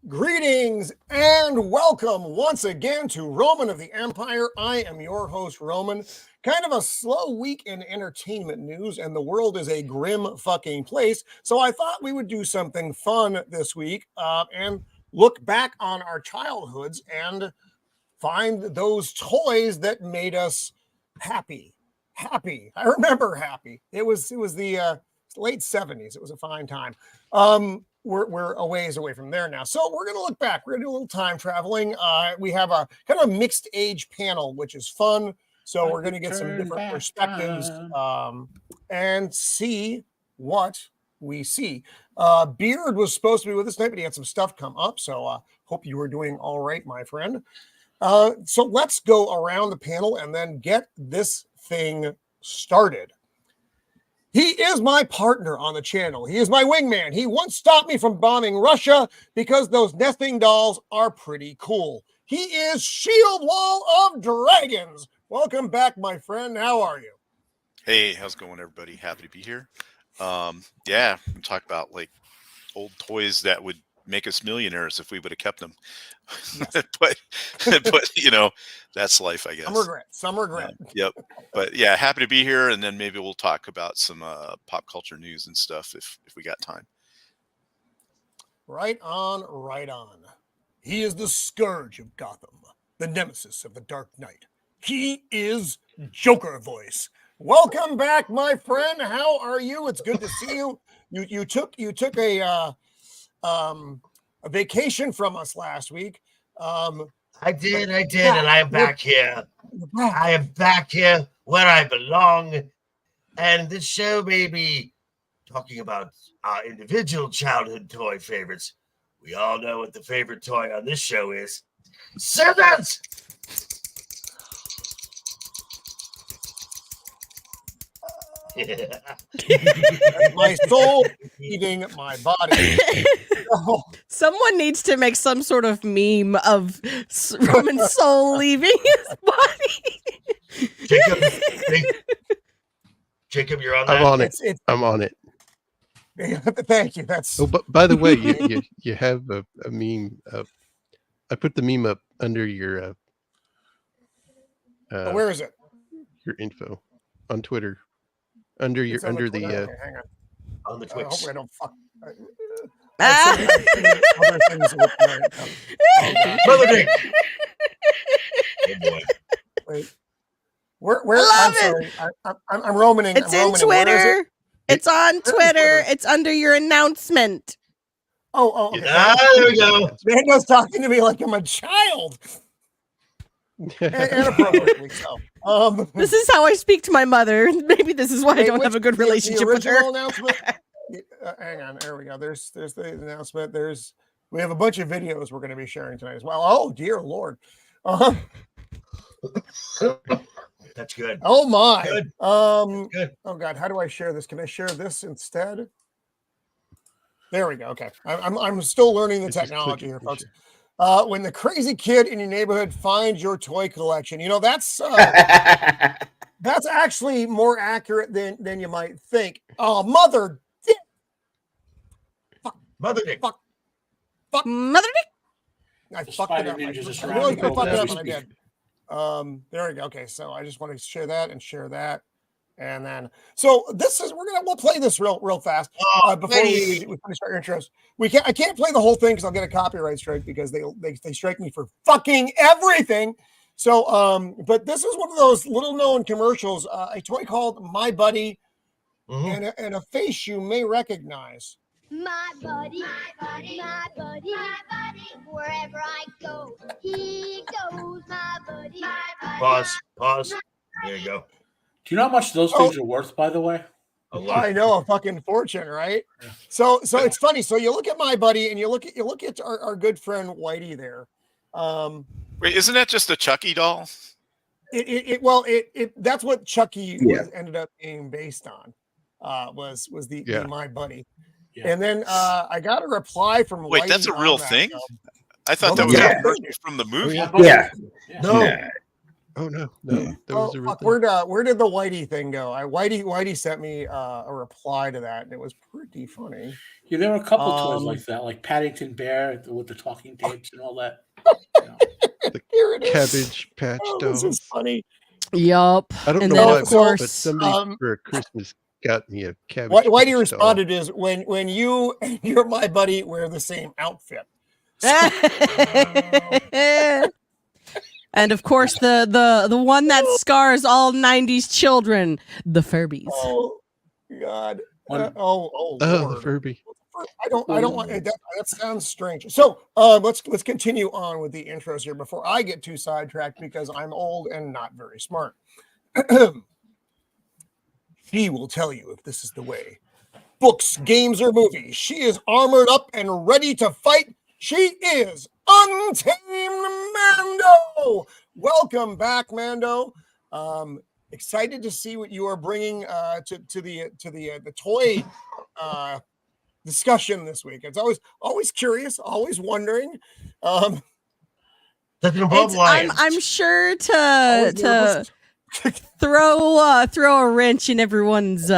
Greetings and welcome once again to Roman of the Empire. I am your host, Roman. Kind of a slow week in entertainment news, and the world is a grim fucking place. So I thought we would do something fun this week and look back on our childhoods and find those toys that made us happy. Happy. I remember happy. It was the late 70s. It was a fine time. We're a ways away from there now. So we're going to look back. We're going to do a little time traveling. We have a kind of a mixed age panel, which is fun. So we're going to get some different perspectives and see what we see. Beard was supposed to be with us tonight, but he had some stuff come up. So hope you were doing all right, my friend. So let's go around the panel and then get this thing started. He is my partner on the channel. He is my wingman. He once stopped me from bombing Russia because those nesting dolls are pretty cool. He is Shieldwall of Dragons. Welcome back, my friend. How are you? Hey, how's it going, everybody? Happy to be here. Yeah, I'm talking about like old toys that would make us millionaires if we would have kept them. Yes. but you know, that's life, I guess. Some regret. Yep. But yeah, happy to be here, and then maybe we'll talk about some pop culture news and stuff if we got time. Right on, right on. He is the scourge of Gotham, the nemesis of the Dark Knight. He is Joker voice. Welcome back, my friend. How are you? It's good to see you. You took a vacation from us last week. I did, and I am back here. I am back here where I belong. And this show may be talking about our individual childhood toy favorites. We all know what the favorite toy on this show is. Scissors! My soul eating my body. Someone needs to make some sort of meme of Roman's soul leaving his body. Jacob, you're on that. I'm on it. I'm on it. Thank you. That's. Oh, but by the way, you have a meme. I put the meme up under your. Where is it? Your info on Twitter. Under your hang on. On the Twix. Hopefully I don't fuck. Mother Dick. Oh boy. Wait. Where? I'm sorry. I'm romaning. It's in Twitter. It's on Twitter. It's under your announcement. Oh, okay. There we go. Mando's talking to me like I'm a child. And appropriately so. This is how I speak to my mother. Maybe this is why I don't have a good relationship with her. Hang on, there we go. There's the announcement. We have a bunch of videos we're going to be sharing tonight as well. Oh dear Lord. That's good. Oh my. Good. Good. Oh God, how do I share this? Can I share this instead? There we go. Okay, I'm still learning the technology here, folks. When the crazy kid in your neighborhood finds your toy collection, you know that's actually more accurate than you might think. Oh, mother dick. Fuck. Mother Dick. Fuck. Mother Dick. I fucked it up. I really fucked it up, and I did. There we go. Okay, so I just want to share that, and then so we'll play this real fast before we finish our intros. I can't play the whole thing because I'll get a copyright strike because they strike me for fucking everything. So but this is one of those little known commercials, a toy called My Buddy, and a face you may recognize. My buddy, wherever I go, he goes, my buddy. Pause. There you go. Do you know how much those things are worth, by the way? A lot. I know, a fucking fortune, right? So it's funny. So you look at My Buddy and you look at our good friend Whitey there. Wait, isn't that just a Chucky doll? That's what Chucky ended up being based on. Was the My Buddy. Yeah. And then I got a reply from Wait, Whitey that's a real thing? I thought Well, that was yeah. a person from the movie. Yeah. No. Oh no, Mm. that was a real Fuck, thing. where did the Whitey thing go? Whitey sent me a reply to that, and it was pretty funny. Yeah, there were a couple toys like that, like Paddington Bear with the talking tapes and all that. Here it is. Cabbage Patch Oh, Dolls. this is funny. Yup. I don't And know then why, of course, but somebody for Christmas got me a Cabbage Patch Whitey doll. responded is when you and you're my buddy wear the same outfit. and of course the one that scars all 90s children, the Furbies. Oh God. One- Oh the Lord. Furby. I don't want that sounds strange. So let's continue on with the intros here before I get too sidetracked because I'm old and not very smart. She will tell you if this is the way. Books, games, or movies. She is armored up and ready to fight. She is Untamed Mando. Welcome back, Mando. Excited to see what you are bringing to the toy discussion this week. It's always curious, always wondering. Doesn't involve lions. I'm sure Always to nervous. throw a wrench in everyone's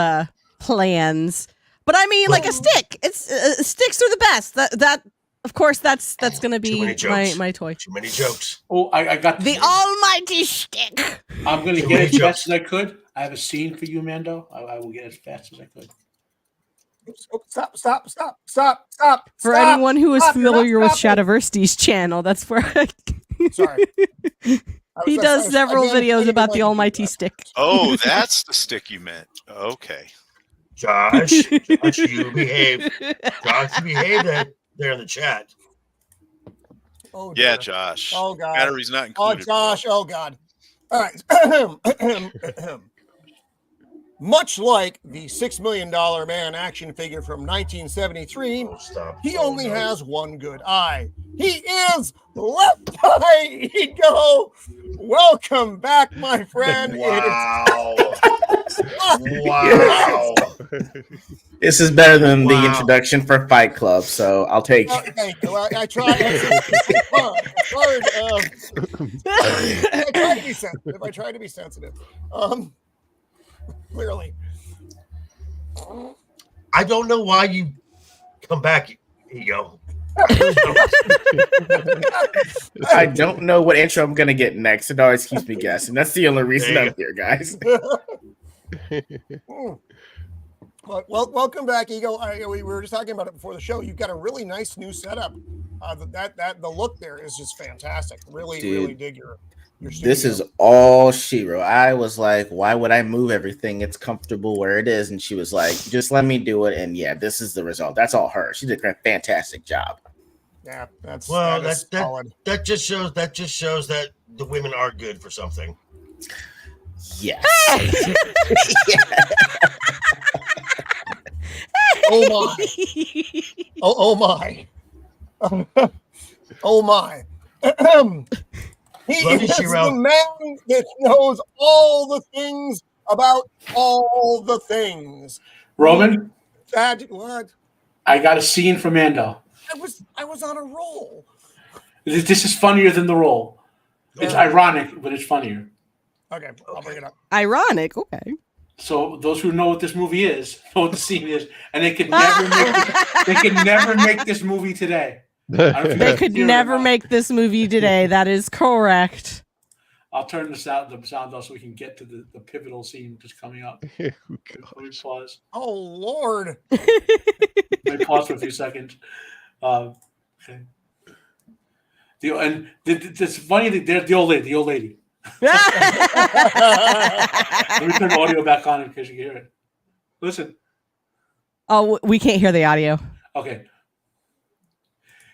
plans. But I mean, like a stick. It's sticks are the best. That of course that's gonna Too be many jokes. my toy. Too many jokes. Oh, I got The almighty stick. I'm going to Too get many as jokes. fast as I could. I have a scene for you, Mando. I will get as fast as I could. Stop. For anyone who is Stop, you're not familiar with stopping. Shadowversity's channel, that's where Sorry. he does several videos about the almighty stick. Oh, that's the stick you meant. Okay. Josh, you behave. Josh, you behave there in the chat. Oh, Yeah, dear. Josh. Oh God. Battery's not Oh, included. Josh. Oh, God. All right. Much like the $6 Million Man action figure from 1973, Oh, stop. he Oh, only no. has one good eye. He is Left Eye Ego. Welcome back, my friend. Wow. It Wow. This is better than the Wow. introduction for Fight Club, so I'll take is, it. thank you. I tried. I try to be sensitive. Clearly. I don't know why you come back, Ego. I don't know what intro I'm gonna get next. It always keeps me guessing. That's the only reason There you I'm here, guys. Well, welcome back, Ego. We were just talking about it before the show. You've got a really nice new setup. The look there is just fantastic. Really Dude, dig your This studio. is all Shiro. I was like, why would I move everything? It's comfortable where it is. And she was like, just let me do it. And yeah, this is the result. That's all her. She did a fantastic job. Yeah, that's Well, that is solid. that just shows that the women are good for something. Yes. Oh my. Oh my. Oh my. He Love you, is Shiro. the man that knows all the things about all the things. Roman, That what? I got a scene for Mando. I was on a roll. This is funnier than the role. It's ironic, but it's funnier. Okay, I'll bring it up. Ironic, okay. So those who know what this movie is, know what the scene is, and they could never make this movie today. They could never make this movie today. That is correct. I'll turn the sound off so we can get to the pivotal scene just coming up. Let me pause. Oh Lord. Let me pause for a few seconds. Okay. It's funny that there's the old lady. Let me turn the audio back on in case you can hear it. Listen. Oh, we can't hear the audio. Okay.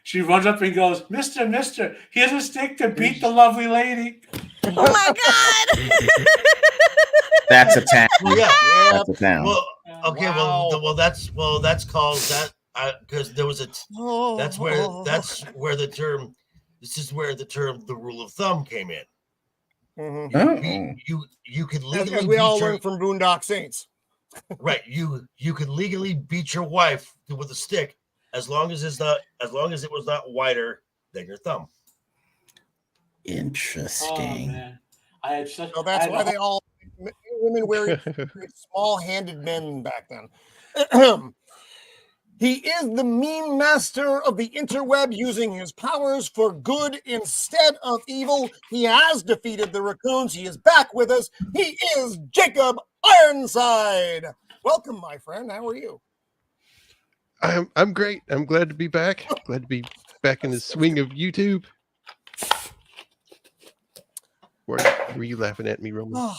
She runs up and goes, Mister, here's a stick to beat the lovely lady. Oh my God. That's a town. Yeah. That's a town. Well, okay. Wow. Well, that's called that because there was a. That's where the term. This is where the term the rule of thumb came in. Mhm. You could As legally we all beat your, learned from Boondock Saints. right. You could legally beat your wife with a stick as long as it was not wider than your thumb. Oh, Interesting. man. I had such. So that's why they all women wear Oh, small-handed men back then. He is the meme master of the interweb, using his powers for good instead of evil. He has defeated the raccoons. He is back with us. He is Jacob Ironside. Welcome, my friend. How are you? I'm great. I'm glad to be back. Glad to be back in the swing of YouTube. Were you laughing at me, Roman?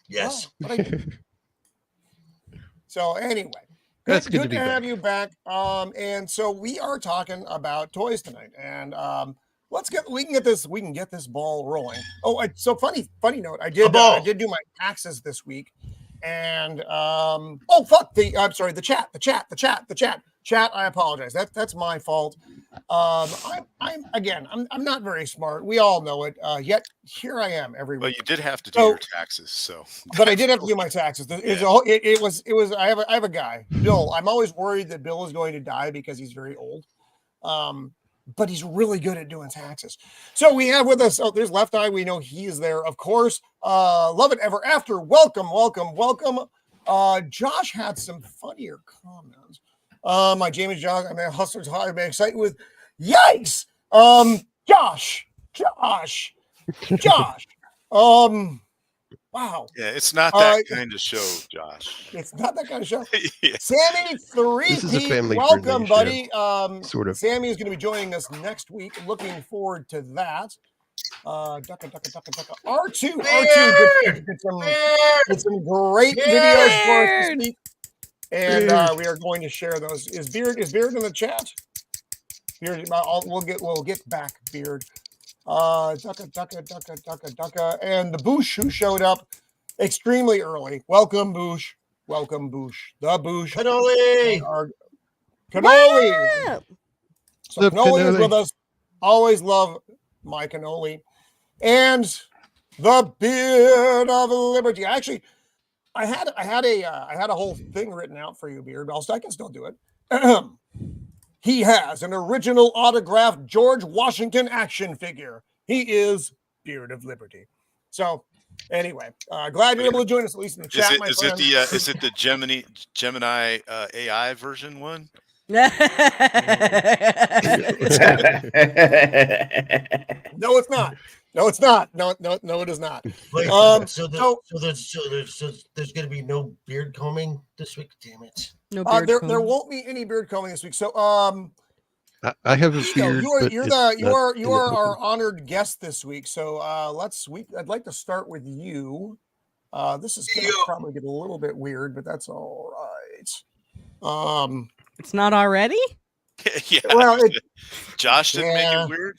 Yes. But I did. So anyway, That's good good to be have back. you back. And so we are talking about toys tonight, and we can get this ball rolling. Oh, so funny note. I did do my taxes this week, and I'm sorry, the chat. I apologize. That's my fault. I'm not very smart. We all know it. Yet here I am every week. Well, you did have to do your taxes, so. But I did have to do my taxes. It was. I have a guy, Bill. I'm always worried that Bill is going to die because he's very old. But he's really good at doing taxes. So we have with us. Oh, there's Left Eye. We know he is there, of course. Love it ever after. Welcome. Josh had some funnier comments. My Jamie's Josh. I mean, Hustler's High. I'm excited with. Yikes! Josh. Wow. Yeah, it's not that kind of show, Josh. It's not that kind of show. Yeah. Sammy This is a 3P, family-friendly welcome, show, buddy. sort of. Sammy is going to be joining us next week. Looking forward to that. R2 did some great videos for us this week, and we are going to share those. Is Beard in the chat? Beard, we'll get back, Beard. Ducka, and the Boosh, who showed up extremely early. Welcome, Boosh. The Boosh. Cannoli. So Cannoli is with us. Always love my Cannoli. And the Beard of Liberty. Actually, I had a whole thing written out for you, Beard. I can still do it. He has an original autographed George Washington action figure. He is Beard of Liberty. So, anyway, glad you're able to join us, at least in the chat, my friend. Is it the Gemini AI version one? No, it's not. No, it is not. Wait, so there's going to be no beard combing this week. Damn it! No beard there won't be any beard combing this week. So, I have a beard. you are our honored guest this week. So, I'd like to start with you. This is going to probably get a little bit weird, but that's all right. It's not already? Yeah. Well, Josh didn't make it weird.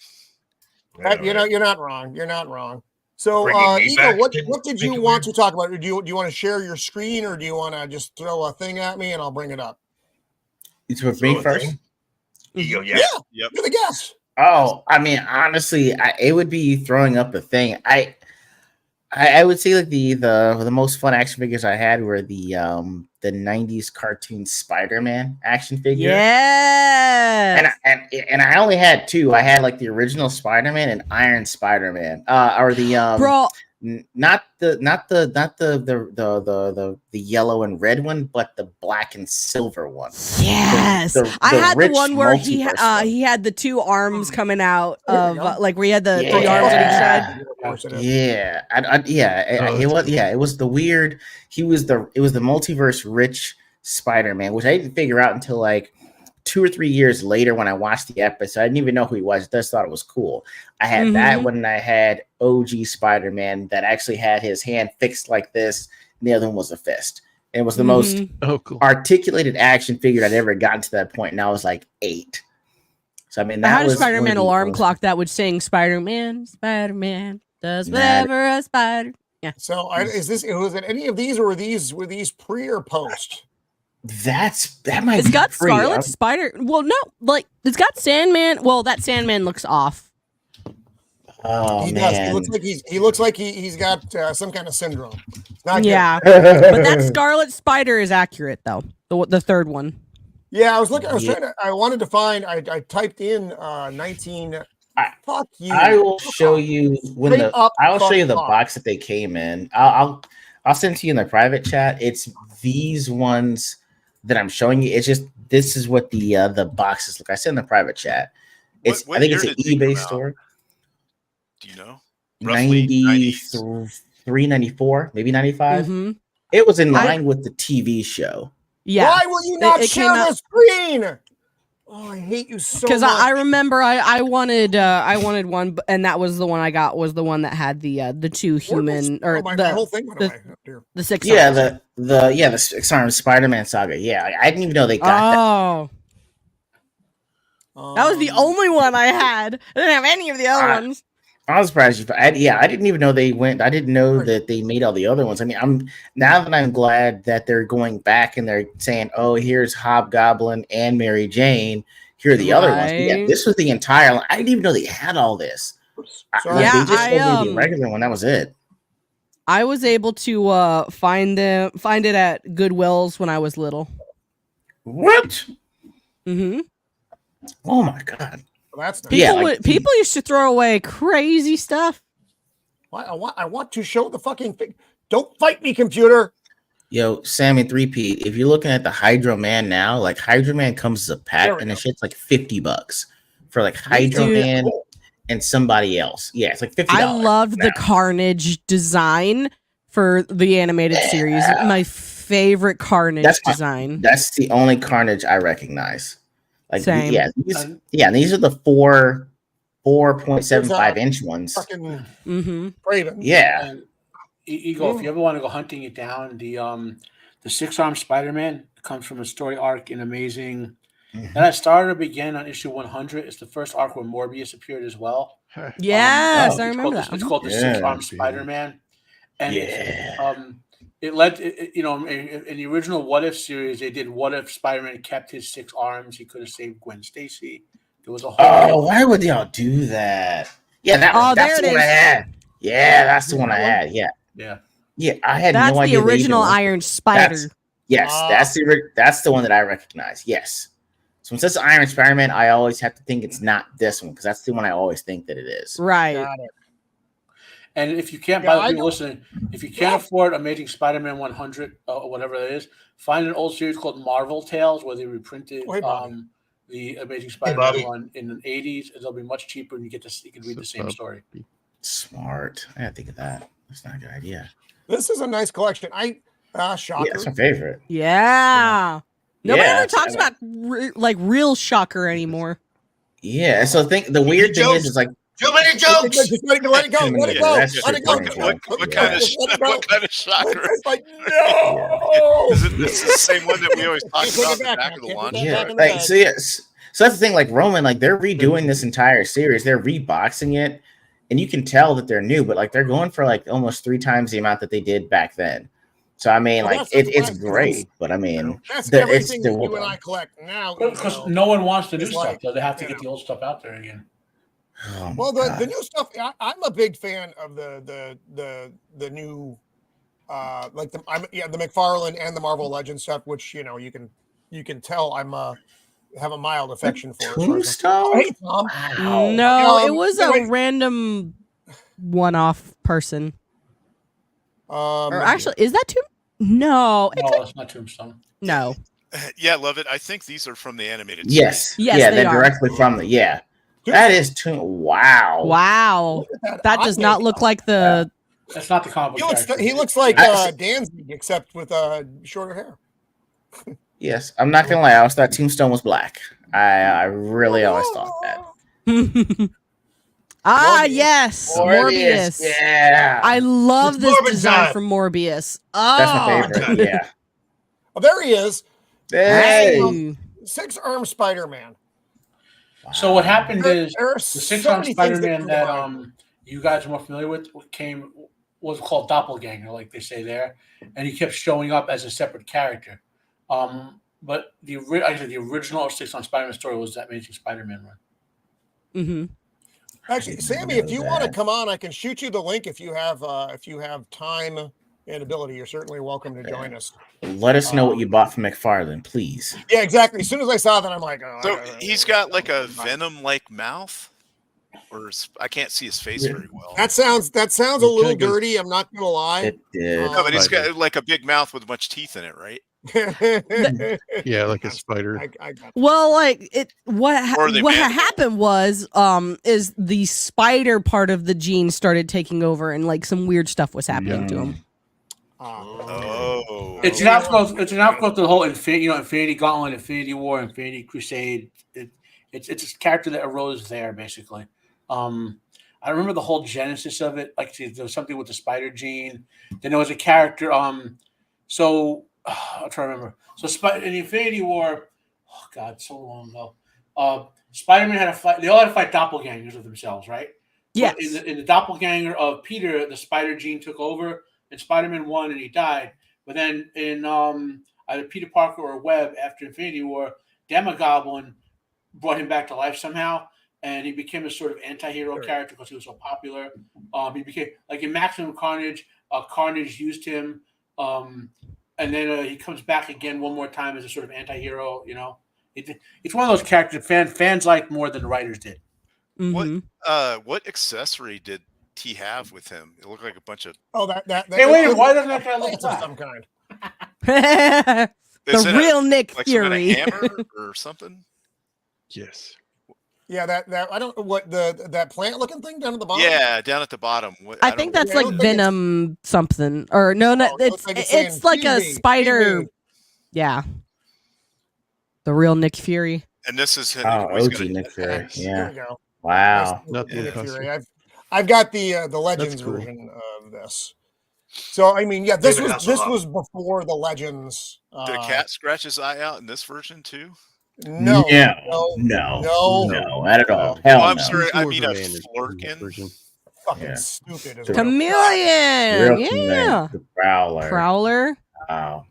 You're not wrong. So, Bringing me back what didn't did make you it want weird. to talk about? Do you want to share your screen, or do you want to just throw a thing at me and I'll bring it up? It's with me first. Yeah. Yep. You're the guest. Oh, I mean, honestly, it would be throwing up a thing. I would say like the most fun action figures I had were the 90s cartoon Spider-Man action figure. Yeah. And I only had two. I had like the original Spider-Man and Iron Spider-Man. Or the Bro, not the yellow and red one, but the black and silver one. yes. I had the one where he had the two arms coming out of like where he had the three arms that he shed. It was the weird. It was the multiverse rich Spider-Man, which I didn't figure out until like 2 or 3 years later when I watched the episode. I didn't even know who he was. I just thought it was cool. I had that one, and I had OG Spider-Man that actually had his hand fixed like this, and the other one was a fist. And it was the most articulated action figure I'd ever gotten to that point, and I was like 8. So I mean, I had a Spider-Man alarm clock that would sing Spider-Man does whatever a spider. Yeah. So was it any of these, or were these pre or post? That might. It's be got free. Scarlet Spider. Well, no, like it's got Sandman. Well, that Sandman looks off. Oh, he man. does. He looks like he's got some kind of syndrome. It's not Yeah, good. but that Scarlet Spider is accurate though. The third one. Yeah, I was looking. I wanted to find. I typed in Fuck you. I will show you when Straight up I'll show you the fuck off. box that they came in. I'll send it to you in the private chat. It's these ones that I'm showing you. It's just this is what the boxes look. I sent in the private chat. It's What I think year it's an did they come eBay out? store. Do you know? Roughly 93, 94, maybe 95. Mhm. It was in line with the TV show. Yeah. Why will you not it share came out- the screen? Oh, I hate you so much. Because I remember I wanted one, and that was the one I got, was the one that had the two human or my the whole thing went away. Oh, dear. the six. Yeah, arms. the Spider-Man saga. Yeah, I didn't even know they got that. Oh, that was the only one I had. I didn't have any of the other ones. I was surprised. I didn't even know they went. I didn't know that they made all the other ones. I mean, I'm glad that they're going back and they're saying, "Oh, here's Hobgoblin and Mary Jane. Here are the other ones." But yeah, this was the entire line. I didn't even know they had all this. Sorry. They just showed me the regular one. That was it. I was able to find it at Goodwill's when I was little. What? Mm-hmm. Oh my god. Well, that's nice. People used to throw away crazy stuff. Why? I want to show the fucking thing. Don't fight me, computer. Yo, Sammy 3P, if you're looking at the Hydro Man now, like Hydro Man comes as a pack and the shit's like $50 for like Hydro Man and somebody else. Yeah, it's like $50. I loved the Carnage design for the animated series. My favorite Carnage design. That's the only Carnage I recognize. Like, Same. These are the 4.75 inch ones. Raven. Yeah. And Eagle, if you ever want to go hunting it down, the six-armed Spider-Man comes from a story arc in Amazing. And that started or began on issue 100. It's the first arc where Morbius appeared as well. Yes, I remember that. It's called the Six-Armed Spider-Man. And it led, in the original What If series, they did What If Spider-Man kept his 6 arms? He could have saved Gwen Stacy. There was a whole. Oh, why would y'all do that? Yeah, that's the one I had. Yeah, that's the one I had. Yeah. Yeah, I had no idea. That's the original Iron Spider. That's the one that I recognize. Yes. So when it says Iron Spider-Man, I always have to think it's not this one because that's the one I always think that it is. Right. Got it. And if you can't, by the people listening, if you can't afford Amazing Spider-Man 100 or whatever that is, find an old series called Marvel Tales where they reprinted the Amazing Spider-Man one in the 80s. It'll be much cheaper, and you can read the same story. Smart. I gotta think of that. That's not a good idea. This is a nice collection. Shocker. Yeah, it's my favorite. Yeah. Nobody ever talks about real Shocker anymore. Yeah. So the weird thing is like. Too many jokes. Just let it go. Let it go. Let it go. Let it go. What kind of shocker? It's like, no. Is this the same one that we always talk about in the back of the launch? Yeah. So that's the thing. Like Roman, like they're redoing this entire series. They're reboxing it, and you can tell that they're new. But like they're going for like almost 3 times the amount that they did back then. So I mean, like it's great. But I mean, that's everything that you and I collect now. Because no one wants the new stuff, so they have to get the old stuff out there again. Oh well, the new stuff. I'm a big fan of the new, like the McFarlane and the Marvel Legends stuff, which you can tell have a mild affection for. Tombstone? Hey, Tom. Wow. No, it was a random one-off person. Or actually, is that No, it's not Tombstone. No. Yeah, love it. I think these are from the animated series. Yes, they're directly from the That is too. Wow. Wow. That does not look like the. That's not the comic book. He looks like Danzig, except with shorter hair. Yes, I'm not gonna lie. I always thought Tombstone was black. I really always thought that. Yes, Morbius. Yeah, I love this design from Morbius. Oh, that's my favorite. Yeah. Oh, there he is. Hey. 6-armed Spider-Man. Wow. So what happened is the 6-armed Spider-Man that you guys are more familiar with was called Doppelganger, like they say there, and he kept showing up as a separate character. But the original 6-armed Spider-Man story was that Amazing Spider-Man run. Mm-hmm. Actually, Sammy, if you want to come on, I can shoot you the link if you have time and ability. You're certainly welcome to join us. Let us know what you bought from McFarlane, please. Yeah, exactly. As soon as I saw that, I'm like, so he's got like a Venom-like mouth. or I can't see his face very well. That sounds a little dirty. I'm not gonna lie. It did. No, but he's got like a big mouth with much teeth in it, right? Yeah, like a spider. I got Well, like it. What mandible. happened was, is the spider part of the gene started taking over, and like some weird stuff was happening to him. Oh, It's an outgrowth. It's an outgrowth of the whole Infinity Gauntlet, Infinity War, Infinity Crusade. It's a character that arose there, basically. I remember the whole genesis of it. Like there was something with the spider gene. Then there was a character. So I'm trying to remember. So in Infinity War, oh god, so long ago. Spider-Man had to fight. They all had to fight doppelgangers of themselves, right? Yes. But in the doppelganger of Peter, the spider gene took over, and Spider-Man won, and he died. But then in either Peter Parker or Webb after Infinity War, Demogoblin brought him back to life somehow, and he became a sort of anti-hero character because he was so popular. He became like in Maximum Carnage. Carnage used him, and then he comes back again one more time as a sort of anti-hero. You know, it's one of those characters fans like more than the writers did. Mm-hmm. What accessory did he have with him? It looked like a bunch of. Oh, that. Hey, wait! Why doesn't that guy look of black? some kind? The real Nick like Fury. Some kind of hammer or something. Yes. Yeah, that I don't know what that plant looking thing down at the bottom. Yeah, down at the bottom. I think that's like Venom something, or no, it's like a spider. Yeah, the real Nick Fury. And this is OG Nick Fury. Yeah. There we go. Wow. Nick Fury. I've got the Legends version of this. So I mean, yeah, this was before the Legends. Did a cat scratch his eye out in this version too? No, no, not at all. Hell I'm no. sorry, I mean a Flurkin. Fucking stupid as Chameleon. Yeah. The Prowler. Wow.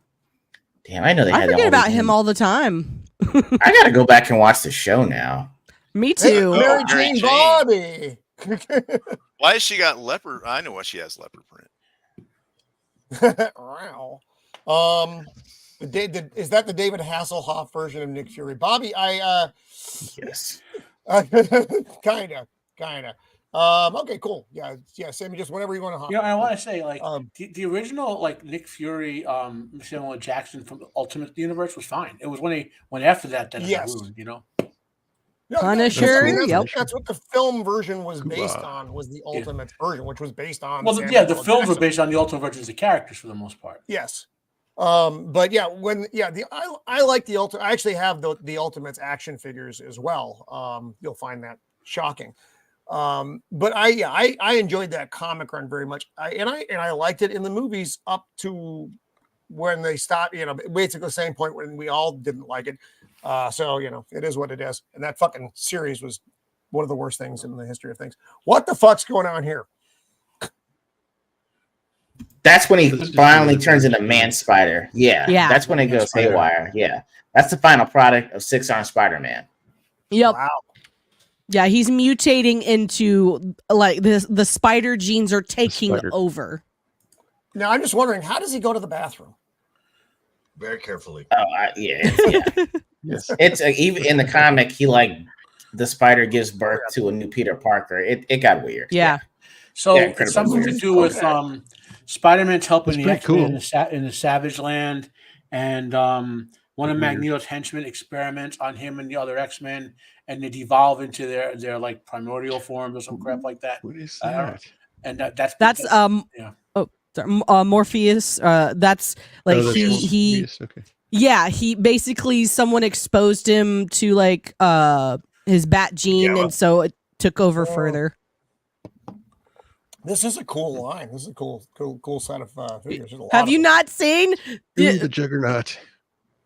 Damn, I know they had. I forget about him all the time. I gotta go back and watch the show now. Me too. Mary Jane Bobby. Why has she got leopard? I know why she has leopard print. Wow. Is that the David Hasselhoff version of Nick Fury? Bobby, Yes. Kinda. Okay, cool. Yeah, Sammy, just whenever you want to hop. I want to say, like, the original, like, Nick Fury, Samuel Jackson from the Ultimate Universe was fine. It was when they went after that it got ruined, you know? No, Punisher. That's what the film version was based on, was the Ultimate version, which was based on. Well, the films were based on the Ultimate versions of characters for the most part. Yes. But yeah, I like the Ultimate. I actually have the Ultimates action figures as well. You'll find that shocking. But I enjoyed that comic run very much. I liked it in the movies up to when they stopped, basically the same point when we all didn't like it. So it is what it is. And that fucking series was one of the worst things in the history of things. What the fuck's going on here? That's when he finally turns into Man Spider. Yeah. That's when it goes haywire. Yeah. That's the final product of 6-armed Spider-Man. Yep. Wow. Yeah, he's mutating into like the spider genes are taking over. Now I'm just wondering, how does he go to the bathroom? Very carefully. Oh, yeah. Yes. It's even in the comic, the spider gives birth to a new Peter Parker. It got weird. Yeah. So it's something to do with Spider-Man's helping the X-Men in the Savage Land, and one of Magneto's henchmen experiments on him and the other X-Men, and they devolve into their like primordial forms or some crap like that. What is that? And Morpheus. That's like he. Okay. Yeah, he basically someone exposed him to like his bat gene, and so it took over further. This is a cool line. This is a cool set of figures. Have you not seen the Juggernaut?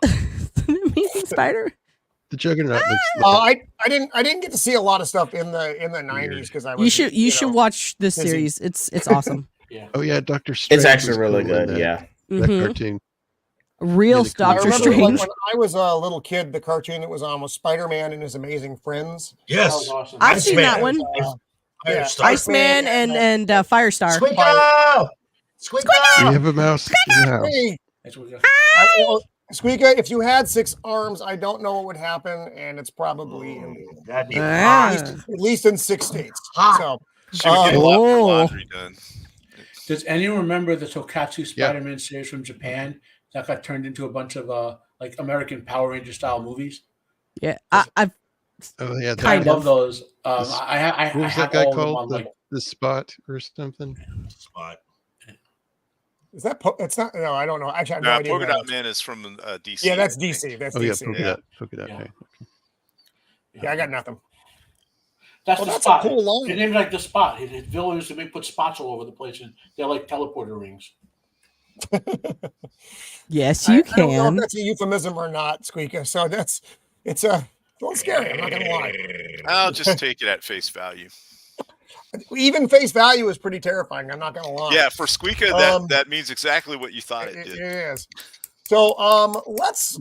The Amazing Spider. The Juggernaut looks. I didn't get to see a lot of stuff in the 90s because I was. You should watch this series. It's awesome. Yeah. Oh yeah, Doctor Strange. It's actually really good. That cartoon. Real Doctor Strange. When I was a little kid, the cartoon that was on was Spider-Man and His Amazing Friends. Yes, awesome. I've seen that one. Iceman and Firestar. Squeako! We have a mouse in the house. Hey. Squeaka, if you had 6 arms, I don't know what would happen, and it's probably illegal. That'd be At least in 6 states. So, She would get a lot more laundry done. Does anyone remember the Tokatsu Spider-Man series from Japan that got turned into a bunch of like American Power Ranger style movies? Yeah, I've I love those. I what was have that guy all of them called? on, The Spot or something? Spot. Is that it's not? No, I don't know. Actually, I have no idea. Polka Dot Man is from DC. Yeah, that's DC. That's DC. Polka Dot. Okay. Yeah, I got nothing. That's Well, the that's Spot. a cool line. His name's like the Spot. His villains to put spots all over the place, and they're like teleporter rings. Yes, you I don't know if can. that's a euphemism or not, Squeaka. So it's a little scary. I'm not gonna lie. I'll just take it at face value. Even face value is pretty terrifying. I'm not gonna lie. Yeah, for Squeaka, that means exactly what you thought it did. It is. So let's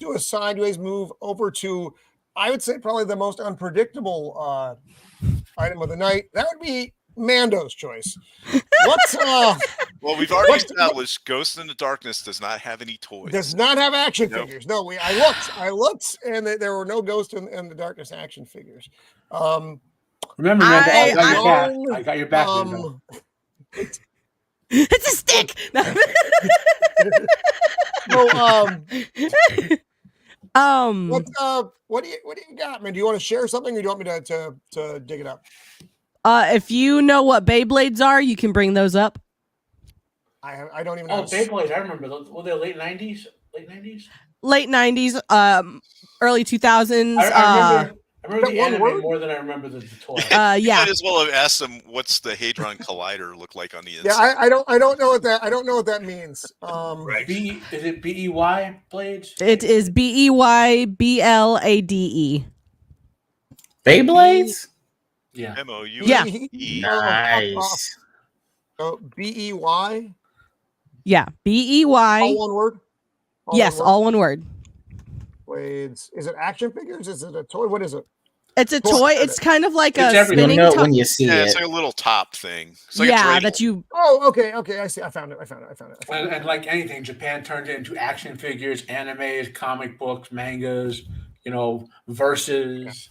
do a sideways move over to, I would say, probably the most unpredictable item of the night. That would be Mando's choice. Well, we've already established Ghost in the Darkness does not have any toys. Does not have action figures. No, I looked, and there were no Ghost in the Darkness action figures. Remember, Mando, I got your back. Mando. It's a stick. What do you got, man? Do you want to share something, or do you want me to dig it up? If you know what Beyblades are, you can bring those up. I don't even know. Oh, Beyblades! I remember those. Were they late 90s? Late 90s? Late 90s, early 2000s. I remember the anime more than I remember the toy. Yeah. You might as well have asked them what's the Hadron Collider look like on the inside. Yeah, I don't know what that means. Right. Is it BEY blades? It is BEYBLADE. Beyblades? Yeah. MOU. Yeah. Nice. So BEY? Yeah. BEY. All one word? Yes, all one word. Blades. Is it action figures? Is it a toy? What is it? It's a toy. It's kind of like a everything. spinning You'll know top. when you see Yeah, it. it's like a little top thing. It's like a Yeah, dreidel. that you. Oh, okay. I see. I found it. And like anything, Japan turned it into action figures, animes, comic books, mangas, verses.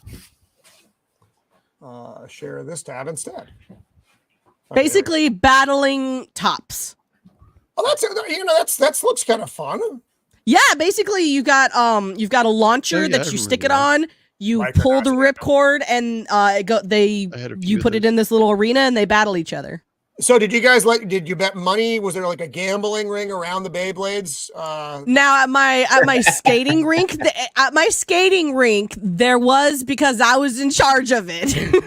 Share this tab instead. Basically battling tops. Oh, that looks kind of fun. Yeah, basically you've got a launcher that you stick it on. You pull the ripcord and you put it in this little arena and they battle each other. So did you bet money? Was there like a gambling ring around the Beyblades? Now at my skating rink, there was, because I was in charge of it.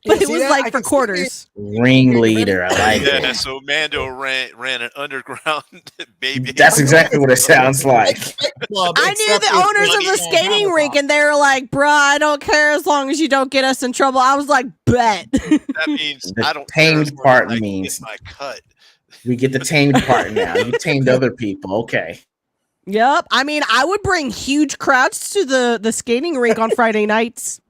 But it was like for quarters. Ringleader, I like it. Yeah, so Mando ran an underground baby. That's exactly what it sounds like. I knew the owners of the skating rink, and they were like, "Bruh, I don't care as long as you don't get us in trouble." I was like, "Bet." That means The I don't tamed care as part long as I means- get my cut. We get the tamed part now. You tamed other people. Okay. Yep. I mean, I would bring huge crowds to the skating rink on Friday nights.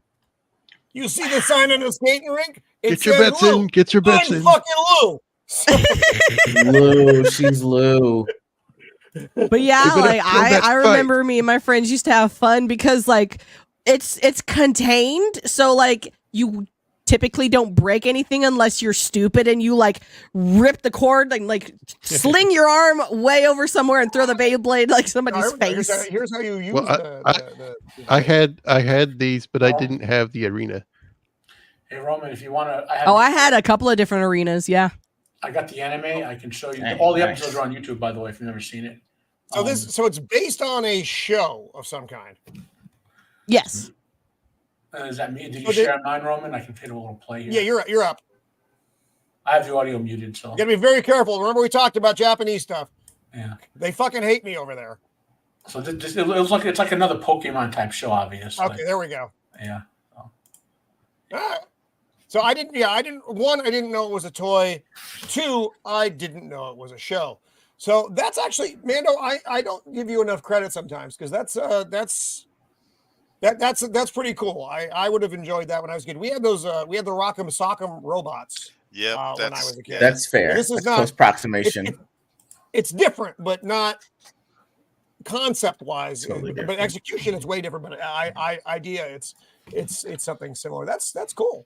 You see the sign on the skating rink? Get your bets in. Get your bets I'm in. fucking Lou. Lou, she's Lou. But yeah, You're gonna like feel that I remember me and my friends used to have fun because like it's contained, so like you typically don't break anything unless you're stupid and you like rip the cord and like sling your arm way over somewhere and throw the Beyblade like somebody's face. Here's how you use I had these, but I didn't have the arena. Hey Roman, if you want to, I had a couple of different arenas. Yeah. I got the anime. I can show you. All the episodes are on YouTube, by the way, if you've never seen it. So it's based on a show of some kind. Yes. Does that mean? Did you share mine, Roman? I can hit a little play here. Yeah, you're up. I have the audio muted, so You gotta be very careful. Remember we talked about Japanese stuff. yeah. They fucking hate me over there. So it's like another Pokemon type show, obviously. Okay, there we go. Yeah. So I didn't know it was a toy. 2, I didn't know it was a show. So that's actually, Mando, I don't give you enough credit sometimes because that's pretty cool. I would have enjoyed that when I was a kid. We had those we had the Rock'em Sock'em robots. Yeah, when I was a kid. That's fair. This is That's not close approximation. It's different, but not concept wise, Totally but different. execution is way different. But idea, it's something similar. That's cool.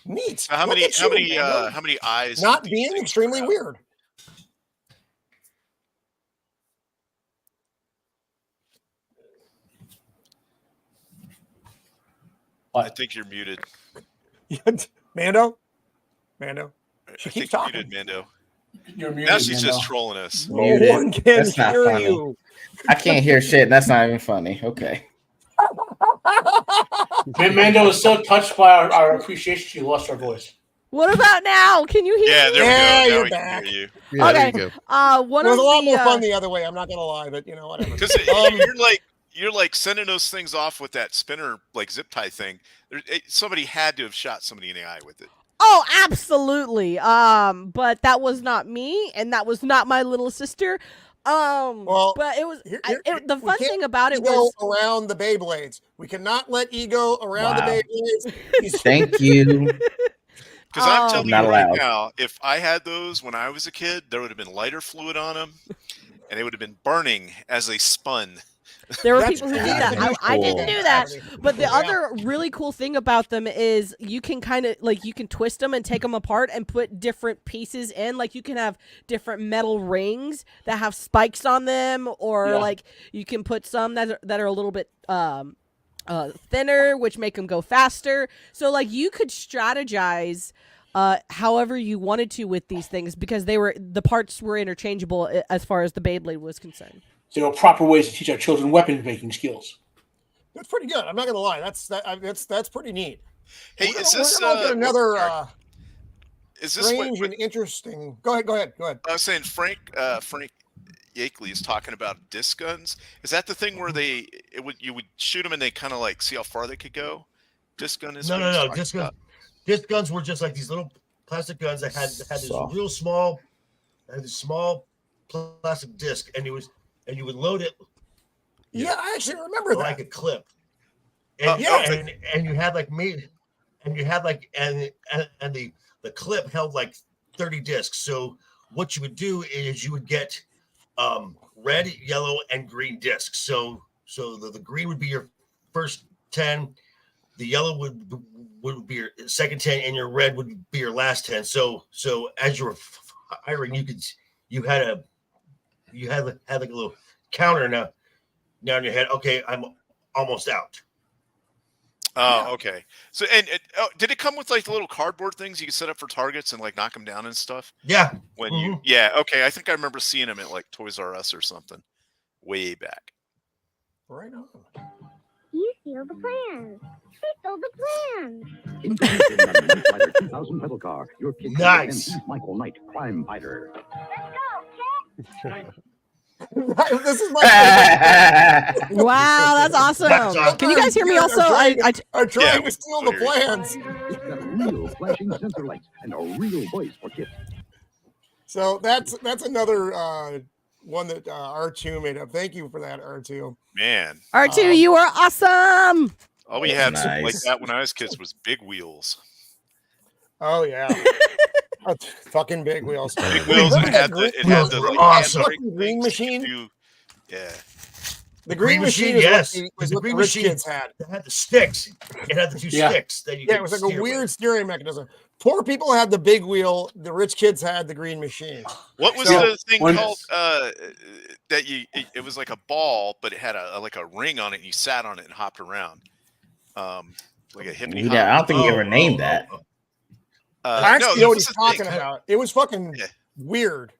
Neat. So how Look many at you, Mando. how many eyes? Not did these being things extremely put out? weird. I think you're muted. Mando. She I keeps think you're talking. muted, Mando. You're muted. Now she's Mando. just trolling us. No Muted. one can That's not hear funny. you. I can't hear shit. That's not even funny. Okay. Mando was so touched by our appreciation, she lost her voice. What about now? Can you hear Yeah, me? there Yeah, we go. Now you're we can back. hear you. Yeah, there Okay. you go. One It was of a lot the more fun the other way. I'm not gonna lie, but whatever. Because you're like sending those things off with that spinner like zip tie thing. Somebody had to have shot somebody in the eye with it. Oh, absolutely. But that was not me, and that was not my little sister. Well, but it was the we fun can't thing about it Ego was around the Beyblades. We cannot let Ego around Wow. the Beyblades. He's Thank you. Because I'm telling you Not right allowed. now, if I had those when I was a kid, there would have been lighter fluid on them, and they would have been burning as they spun. there were That's- people who did yeah, that. that's I didn't cool. do that. But the Yeah. other really cool thing about them is you can kind of like you can twist them and take them apart and put different pieces in. Like you can have different metal rings that have spikes on them, or Yeah. like you can put some that are a little bit thinner, which make them go faster. So like you could strategize however you wanted to with these things because the parts were interchangeable as far as the Beyblade was concerned. There are proper ways to teach our children weapon making skills. That's pretty good. I'm not gonna lie. That's pretty neat. Hey, we're is this gonna look at another is this strange what and interesting? Go ahead. I was saying? Frank Yakeley is talking about disc guns. Is that the thing where you would shoot them and they kind of like see how far they could go? Disc gun is No. Disc guns were just like these little plastic guns that had this real small, plastic disc, and you would load it. Yeah, I actually remember that. Like a clip. Oh, And, and you had like and the clip held like 30 discs. So what you would do is you would get red, yellow, and green discs. So the green would be your first 10, the yellow would be your second 10, and your red would be your last 10. So as you were firing, you had like a little counter now in your head. Okay, I'm almost out. Oh, okay. So, did it come with like the little cardboard things you can set up for targets and like knock them down and stuff? Yeah. When okay. I think I remember seeing them at like Toys R Us or something way back. Right on. You steal the plans. They stole the plans. Introducing the Knight Rider 2000 pedal car, your kid Nice. Michael Knight Crime Fighter. Let's go, Cat. This is my Wow, that's awesome. awesome. Can you guys hear me? Also, I'm trying we to steal can the hear you. plans. It's got real flashing sensor lights and a real voice for kids. So that's another one that R2 made up. Thank you for that, R2. Man, R2, you are awesome. all we had Nice. like that when I was kids was big wheels. Oh yeah. Fucking big wheels. Big wheels. And it had the like, Awesome. hand brake Green things you machine? could do. Yeah. The green machine, yes. was The what green the rich machine kids had. It had the sticks. It had the two Yeah. sticks that you Yeah, could it was like steer a with. weird steering mechanism. Poor people had the big wheel. The rich kids had the green machine. What was So, the thing when- called that it was like a ball, but it had like a ring on it and you sat on it and hopped around. Like a hippity hop. Yeah, I don't think you ever named that. I actually no, know what this he's is the thing. talking about. It was fucking Yeah. weird.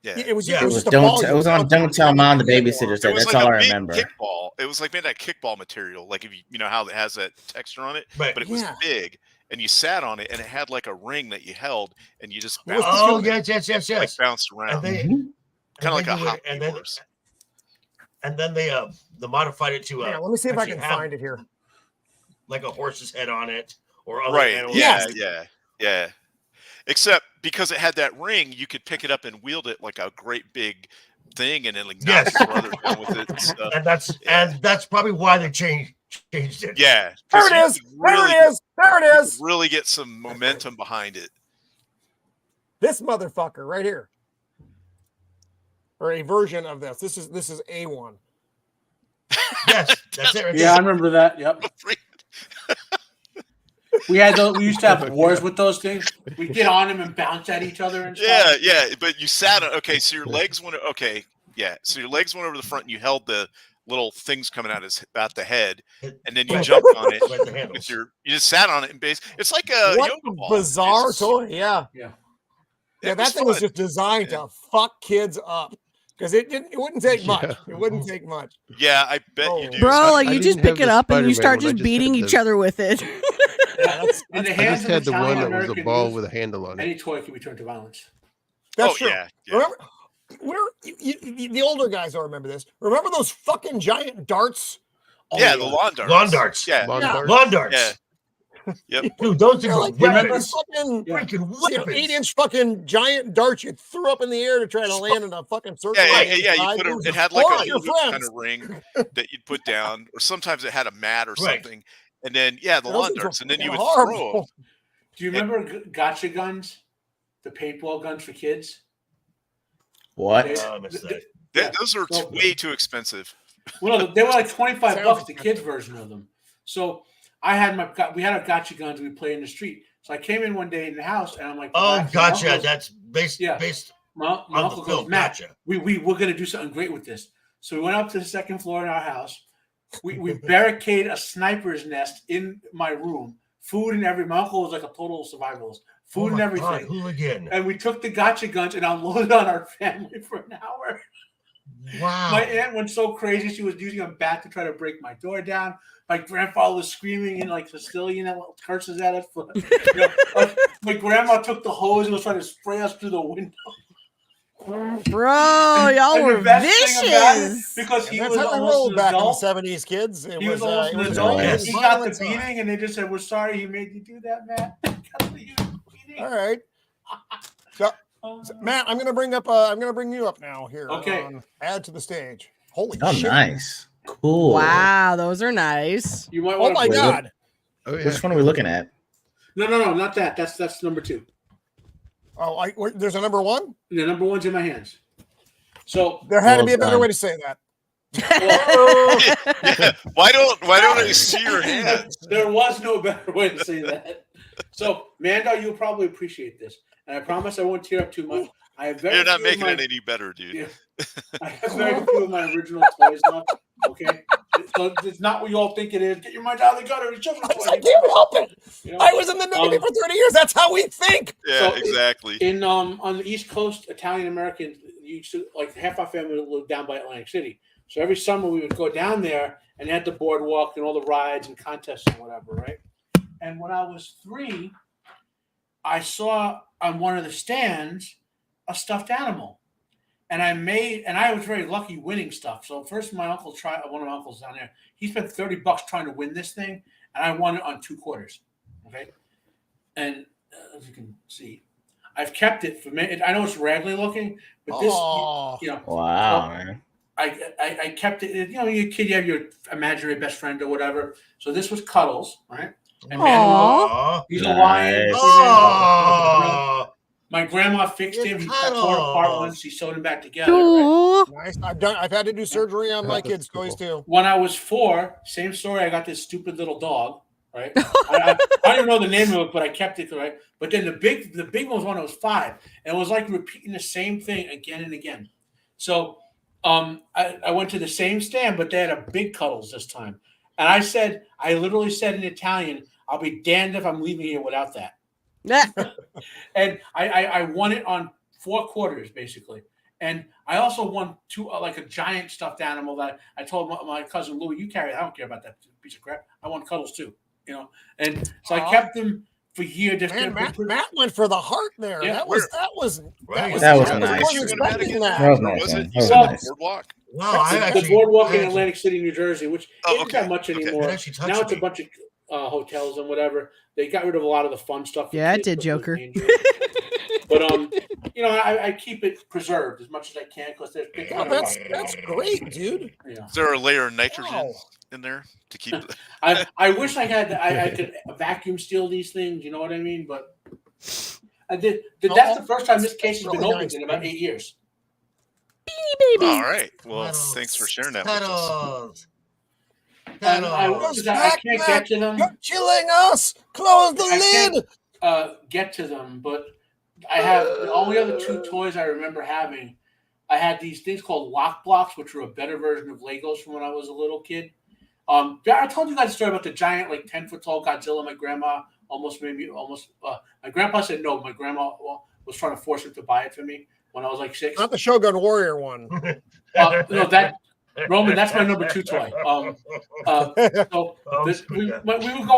Yeah. It was Yeah. it was just a Don't ball. it was on Don't Tell Mom the Babysitter It said. was That's like all a I big remember. kickball. It was like made that kickball material, like if you know how it has that texture on it, Right. but it was Yeah. big, and you sat on it, and it had like a ring that you held, and you just What was bounced, the Oh, feeling? yes. like bounced And around, they, kind of like then a you would- hot and then, horse. and then they modified it to Yeah, let me see if I actually can have find it here. like a horse's head on it or other Right? animals. Yeah. Except because it had that ring, you could pick it up and wield it like a great big thing, and then like knock Yes. your brother down with it and stuff. And that's probably why they changed it. Yeah, There 'cause it you is. could There really- it is. There it you is. could really get some momentum behind it. This motherfucker right here. or a version of this. This is A1. Yes, that's it. Right Yeah, I remember that. Yep. We had those. We used to have wars with those things. We'd get on them and bounce at each other and stuff. Yeah. But you sat on. Okay, so your legs went. Okay, yeah. So your legs went over the front, and you held the little things coming out the head, and then you jumped on it with you just sat on it and it's like a what yoga ball. Bizarre toy. Yeah, It that thing was just designed to fuck kids up because it wouldn't take much. It wouldn't take much. Yeah, I bet you do. Bro, like I you didn't just have pick it the up and you Spider-Man start one, I just just beating had each the- other with it. In the I hands just of had the one Italian that was a American ball youth, with a handle on it. any toy can be turned to violence. That's Oh, true. yeah. Remember, the older guys don't remember this. Remember those fucking giant darts? Yeah, the lawn darts. Lawn darts. Yeah. Lawn darts. Yeah. Yep. Dude, those things They're are like weapons. fucking Freaking weapons. 8-inch fucking giant darts you threw up in the air to try to land in a fucking circle. Yeah. You put it had like a your little kind friends. of ring that you'd put down, or sometimes it had a mat or Right. something. And then the Those lawn things were darts, and then you would fucking throw horrible. them. Do you remember gotcha guns? The paintball guns for kids? What? Oh, I missed that. Those are So- way too expensive. Well, no, they were like $25 Sounds the kids version of them. So we had our gotcha guns we play in the street. So I came in one day in the house and I'm like, Oh, my gotcha. uncle goes- That's based my on uncle the goes, film. Matt, Gotcha. we're gonna do something great with this. So we went up to the second floor in our house. We barricaded a sniper's nest in my room. Food and everything. My uncle was like a total survivalist. Food and everything. God, hooligan. And we took the gotcha guns and unloaded on our family for an hour. Wow. My aunt went so crazy; she was using a bat to try to break my door down. My grandfather was screaming in like Sicilian curses at us. My grandma took the hose and was trying to spray us through the window. Bro, y'all And were the best thing about it, vicious. because he That's was how we almost rolled an back adult. in the 70s, kids. He was almost an it was adult. a And he got the violent time. beating, and they just said, "We're sorry he made you do that, Matt." All right. So, Matt, I'm gonna bring you up now here. Okay. Add to the stage. Holy Oh, shit. nice. Cool. Wow, those are nice. You might Oh want my to. god. Oh, yeah. Which one are we looking at? No, not that. That's number 2. Oh, there's a number 1? The number 1's in my hands. So There had to Well be a better done. way to say that. Yeah. Why don't I see your hands? there was no better way to say that. So, Mando, you'll probably appreciate this, and I promise I won't tear up too much. I have very You're not few of making my- it any better, dude. Yeah. I have very few of my original toys left. Okay, so it's not what you all think it is. Get your mind out of the gutter. It's children's I toys. can't help it. You know? I was in the Navy for 30 years. That's how we think. Yeah, So, exactly. In on the East Coast, Italian Americans used to, like, half our family lived down by Atlantic City. So every summer we would go down there and they had the boardwalk and all the rides and contests and whatever, right? And when I was 3, I saw on one of the stands a stuffed animal. And I was very lucky winning stuff. So first one of my uncles down there, he spent $30 trying to win this thing, and I won it on 2 quarters. Okay. And as you can see, I've kept it for me. I know it's raggedy looking, but this, Oh. Wow, man. I kept it. You know, you're a kid, you have your imaginary best friend or whatever. So this was Cuddles, right? And Aw. he's a lion. Nice. Oh. My grandma fixed him. He got torn apart once. She sewed him back together. Right? Aw. Nice. I've had to do surgery on my That's kids' cool. toys too. When I was 4, same story. I got this stupid little dog. Right. I don't even know the name of it, but I kept it. Right. But then the big one was when I was 5, and it was like repeating the same thing again and again. So I went to the same stand, but they had a big Cuddles this time. And I literally said in Italian, "I'll be damned if I'm leaving here without that." And I won it on 4 quarters, basically. And I also won 2, like a giant stuffed animal that I told my cousin Louis, "You carry it. I don't care about that piece of crap. I won Cuddles too." You know, and so I kept them for years. Man, Matt went for the heart there. Yeah. That was That was I nice. wasn't expecting that. That was Or nice, was man. it? That You was said nice. the boardwalk. No, I the actually boardwalk in Atlantic City, New Jersey, which isn't that much Okay. anymore. It actually touched Now it's a me. bunch of hotels and whatever. They got rid of a lot of the fun stuff. for Yeah, it kids, did, which was Joker. dangerous. But I keep it preserved as much as I can because there's big. God, that's great, dude. Yeah. Is there a layer of nitrogen Wow. in there to keep? I wish I had I could vacuum seal these things. You know what I mean? But I did. That's the first time this case has been Really opened nice, in about man. 8 years. Beanie Baby. All right. Well, Cuddles, thanks for sharing that with us. Cuddles. And Cuddles. I can't get to them. You're chilling us. Close the I lid. can't get to them, but I have the only other 2 toys I remember having. I had these things called lock blocks, which were a better version of Legos from when I was a little kid. I told you guys a story about the giant, like 10-foot tall Godzilla. My grandma almost made me my grandpa said no. My grandma was trying to force him to buy it for me when I was like 6. Not the Shogun Warrior one. No, that Roman. That's my number 2 toy. We would go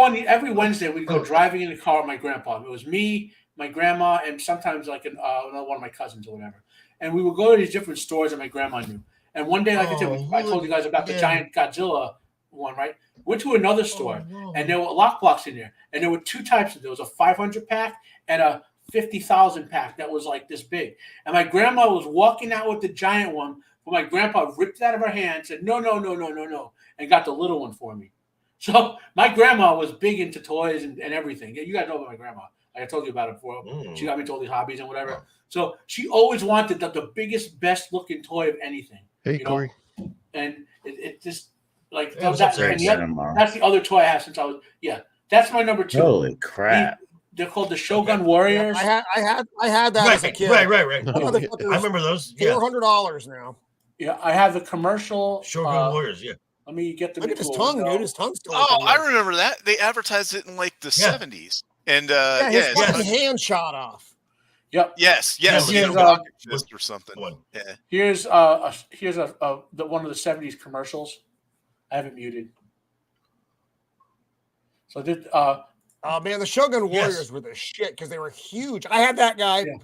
on every Wednesday. We'd go driving in the car with my grandpa. It was me, my grandma, and sometimes like another one of my cousins or whatever. And we would go to these different stores that my grandma knew. And one day, like I said, I told you guys about the giant Godzilla one, right? Went to another store, and there were lock blocks in there. And there were 2 types of them. There was a 500 pack and a 50,000 pack that was like this big. And my grandma was walking out with the giant one, but my grandpa ripped it out of her hand, said, no, and got the little one for me. So my grandma was big into toys and everything. You guys know about my grandma. Like I told you about it before. She got me to all these hobbies and whatever. So she always wanted the biggest, best looking toy of anything. Hey, Corey. And it just like That's the other toy I have since I was that's my number 2. Holy crap! They're called the Shogun Warriors. I had that as a kid. Right. I remember those. $400 now. Yeah, I have the commercial Shogun Warriors. Yeah. Let me get the. Look at his tongue, dude. His tongue's still. Oh, I remember that. They advertised it in like the 70s. And his fucking hand shot off. Yep. Yes. Here's, fist or something. Yeah. Here's one of the 70s commercials. I have it muted. So oh man, the Shogun Warriors were the shit because they were huge. I had that guy. So,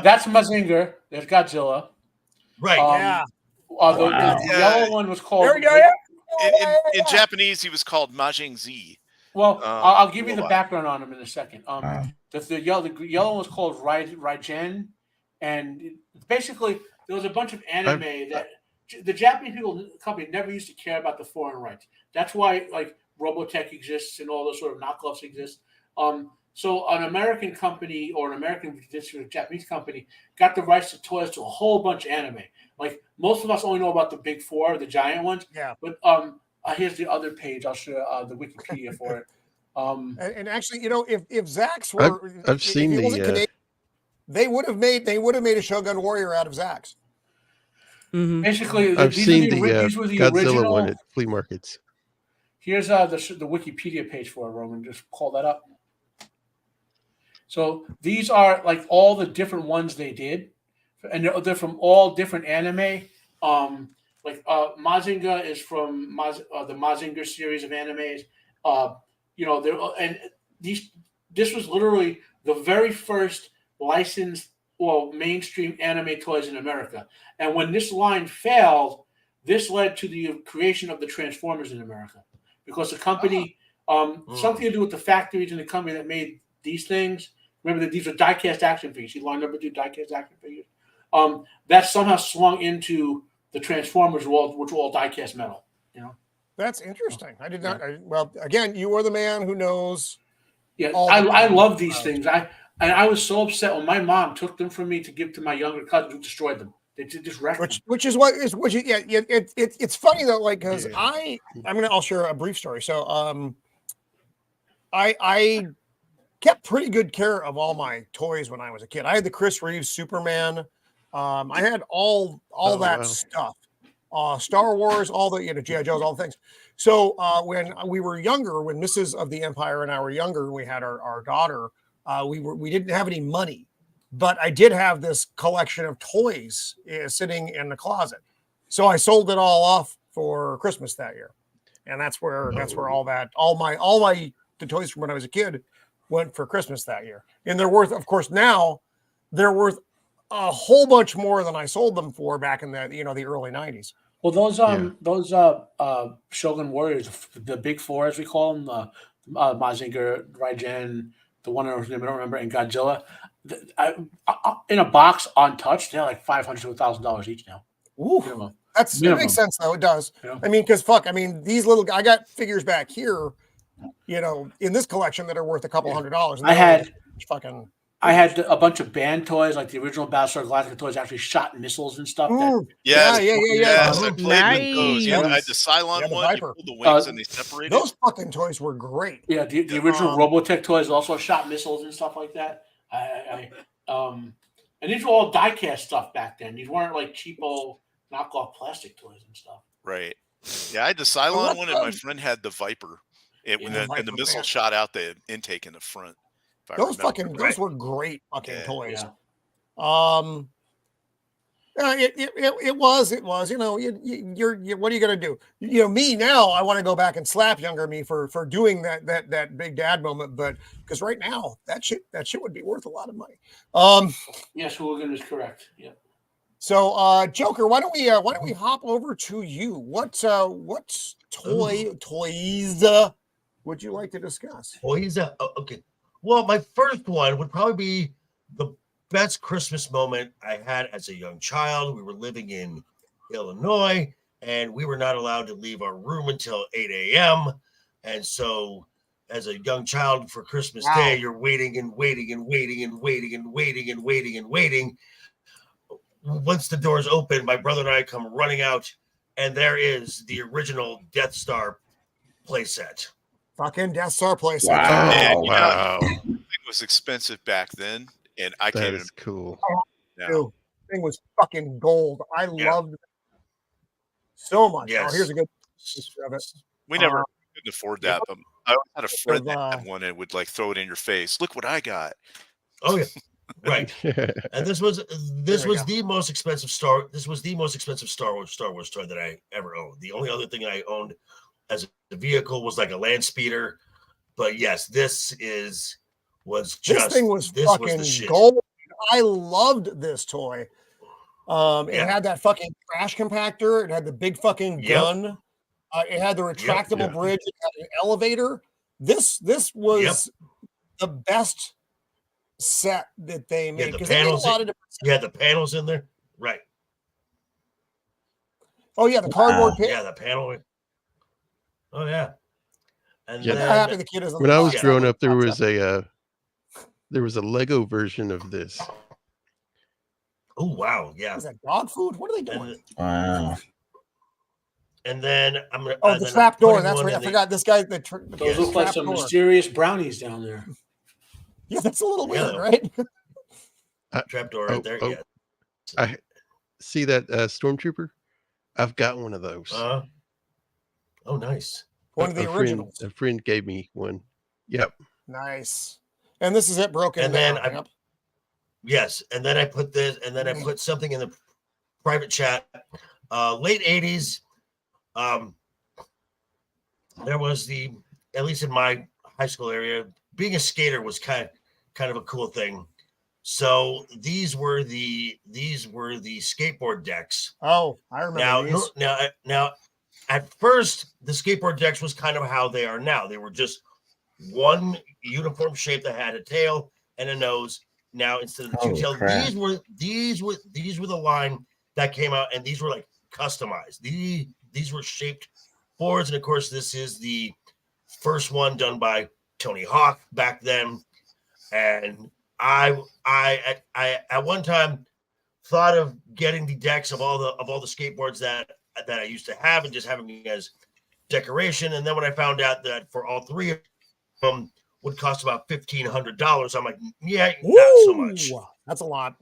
that's Mazinger. There's Godzilla. Right. The yellow one was called. In Japanese, he was called Majin Z. Well, I'll give you the background on him in a second. The yellow was called Raijin, and basically there was a bunch of anime that the Japanese company never used to care about the foreign rights. That's why like Robotech exists and all those sort of knockoffs exist. So an American company or an American Japanese company got the rights to toys to a whole bunch of anime. Like most of us only know about the big 4, the giant ones. Yeah. But here's the other page. I'll show the Wikipedia for it. And actually, if Zax were, I've seen they would have made a Shogun Warrior out of Zax. Mm-hmm. Basically, I've seen the Godzilla original one at flea markets. Here's the Wikipedia page for it, Roman. Just call that up. So these are like all the different ones they did, and they're from all different anime. Mazinger is from the Mazinger series of animes. This was literally the very first licensed or mainstream anime toys in America. And when this line failed, this led to the creation of the Transformers in America because the company, something to do with the factories in the company that made these things. Remember that these are die-cast action figures. You learned never do die-cast action figures. That somehow swung into the Transformers world, which were all die-cast metal. That's interesting. I did not. Well, again, you are the man who knows. Yeah, I love these things. I was so upset when my mom took them from me to give to my younger cousin who destroyed them. They just wrecked them. It's funny though, like because I'll share a brief story. So I kept pretty good care of all my toys when I was a kid. I had the Chris Reeves Superman. I had all that stuff. Star Wars, all the G.I. Joes, all the things. So when we were younger, when Mrs. of the Empire and I were younger, and we had our daughter, we didn't have any money, but I did have this collection of toys sitting in the closet. So I sold it all off for Christmas that year, and that's where the toys from when I was a kid went for Christmas that year. And they're worth, of course, now they're worth a whole bunch more than I sold them for back in the early 90s. Well, those Shogun Warriors, the big 4 as we call them, Mazinger, Raijin, the one I don't remember, and Godzilla, in a box untouched, they're like $500 to $1,000 each now. Ooh, it makes sense though. It does. Yeah. I mean, because these I got figures back here, in this collection that are worth a couple $100. And I had fucking I had a bunch of band toys, like the original Battlestar Galactica toys, actually shot missiles and stuff. Yes, Yeah. I played with those. Nice. I had the Cylon the one. You Viper. pulled the wings and they separated. Those fucking toys were great. Yeah, the original Robotech toys also shot missiles and stuff like that. And these were all die-cast stuff back then. These weren't like cheapo knockoff plastic toys and stuff. Right. Yeah, I had the Cylon one, and my friend had the Viper. And the missile shot out the intake in the front. Those were great fucking toys. Yeah. It was. You know, you're what are you gonna do? You know, me now. I want to go back and slap younger me for doing that big dad moment, but because right now that shit would be worth a lot of money. Yes, Hooligan is correct. Yeah. So, Joker, why don't we hop over to you? What toys would you like to discuss? Toys? Okay. Well, my first one would probably be the best Christmas moment I had as a young child. We were living in Illinois, and we were not allowed to leave our room until 8 a.m. And so, as a young child for Christmas Day, you're waiting and waiting and waiting and waiting and waiting and waiting and waiting. Once the doors open, my brother and I come running out, and there is the original Death Star playset. Fucking Death Star playset. Wow. Wow. It was expensive back then, and I can't even. Cool. Dude, thing was fucking gold. I loved it so much. Yes. Oh, here's a good picture of it. We never could afford that, but I had a friend that had one and would like throw it in your face. Look what I got. Oh yeah, right. And this was the most expensive Star Wars toy that I ever owned. The only other thing I owned as a vehicle was like a land speeder. But yes, this thing was fucking gold. I loved this toy. It had that fucking trash compactor. It had the big fucking gun. It had the retractable bridge. It had an elevator. This was the best set that they made. The panels. You had the panels in there, right? Oh yeah, the cardboard pit. Yeah, the panel. Oh yeah. And Yeah. then, how happy the kid is. When I was growing up, there was a Lego version of this. Oh wow, yeah. Is that dog food? What are they doing? Wow. And then I'm gonna. Oh, the trap door. That's right. I forgot this guy. Those look like some mysterious brownies down there. Yeah, that's a little weird, right? Trap door right there. Yeah. I see that stormtrooper. I've got one of those. Oh, nice. One of the originals. A friend gave me one. Yep. Nice. And this is it broken. And then yes, and then I put this, and then I put something in the private chat. Late 80s. There was at least in my high school area, being a skater was kind of a cool thing. So these were the skateboard decks. Oh, I remember these. Now, at first, the skateboard decks was kind of how they are now. They were just one uniform shape that had a tail and a nose. Now instead of the two tails, these were the line that came out, and these were like customized. These were shaped boards, and of course, this is the first one done by Tony Hawk back then. And I at one time thought of getting the decks of all the skateboards that I used to have and just having them as decoration. And then when I found out that for all three of them would cost about $1,500, I'm like, yeah, not so much. That's a lot.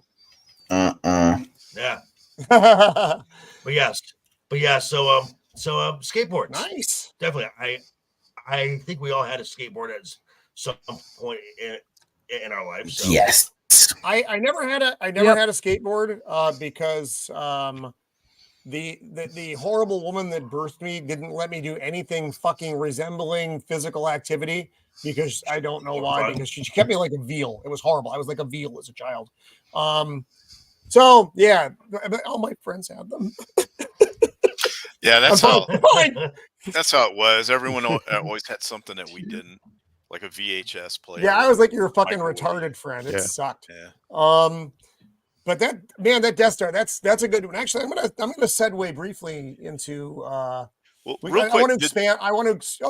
Yeah. But yeah. So skateboards. Nice. Definitely. I think we all had a skateboard at some point in our lives. So. Yes. I never had a skateboard because the horrible woman that birthed me didn't let me do anything fucking resembling physical activity because I don't know why, because she kept me like a veal. It was horrible. I was like a veal as a child. So yeah, but all my friends had them. Yeah, that's how it was. Everyone always had something that we didn't, like a VHS player. Yeah, I was like your fucking retarded friend. It sucked. Yeah. But that Death Star, that's a good one. Actually, I'm gonna segue briefly into. Real quick, I want to expand. Go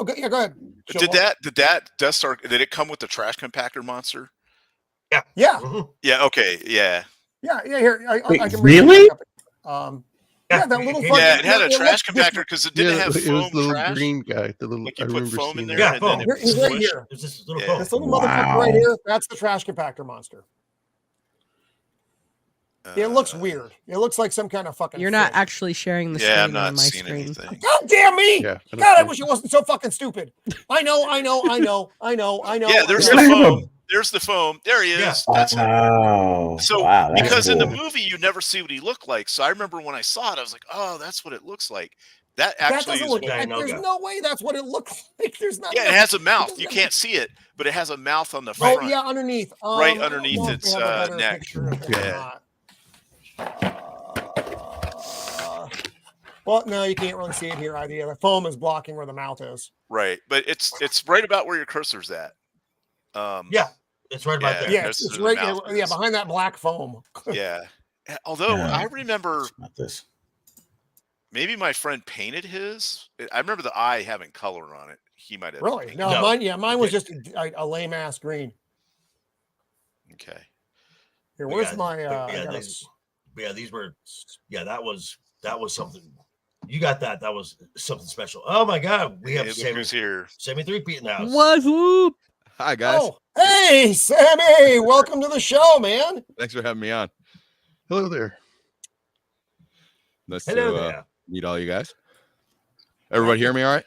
ahead. Did that Death Star? Did it come with the trash compactor monster? Yeah. Yeah. Okay. Yeah. Yeah. Here, I can really? Yeah, that little. Yeah, it had a trash looks compactor because it didn't have it foam was the little trash. green guy. The little. Like I you put remember foam in seeing there, that. and then it He's right squished. here. There's this little Yeah. foam. This little motherfucker right here. That's the trash compactor monster. It looks weird. It looks like some kind of fucking. You're not fish. actually sharing the Yeah, I'm screen not on my seeing screen. anything. God damn me! Yeah, God, I wish it wasn't so fucking stupid. I know. Yeah, there's I the know. foam. There's the foam. There he is. Yeah. That's it. Oh, So wow, that's because in cool. the movie you never see what he looked like. So I remember when I saw it, I was like, oh, that's what it looks like. That That actually doesn't is. look What, like. There's no way that's what it looks like. There's not. yeah, it has a mouth. You can't see it, but it has a mouth on the Oh front. yeah, underneath. Right I underneath don't know if its, we have a better neck. picture of it or Yeah. not. Well, no, you can't really see it here either. Yeah, the foam is blocking where the mouth is. Right, but it's right about where your cursor's at. Yeah, it's right about there. Yeah, that's it's where the right. mouth Yeah, is. behind that black foam. Yeah. Although Yeah. I remember Not this. maybe my friend painted his. I remember the eye having color on it. He might have. Really? painted No, it. mine. Yeah, mine was just a lame ass green. Okay. Here, But where's yeah, my? but I yeah, gotta- these were. Yeah, that was something. You got that. That was something special. Oh my God, we have Hey, look Sammy who's here. 3P in the house. What's up? Hi guys. Oh, hey, Sammy! Welcome to the show, man. Thanks for having me on. Hello there. Nice Hello to there. meet all you guys. Everybody hear me all right?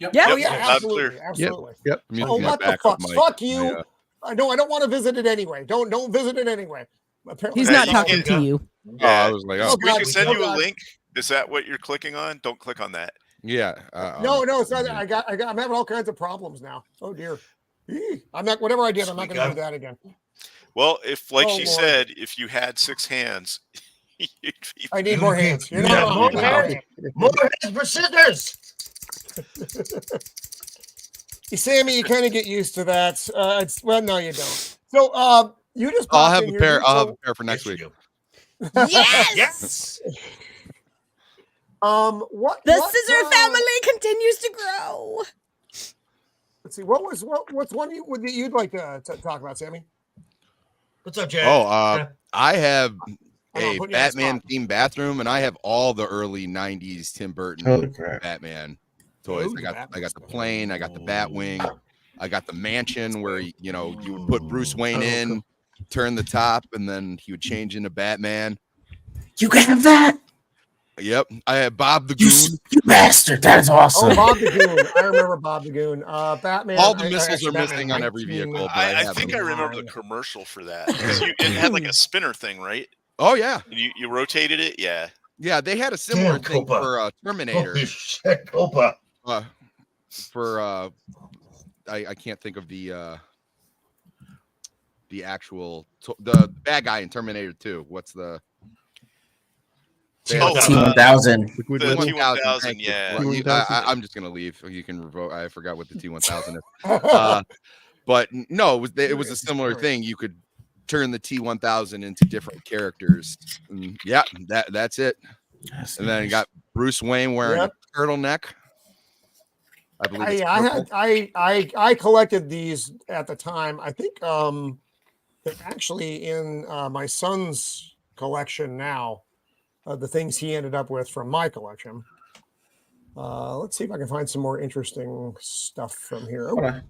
Yep. Yeah. Oh Yep, yeah, loud and absolutely, clear. absolutely. Yep. I'm using Oh, my what the backup fuck? mic. Fuck you! My, I don't want to visit it anyway. Don't visit it anyway. Apparently, He's Yeah, not you talking can- to you. I was like, oh, Oh, We God, can send oh, you a God. link. Is that what you're clicking on? Don't click on that. yeah. No, it's not. I'm having all kinds of problems now. Oh dear. I'm not. Whatever I did, I'm not Sweet going to do God. that again. Well, if like Oh, she Lord. said, if you had 6 hands, you'd be I need more hands. You're Yeah, not more wrong. hands. More hands for scissors. Sammy, you kind of get used to that. Well, no, you don't. So, you just. I'll popped have in a here, pair. dude, I'll have so- a pair for next week. Yes. Yes. What The what, scissor family continues to grow. Let's see. What's one you'd like to talk about, Sammy? What's up, Jay? Oh, I have I know, a put you on the Batman spot. themed bathroom, and I have all the early '90s Tim Burton Holy crap. Batman toys. Ooh, I got Batman the stuff. plane, I got the Batwing, I got the mansion where you would put Bruce Wayne in, turn the top, and then he would change into Batman. You have that? Yep, I had Bob the You, Goon. you bastard. That is Oh, awesome. Bob the Goon. I remember Bob the Goon. Batman. All the I- missiles actually, are Batman missing on every vehicle, but I have think I them. remember the commercial for that. 'Cause it had like a spinner thing, right? Oh yeah, And you rotated it, yeah. yeah. They had a similar Damn, thing Copa. for Terminator. Holy shit, Copa. For I can't think of the actual the bad guy in Terminator 2. What's the T1000. The Liquid metal. T1000, Thank you. yeah. Well, T1000. I'm just gonna leave. You can revoke. I forgot what the T1000 is. But no, it was a similar thing. You could turn the T1000 into different characters. And yeah, that's it. And then you got Bruce Wayne wearing Yep. a turtleneck. I believe it's I collected these at the time. I think they're actually in my son's collection now. The things he ended up with from my collection. Let's see if I can find some more interesting stuff from here. Hold on.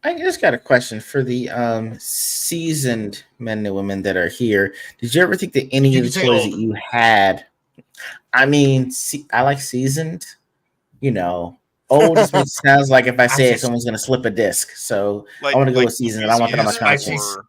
I just got a question for the seasoned men and women that are here. Did you ever think that any You of the can say toys old. that you had? I mean, I like seasoned. Old just makes it sounds like if I say it, someone's gonna slip a disc. So Like, I want to go like with seasoned. And I want that on my movies conscience. or-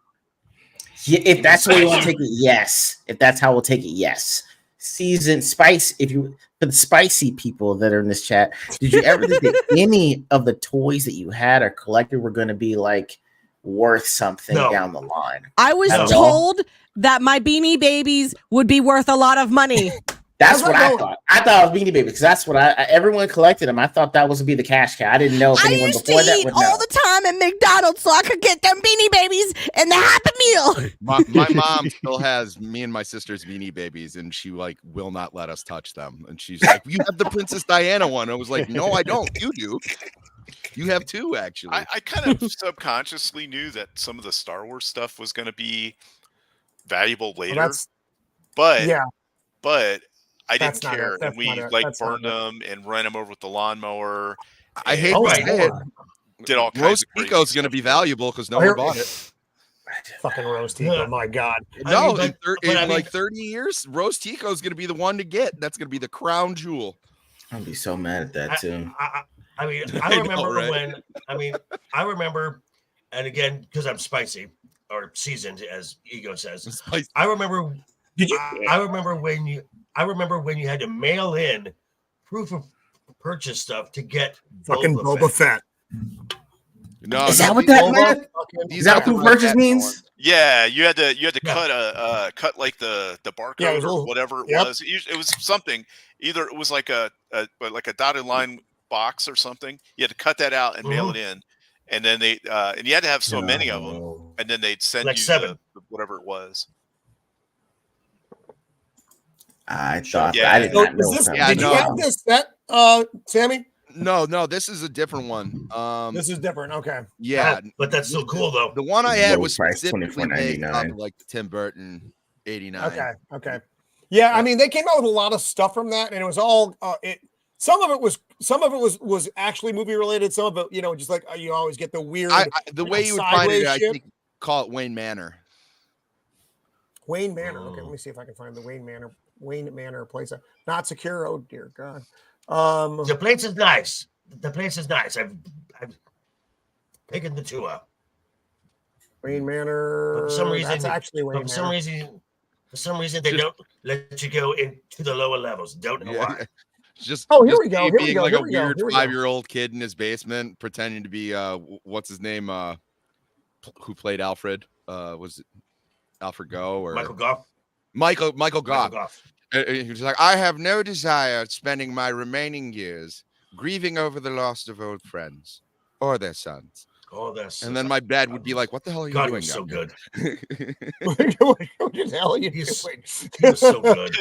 Yeah, if that's the way you want to take it, yes. If that's how we'll take it, yes. Seasoned spice. For the spicy people that are in this chat, did you ever think that any of the toys that you had or collected were going to be like worth something No. down the line? I was No. told that my Beanie Babies would be worth a lot of money. That's How's what that I going? thought. I thought it was Beanie Baby because that's what everyone collected them. I thought that was to be the cash cow. I didn't know if I anyone used to before that eat would all know. the time at McDonald's so I could get them Beanie Babies and the Happy Meal. My mom still has me and my sister's Beanie Babies, and she will not let us touch them. And she's like, "You have the Princess Diana one." I was like, "No, I don't. You do." You have two, actually. I kind of subconsciously knew that some of the Star Wars stuff was going to be valuable later, but I didn't care, and we burned them and ran them over with the lawnmower. I hate to say it. Did all kinds Roast of crazy Tico's going to be valuable because no one bought it. Fucking Roast Tico, my God. No, in like 30 years, Roast Tico is going to be the one to get. That's going to be the crown jewel. I'll be so mad at that too. I remember, and again, because I'm spicy or seasoned, as Ego says. I remember. I remember when you had to mail in proof of purchase stuff to get fucking Boba Fett. No, is that what that meant? Is that what proof of purchase means? Yeah, you had to cut like the barcode or whatever it was. It was something. Either it was like a dotted line box or something. You had to cut that out and mail it in, and then they and you had to have so many of them, and then they'd send you the whatever it was. I thought I did not know. Did you have this set, Sammy? No, this is a different one. This is different. Okay. Yeah, but that's still cool though. The one I had was specifically made off of like the Tim Burton 89. Okay. Yeah, I mean they came out with a lot of stuff from that, and it was all some of it was actually movie related. Some of it, just like you always get the weird. The way you would find it, I think, call it Wayne Manor. Wayne Manor. Okay, let me see if I can find the Wayne Manor place. Not secure. Oh dear God. The place is nice. I've taken the tour. Wayne Manor. But for some reason, that's actually Wayne Manor. For some reason, they don't let you go into the lower levels. Don't know why. Just here we go. Being like a weird 5-year-old kid in his basement, pretending to be what's his name? Who played Alfred? Was it Alfred Gough or Michael Gough? Michael Gough. He was like, I have no desire spending my remaining years grieving over the loss of old friends or their sons. And then my dad would be like, what the hell are you doing? So good. What the hell are you doing? He was so good.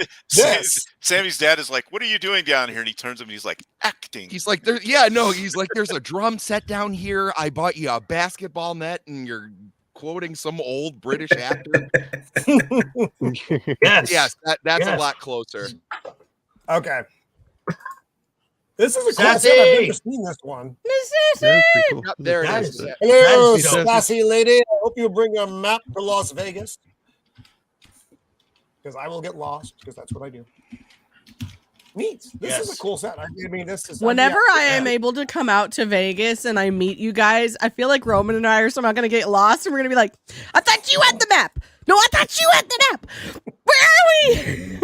Sammy's dad is like, what are you doing down here? And he turns to him and he's like, acting. He's like, he's like, there's a drum set down here. I bought you a basketball net and you're quoting some old British actor. Yes, that's a lot closer. Okay. This is a cool set. I've never seen this one. Cool. There it is. Hello, sassy lady. I hope you bring a map to Las Vegas. Because I will get lost, because that's what I do. Neat. This is a cool set. I mean, this is. Whenever I am able to come out to Vegas and I meet you guys, I feel like Roman and I are somehow going to get lost, and we're going to be like, "I thought you had the map. No, I thought you had the map. Where are we?"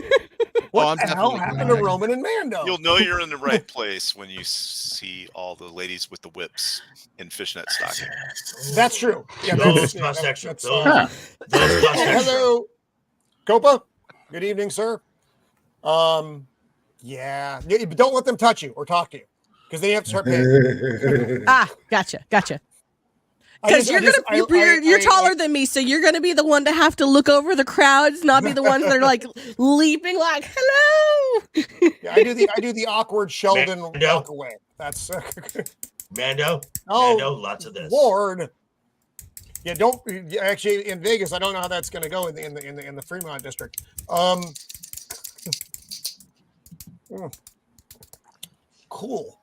What the hell happened to Roman and Mando? You'll know you're in the right place when you see all the ladies with the whips in fishnet stockings. That's true. Yeah, that's extra. Hello, Copa. Good evening, sir. Yeah, but don't let them touch you or talk to you because they have to start paying. Gotcha. Because you're taller than me, so you're gonna be the one to have to look over the crowds, not be the ones that are like leaping, like hello. Yeah, I do the awkward Sheldon walk away. That's Mando. Mando, lots of this. Lord. Yeah, don't actually in Vegas. I don't know how that's going to go in the Fremont district. Cool.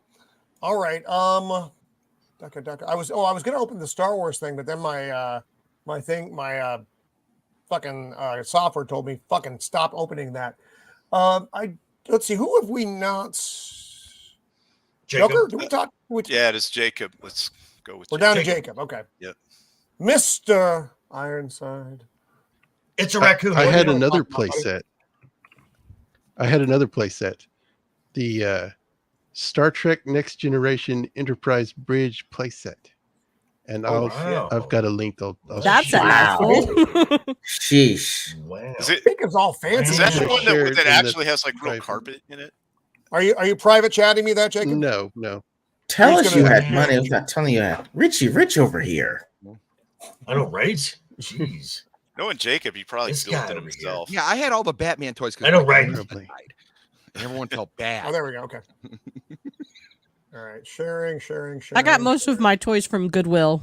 All right. Ducka. I was going to open the Star Wars thing, but then my fucking software told me fucking stop opening that. Let's see, who have we not? Jacob. Joker? Do we talk? Yeah, it is Jacob. Let's go with. We're down to Jacob. Okay. Yep. Mr. Ironside. It's a raccoon. I had another playset. The Star Trek Next Generation Enterprise Bridge playset. And I've got a link. That's a mouthful. Sheesh. Wow. I think it's all fancy. Is that the one that actually has like real carpet in it? Are you private chatting me that, Jacob? No. Tell us you had money. I'm not telling you that. Rich over here. I know, right? Jeez. Knowing Jacob, he probably built it himself. Yeah, I had all the Batman toys. I know, right? Everyone felt bad. Oh, there we go. Okay. All right, sharing. I got most of my toys from Goodwill.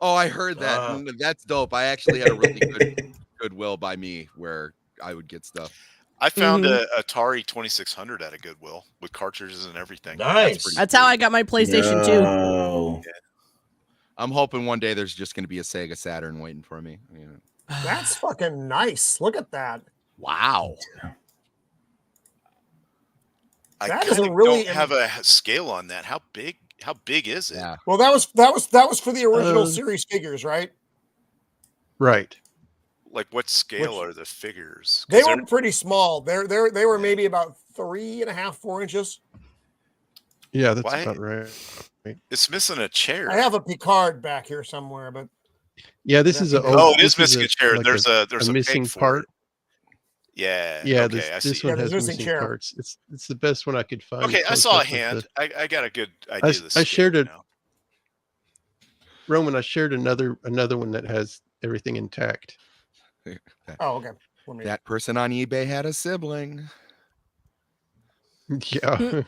Oh, I heard that. That's dope. I actually had a really good Goodwill by me where I would get stuff. I found a Atari 2600 at a Goodwill with cartridges and everything. Nice. That's how I got my PlayStation 2. Yeah. I'm hoping one day there's just going to be a Sega Saturn waiting for me. That's fucking nice. Look at that. Wow. I That kind is a of really don't have a scale on that. How big is it? Yeah. Well, that was for the original series figures, right? Right. Like what scale are the figures? They were pretty small. They were maybe about 3.5, 4 inches. Yeah, that's about right. It's missing a chair. I have a Picard back here somewhere, but yeah, this is a. It is missing a chair. Like there's a missing peg for part. it. Yeah. Yeah, okay, this one has missing parts. It's the best one I could find. Okay, I saw a hand. I got a good idea. I shared it. Roman, I shared another one that has everything intact. Oh, okay. That person on eBay had a sibling. Yeah.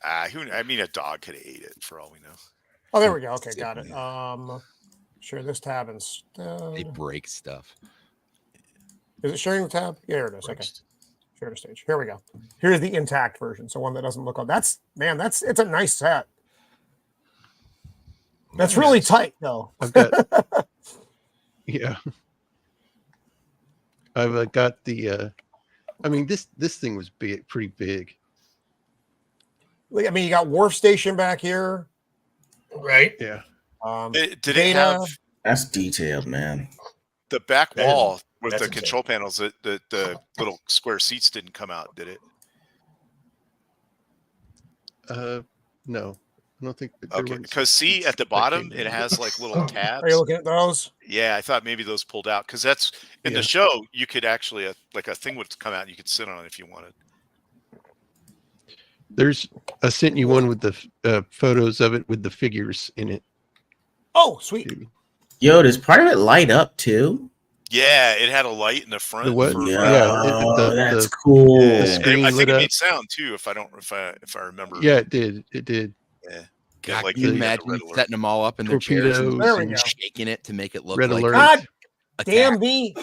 I mean, a dog could have ate it for all we know. Oh, there we go. Okay, got it. Share this tab instead. They break stuff. Is it sharing the tab? Yeah, here it is. Okay. Share to stage. Here we go. Here's the intact version. So one that doesn't look like it's a nice set. That's really tight though. I've got yeah. I've got the I mean this thing was big, pretty big. I mean, you got Wharf Station back here. Right. Yeah. Did it have? That's detailed, man. The back wall with the control panels, the little square seats didn't come out, did it? No. I don't think. Okay, because see at the bottom it has like little tabs. Are you looking at those? Yeah, I thought maybe those pulled out because that's in the show. You could actually like a thing would come out and you could sit on it if you wanted. I sent you one with the photos of it with the figures in it. Oh, sweet. Yo, does part of it light up too? Yeah, it had a light in the front. The what? That's cool. The screen I think lit it up. made sound too. If I remember. Yeah, it did. It did. Yeah. God, like can you imagine setting them all up in their chairs and shaking it to make it look Red like alert. God attack. damn me.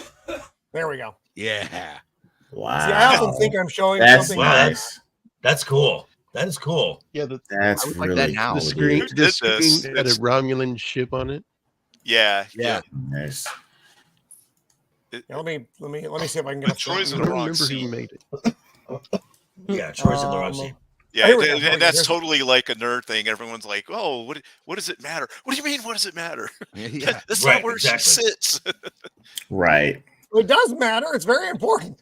There we go. Yeah. Wow. See, I often think I'm showing something. That's cool. That is cool. Yeah, that's like really that now. The cool, screen, dude. the screen had a Romulan ship on it. Yeah. Nice. Let me see if I can get a Troy's I in don't the wrong remember seat. who made it. Yeah, Troy's in the wrong seat. Yeah, Here we go. and that's totally like a nerd thing. Everyone's like, "Oh, what does it matter? What do you mean? What does it matter? Yeah. That's not where she sits." Right. It does matter. It's very important.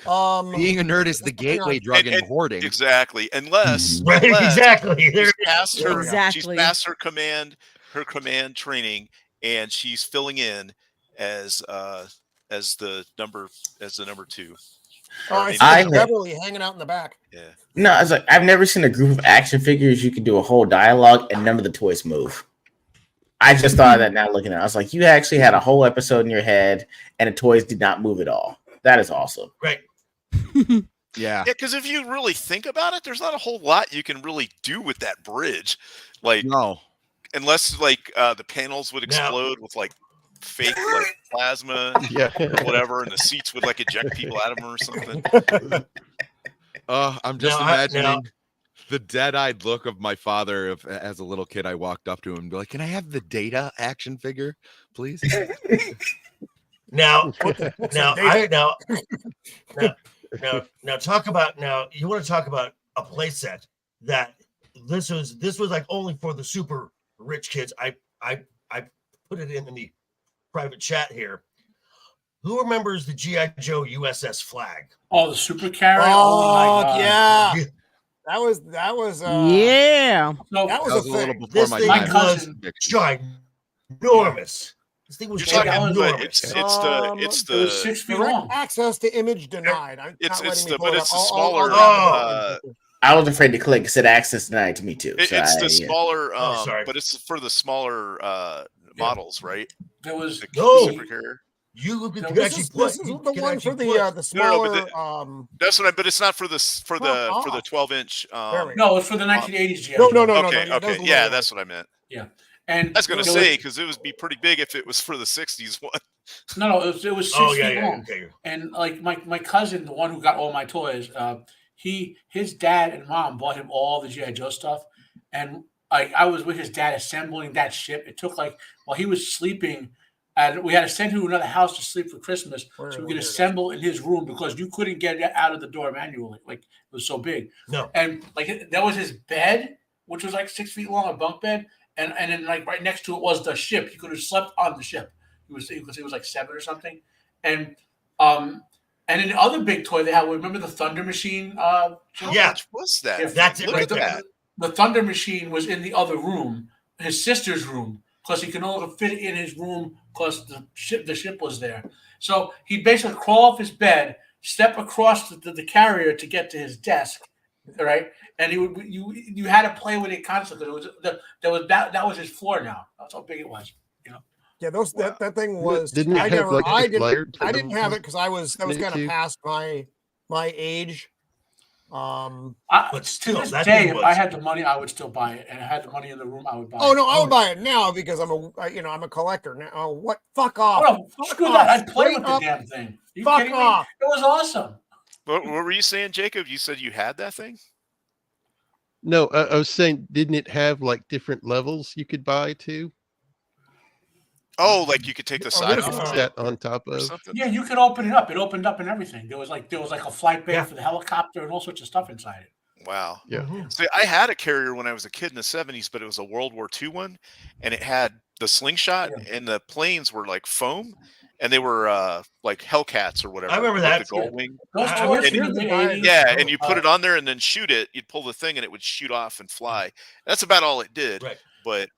Being a nerd is the gateway drug in hoarding. Exactly, unless Exactly. She's past her, Exactly. she's past her command training, and she's filling in as the number 2. Oh, I see Beverly hanging out in the back. Yeah. No, I was like, I've never seen a group of action figures you can do a whole dialogue and none of the toys move. I just thought of that now looking at it. I was like, you actually had a whole episode in your head and the toys did not move at all. That is awesome. Right. Yeah. Because if you really think about it, there's not a whole lot you can really do with that bridge. Like, no. Unless like the panels would explode with like fake like plasma or whatever, and the seats would like eject people out of them or something. I'm just imagining the dead-eyed look of my father as a little kid. I walked up to him and be like, "Can I have the Data action figure, please?" Now talk about you want to talk about a play set that this was like only for the super rich kids. I put it in the private chat here. Who remembers the G.I. Joe USS Flag? Oh, the super carrier. Oh my God. yeah. That was yeah. So, that was a a little thing. before This my thing time. was ginormous. This thing was You're talking about ginormous. it's it was the 6 feet Direct long. access to image denied. it's the smaller. I was afraid to click. It said access denied to me too. It's the smaller. sorry. But it's for the smaller models, right? There was Super carrier. You can This is the one for the smaller. That's what but it's not for the 12-inch. No, it's for the 1980s. No. Okay. Yeah, that's what I meant. Yeah, and I was going to say because it would be pretty big if it was for the 60s one. No, it was 6 feet long. Okay. And like my cousin, the one who got all my toys, his dad and mom bought him all the G.I. Joe stuff, and I was with his dad assembling that ship. It took while he was sleeping, and we had to send him to another house to sleep for Christmas, so we could assemble in his room because you couldn't get it out of the door manually. Like it was so big. No, and that was his bed, which was 6 feet long, a bunk bed, and then right next to it was the ship. He could have slept on the ship. He was 7 or something, and then the other big toy they had. Remember the Thunder Machine? How much was that? Yeah, that's it right there. The Thunder Machine was in the other room, his sister's room, because he can only fit it in his room because the ship was there. So he'd basically crawl off his bed, step across the carrier to get to his desk, right? And you had to play with it constantly. That was his floor now. That's how big it was. Yeah, that thing was. I didn't have it because that was kind of past my age. But still, to this day, if I had the money, I would still buy it, and I had the money in the room, I would buy it. Oh no, I would buy it now because I'm a collector now. Oh, what? Fuck off! Oh, no, screw that! I'd play with the damn thing. Fuck off! It was awesome. What were you saying, Jacob? You said you had that thing? No, I was saying, didn't it have different levels you could buy too? Oh, you could take the side off that on top of. Yeah, you could open it up. It opened up and everything. There was a flight bay for the helicopter and all sorts of stuff inside it. Wow. Yeah. Mm-hmm. See, I had a carrier when I was a kid in the 70s, but it was a World War II one, and it had the slingshot, and the planes were foam, and they were Hellcats or whatever. I remember that. The Gull Wing. And you put it on there and then shoot it. You'd pull the thing, and it would shoot off and fly. That's about all it did. Right. But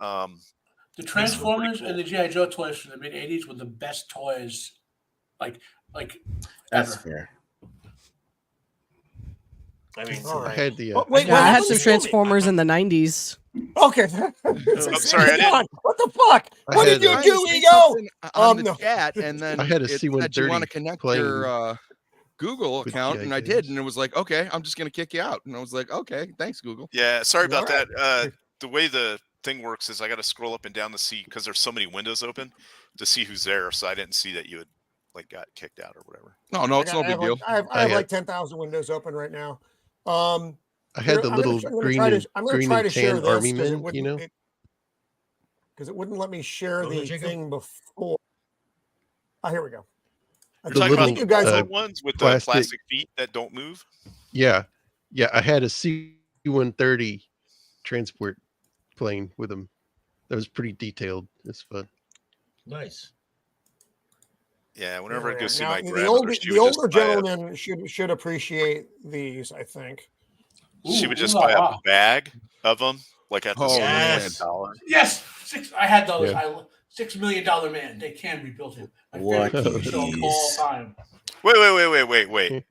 the Transformers and the G.I. Joe toys from the mid '80s were the best toys, like That's ever. fair. I mean, I had the. I had some Transformers in the '90s. Okay. I'm sorry, I didn't. What the fuck? What did you do, Ego? On the chat, and then I had a C-130 you want to connect your Google account, and I did, and it was okay, I'm just gonna kick you out, and I was okay, thanks, Google. Yeah, sorry about that. The way the thing works is I got to scroll up and down to see because there's so many windows open to see who's there. So I didn't see that you had got kicked out or whatever. No, it's no big deal. I have 10,000 windows open right now. I had the little green and tan army men, because it wouldn't let me share the thing before. Oh, here we go. You're talking about you guys are ones with the plastic feet that don't move. Yeah. I had a C-130 transport plane with them. That was pretty detailed. It's fun. Nice. Yeah, whenever I go see now, my grandmother, the older gentleman should appreciate these, I think. She would just buy a bag of them, at the Yes, I had those. $6 million man. They can be built in. What? All time. Wait.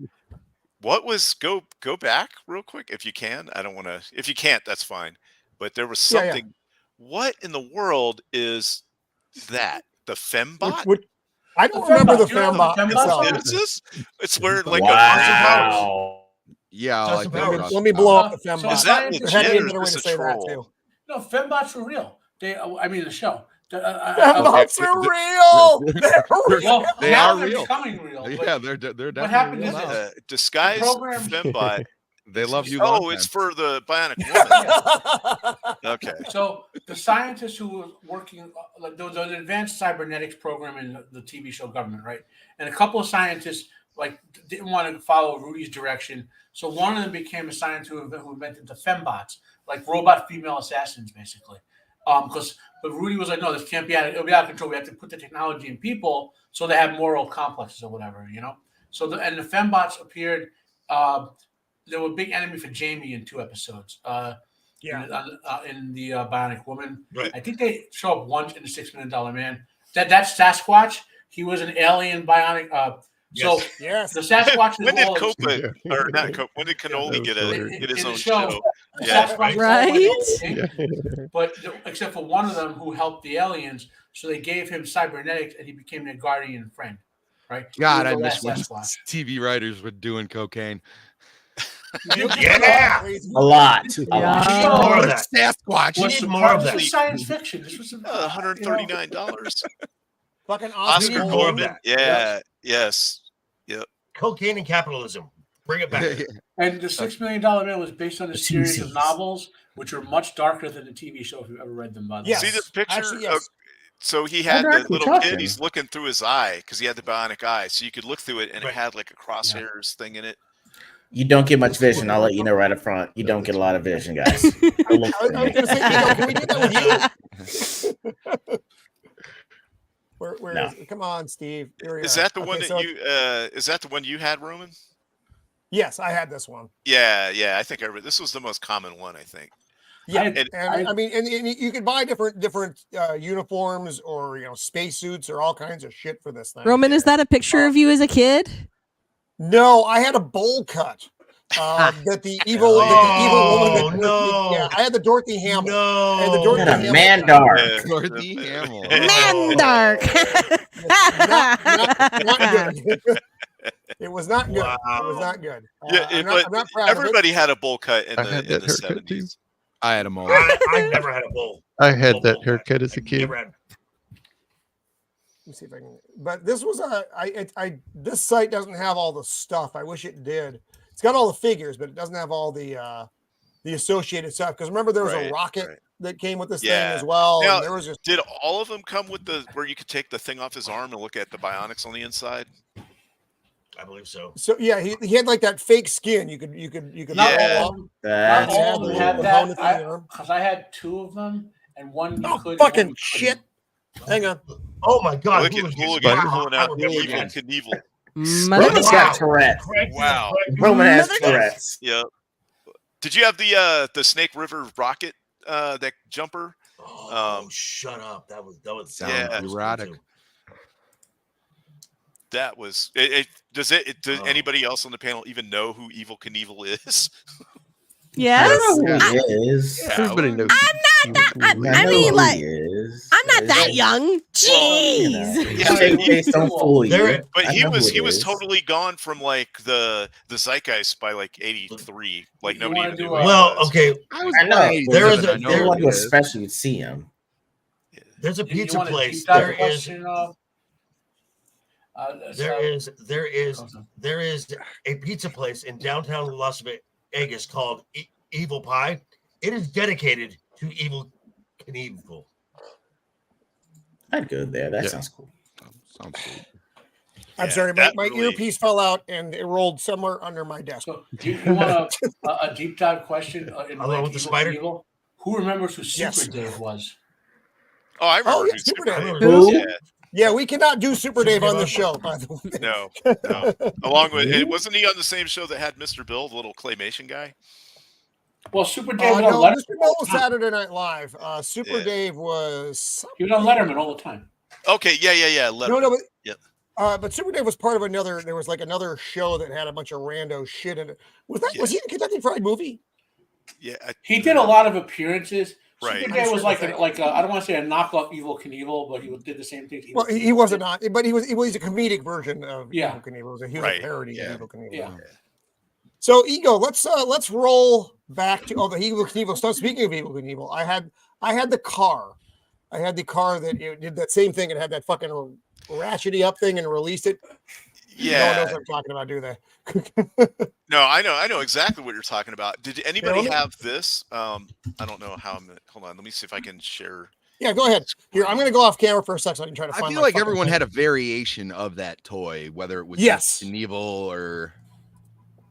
What was go back real quick if you can? I don't want to. If you can't, that's fine. But there was something. Yeah. What in the world is that? The Fembot? I don't remember the Fembot. What is this? It's where a Yeah, let me blow up the Fembot. Is that legit or is this a troll? No, Fembots are real. The show. Fembots are real. They are real. Becoming real. Yeah, they're definitely what happened real. Is disguised Fembot. They love you. Oh, it's for the Bionic Woman. Okay. So the scientists who were working, there was an advanced cybernetics program in the TV show Government, right? And a couple of scientists didn't want to follow Rudy's direction, so one of them became a scientist who invented the Fembots, robot female assassins, basically. But Rudy was no, this can't be it'll be out of control. We have to put the technology in people so they have moral complexes or whatever, So the Fembots appeared. They were a big enemy for Jamie in 2 episodes. In the Bionic Woman, right. I think they show up once in the $6 Million Man. That's Sasquatch. He was an alien bionic So Yes. the Sasquatch When did is Copa or not Copa? When did Cannoli get his in the own show? The Yeah, Sasquatch is all Right? but except for one of them who helped the aliens, so they gave him cybernetics, and he became their guardian and friend. Right? God, He I was the miss last when Sasquatch. TV writers were doing cocaine. Yeah, a lot. Yeah. More of that. Sasquatch. We need more of This that. is science fiction. This was $139. Fucking Oscar need more of Goldman. that. Yeah. Yes. Yep. Cocaine and capitalism. Bring it back. And the $6 Million Man was based on a series of novels, which are much darker than the TV show. If you've ever read them, by the way. See this picture? Actually, yes. So he had the Exactly, little talking. kid. He's looking through his eye because he had the bionic eye. So you could look through it, and it had like a crosshairs thing in it. You don't get much vision. I'll let you know right up front. You don't get a lot of vision, guys. I was going to say, can we do that with you? Where No. is it? Come on, Steve. Here we Is are. that the one Okay, that so- you? Is that the one you had, Roman? Yes, I had this one. Yeah. I think I read. This was the most common one, I think. Yeah, And- I mean, and you can buy different uniforms or spacesuits or all kinds of shit for this thing. Roman, is that a picture of you as a kid? No, I had a bowl cut. That the evil woman. Yeah, I had the Dorothy Hamill. No, and the Dorothy Had a Hamill. Mandark. Dorothy Hamill. Mandark. Not good. It was not good. It was not good. I'm not proud everybody had a bowl cut in I the, had in that the haircut too. 70s. I had them all. I never had a bowl. I had that haircut as a kid. Never had. Let me see if I can. But this was this site doesn't have all the stuff. I wish it did. It's got all the figures, but it doesn't have all the associated stuff. Because remember, there was a rocket that came with this thing as well. Now, And there was just did all of them come with where you could take the thing off his arm and look at the bionics on the inside? I believe so. So yeah, he had like that fake skin. You could Not Yeah. all of them. That's Not all of them cool. had The that. bonus in the arm. Because I had two of them, and one you Oh, could. fucking shit. Hang on. Oh my God! Look at Hooligan pulling out the evil Knievel. Roman's got Tourette's. Wow. Roman has Tourette's. Yeah. Did you have the Snake River rocket that jumper? Oh, shut up! That would sound erotic. That was it. Does anybody else on the panel even know who Evil Knievel is? Yes. Everybody knows. I'm not that. I mean, like, I'm not that young. Jeez. Don't fool you. But he was totally gone from like the zeitgeist by like 83. Like nobody even knew. Well, okay. I know. There is a there was a special you'd see him. There's a pizza place. There is a pizza place in downtown Las Vegas called Evil Pie. It is dedicated to Evil Knievel. I'd go there. That sounds cool. Sounds cool. I'm sorry, my earpiece fell out and it rolled somewhere under my desk. So, you want a deep dive question in Along with the spider? Evil? Who remembers who Super Dave was? Oh, I remember. Yeah, Super Dave. Who? Yeah, we cannot do Super Dave on the show, by the way. No. Along with it, wasn't he on the same show that had Mr. Bill, the little claymation guy? Well, Super Dave was on no, Letterman. Mr. Bill was Saturday Night Live. Super Dave was. He was on Letterman all the time. Okay, yeah. Letterman. No, but yep. But Super Dave was part of another. There was like another show that had a bunch of rando shit in it. Was he in the Kentucky Fried Movie? Yeah, he did a lot of appearances. Right. Super Dave was like a I don't want to say a knockoff Evil Knievel, but he did the same thing. Well, he wasn't not, but he's a comedic version of Evil Knievel. He was a parody of Evil Knievel. Yeah. So Ego, let's roll back to the Evil Knievel stuff. Speaking of Evil Knievel, I had the car. I had the car that did that same thing. It had that fucking ratchety up thing and released it. Yeah. No one knows what I'm talking about, do they? No, I know exactly what you're talking about. Did anybody have this? I don't know how hold on, let me see if I can share. Yeah, go ahead. Here, I'm gonna go off camera for a second so I can try to find I feel like everyone had a variation of that toy, whether it was Knievel or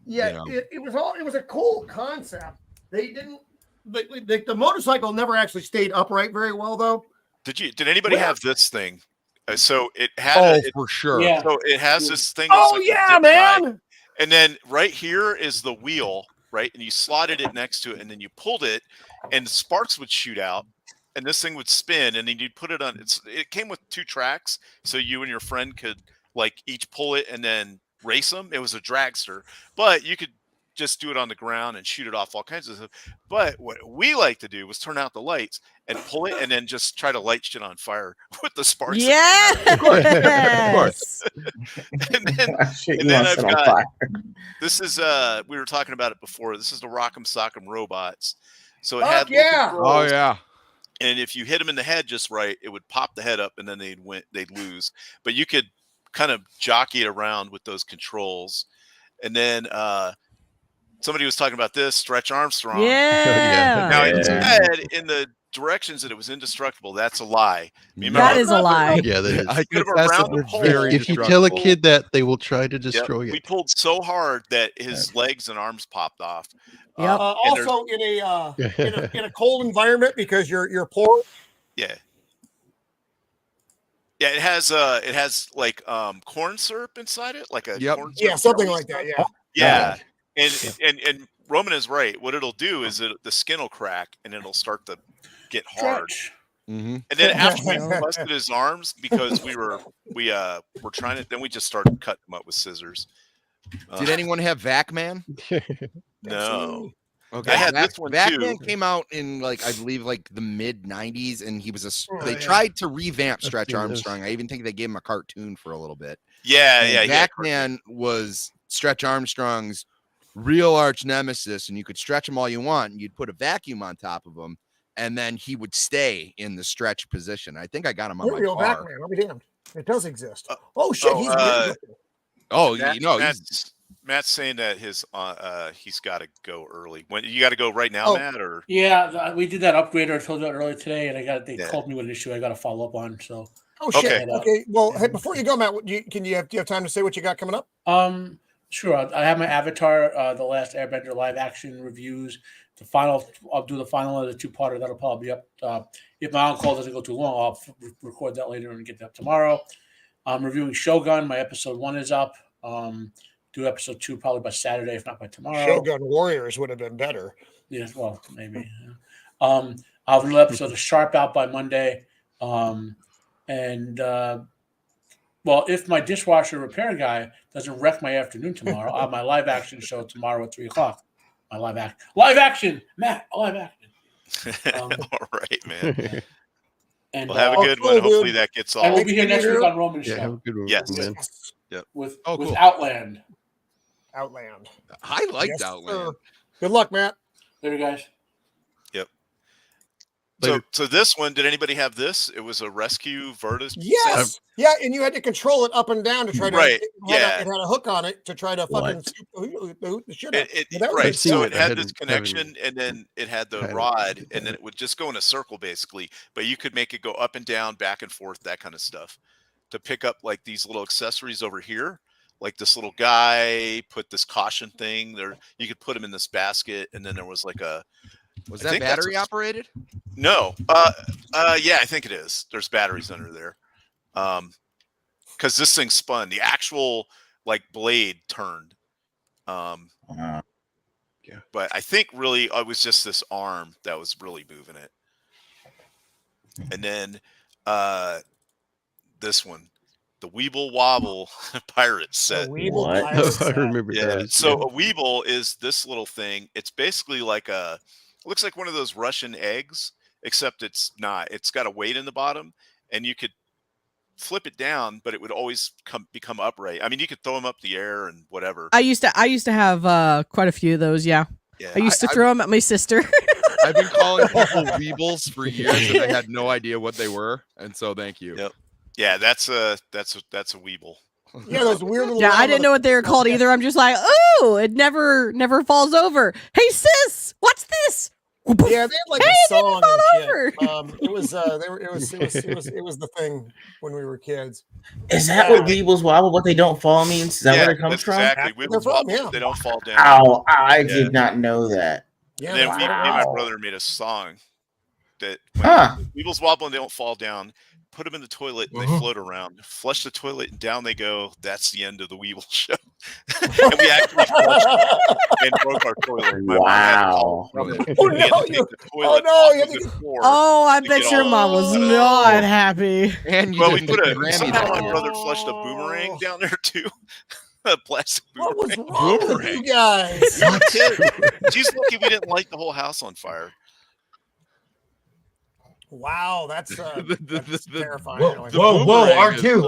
it was a cool concept. They didn't the motorcycle never actually stayed upright very well though. Did anybody have this thing? So it had for sure. Yeah. So it has this thing. Oh like yeah, man. And then right here is the wheel, right? And you slotted it next to it, and then you pulled it, and sparks would shoot out, and this thing would spin, and then you'd put it on. It came with 2 tracks, so you and your friend could like each pull it and then race them. It was a dragster, but you could just do it on the ground and shoot it off all kinds of stuff. But what we like to do was turn out the lights and pull it and then just try to light shit on fire with the sparks. Yes. Of course. and then I've got, this is we were talking about it before. This is the Rock'em Sock'em Robots. So it had Oh yeah. and if you hit them in the head just right, it would pop the head up and then they'd lose. But you could kind of jockey it around with those controls. And then somebody was talking about this, Stretch Armstrong. Yeah. Now it said in the directions that it was indestructible. That's a lie. That is a lie. Yeah, that is. I Put could him around the pole. If you tell a kid that, they will try to destroy We it. pulled so hard that his legs and arms popped off. Yep. Also in a cold environment because you're poor. Yeah. Yeah, it has like corn syrup inside it, like a corn syrup something like that. Yeah. And Roman is right. What it'll do is the skin will crack and it'll start to get hard. Mm-hmm. And then after we busted his arms because we were trying to, then we just started cutting him up with scissors. Did anyone have Vac-Man? No. Okay, I had this one Vac-Man too. came out in I believe the mid '90s, and he was they tried to revamp Stretch Armstrong. I even think they gave him a cartoon for a little bit. Yeah. Vac-Man was Stretch Armstrong's real arch nemesis, and you could stretch him all you want, and you'd put a vacuum on top of him, and then he would stay in the stretch position. I think I got him on my real car. Vac-Man. I'll be damned. It does exist. Oh shit, he's Matt's saying that he's got to go early. When you got to go right now, Matt? Or we did that upgrade I told you earlier today, and they called me with an issue I got to follow up on. So shit. Okay. Well, hey, before you go, Matt, do you have time to say what you got coming up? Sure. I have my Avatar, the last Airbender live action reviews. I'll do the final of the two-parter. That'll probably be up. If my on-call doesn't go too long, I'll record that later and get that tomorrow. I'm reviewing Shogun. My episode 1 is up. Do episode 2 probably by Saturday, if not by tomorrow. Shogun Warriors would have been better. Yes, well, maybe. I'll have another episode of Sharp out by Monday. If my dishwasher repair guy doesn't wreck my afternoon tomorrow, I'll have my live action show tomorrow at 3:00. My live action, Matt, live action. All right, man. And we'll have a good one. Hopefully that gets all. And we'll be here next week on Roman's show. Have a good one. Yes. Man. Yep. With cool. Outland. Outland. I liked Outland. Sir. Good luck, Matt. Later, guys. Yep. Later. So this one, did anybody have this? It was a rescue versus. Yes. Yeah, and you had to control it up and down to try to. Right. It had a hook on it to try to fucking the shit up. Right. So it had this connection, and then it had the rod, and then it would just go in a circle basically. But you could make it go up and down, back and forth, that kind of stuff. To pick up like these little accessories over here, like this little guy put this caution thing there. You could put him in this basket, and then there was like a. Was that battery operated? No. Yeah, I think it is. There's batteries under there. Because this thing spun. The actual like blade turned. Yeah. But I think really it was just this arm that was really moving it. And then this one, the Weeble Wobble pirate set. I remember that. So a Weeble is this little thing. It's basically like it looks like one of those Russian eggs, except it's not. It's got a weight in the bottom, and you could flip it down, but it would always become upright. I mean, you could throw them up the air and whatever. I used to have quite a few of those. Yeah. I used to throw them at my sister. I've been calling people Weebles for years, and I had no idea what they were, and so thank you. Yep. Yeah, that's a Weeble. Yeah, those weird little. Yeah, I didn't know what they were called either. I'm just like, oh, it never falls over. Hey sis, what's this? Yeah, they had like a song and shit. It was the thing when we were kids. Is that what Weebles Wobble? What they don't fall means? Is that where it comes from? Exactly. Weebles Wobble. They don't fall down. Oh, I did not know that. Yeah. And then me and my brother made a song. that when Weebles wobble and they don't fall down. Put them in the toilet and they float around. Flush the toilet and down they go. That's the end of the Weeble show. And we actually flushed and broke our toilet. Wow. Oh no! Oh, I bet your mom was not happy. And well, we put somehow my brother flushed a boomerang down there too. A plastic boomerang. What was wrong with you guys? She's lucky we didn't light the whole house on fire. Wow, that's terrifying. Whoa, R2.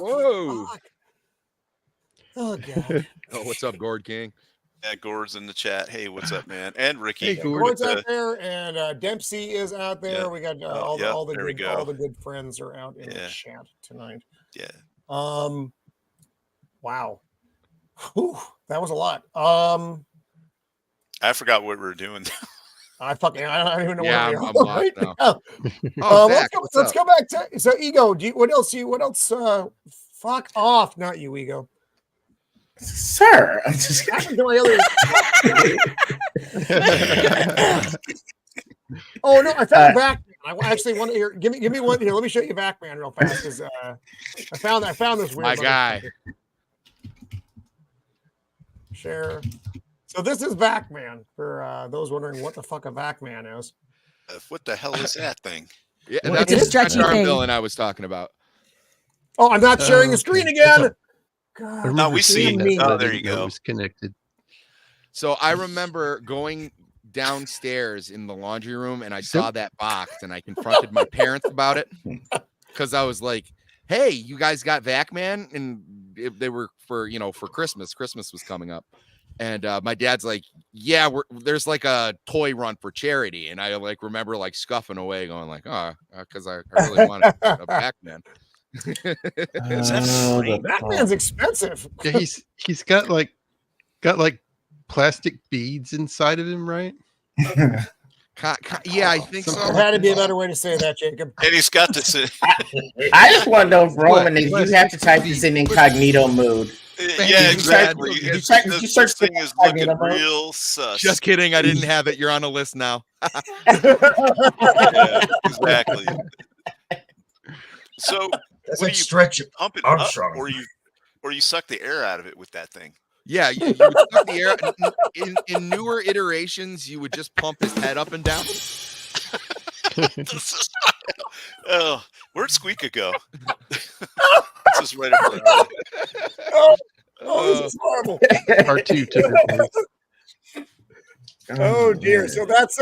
Whoa. Oh god. Oh, what's up, Gord King? Yeah, Gord's in the chat. Hey, what's up, man? And Ricky. Hey, Gord. Gord's out there, and Dempsey is out there. Yeah. We got all the good friends are out in the chat tonight. Yeah. Wow. Whew, that was a lot. I forgot what we were doing. I don't even know Yeah, where we I'm are lost right now. now. Zach, Let's go back to Ego. What else? Fuck off, not you, Ego. Sir, I'm just Oh no, I found Backman. I actually want to hear. Give me one here. Let me show you Backman real fast. Because I found this weird. My guy. Share. So this is Backman for those wondering what the fuck a Backman is. What the hell is that thing? Yeah, It's that's a the stretchy arm thing. villain I was talking about. Oh, I'm not sharing the screen again. God, No, we see it. Oh, there you It go. was connected. So I remember going downstairs in the laundry room and I saw that box and I confronted my parents about it because I was like, hey, you guys got Vacman? And they were for Christmas. Christmas was coming up. And my dad's like, yeah, there's like a toy run for charity. And I remember scuffing away going because I really wanted a Vacman. Backman's expensive. Yeah, he's got plastic beads inside of him, right? Yeah, I think so. There had to be a better way to say that, Jacob. And he's got to say, I just want to know if Roman, if you have to type this in incognito mode. yeah, exactly. You search thing is looking real sus. Just kidding. I didn't have it. You're on a list now. Yeah, exactly. So That's what like do you stretch pump it Armstrong. up, or you suck the air out of it with that thing? Yeah, you would suck the air. In newer iterations, you would just pump his head up and down. Oh, where'd Squeaka go? This is right up there. Oh, this is horrible. R2 took her place. Oh dear. So that's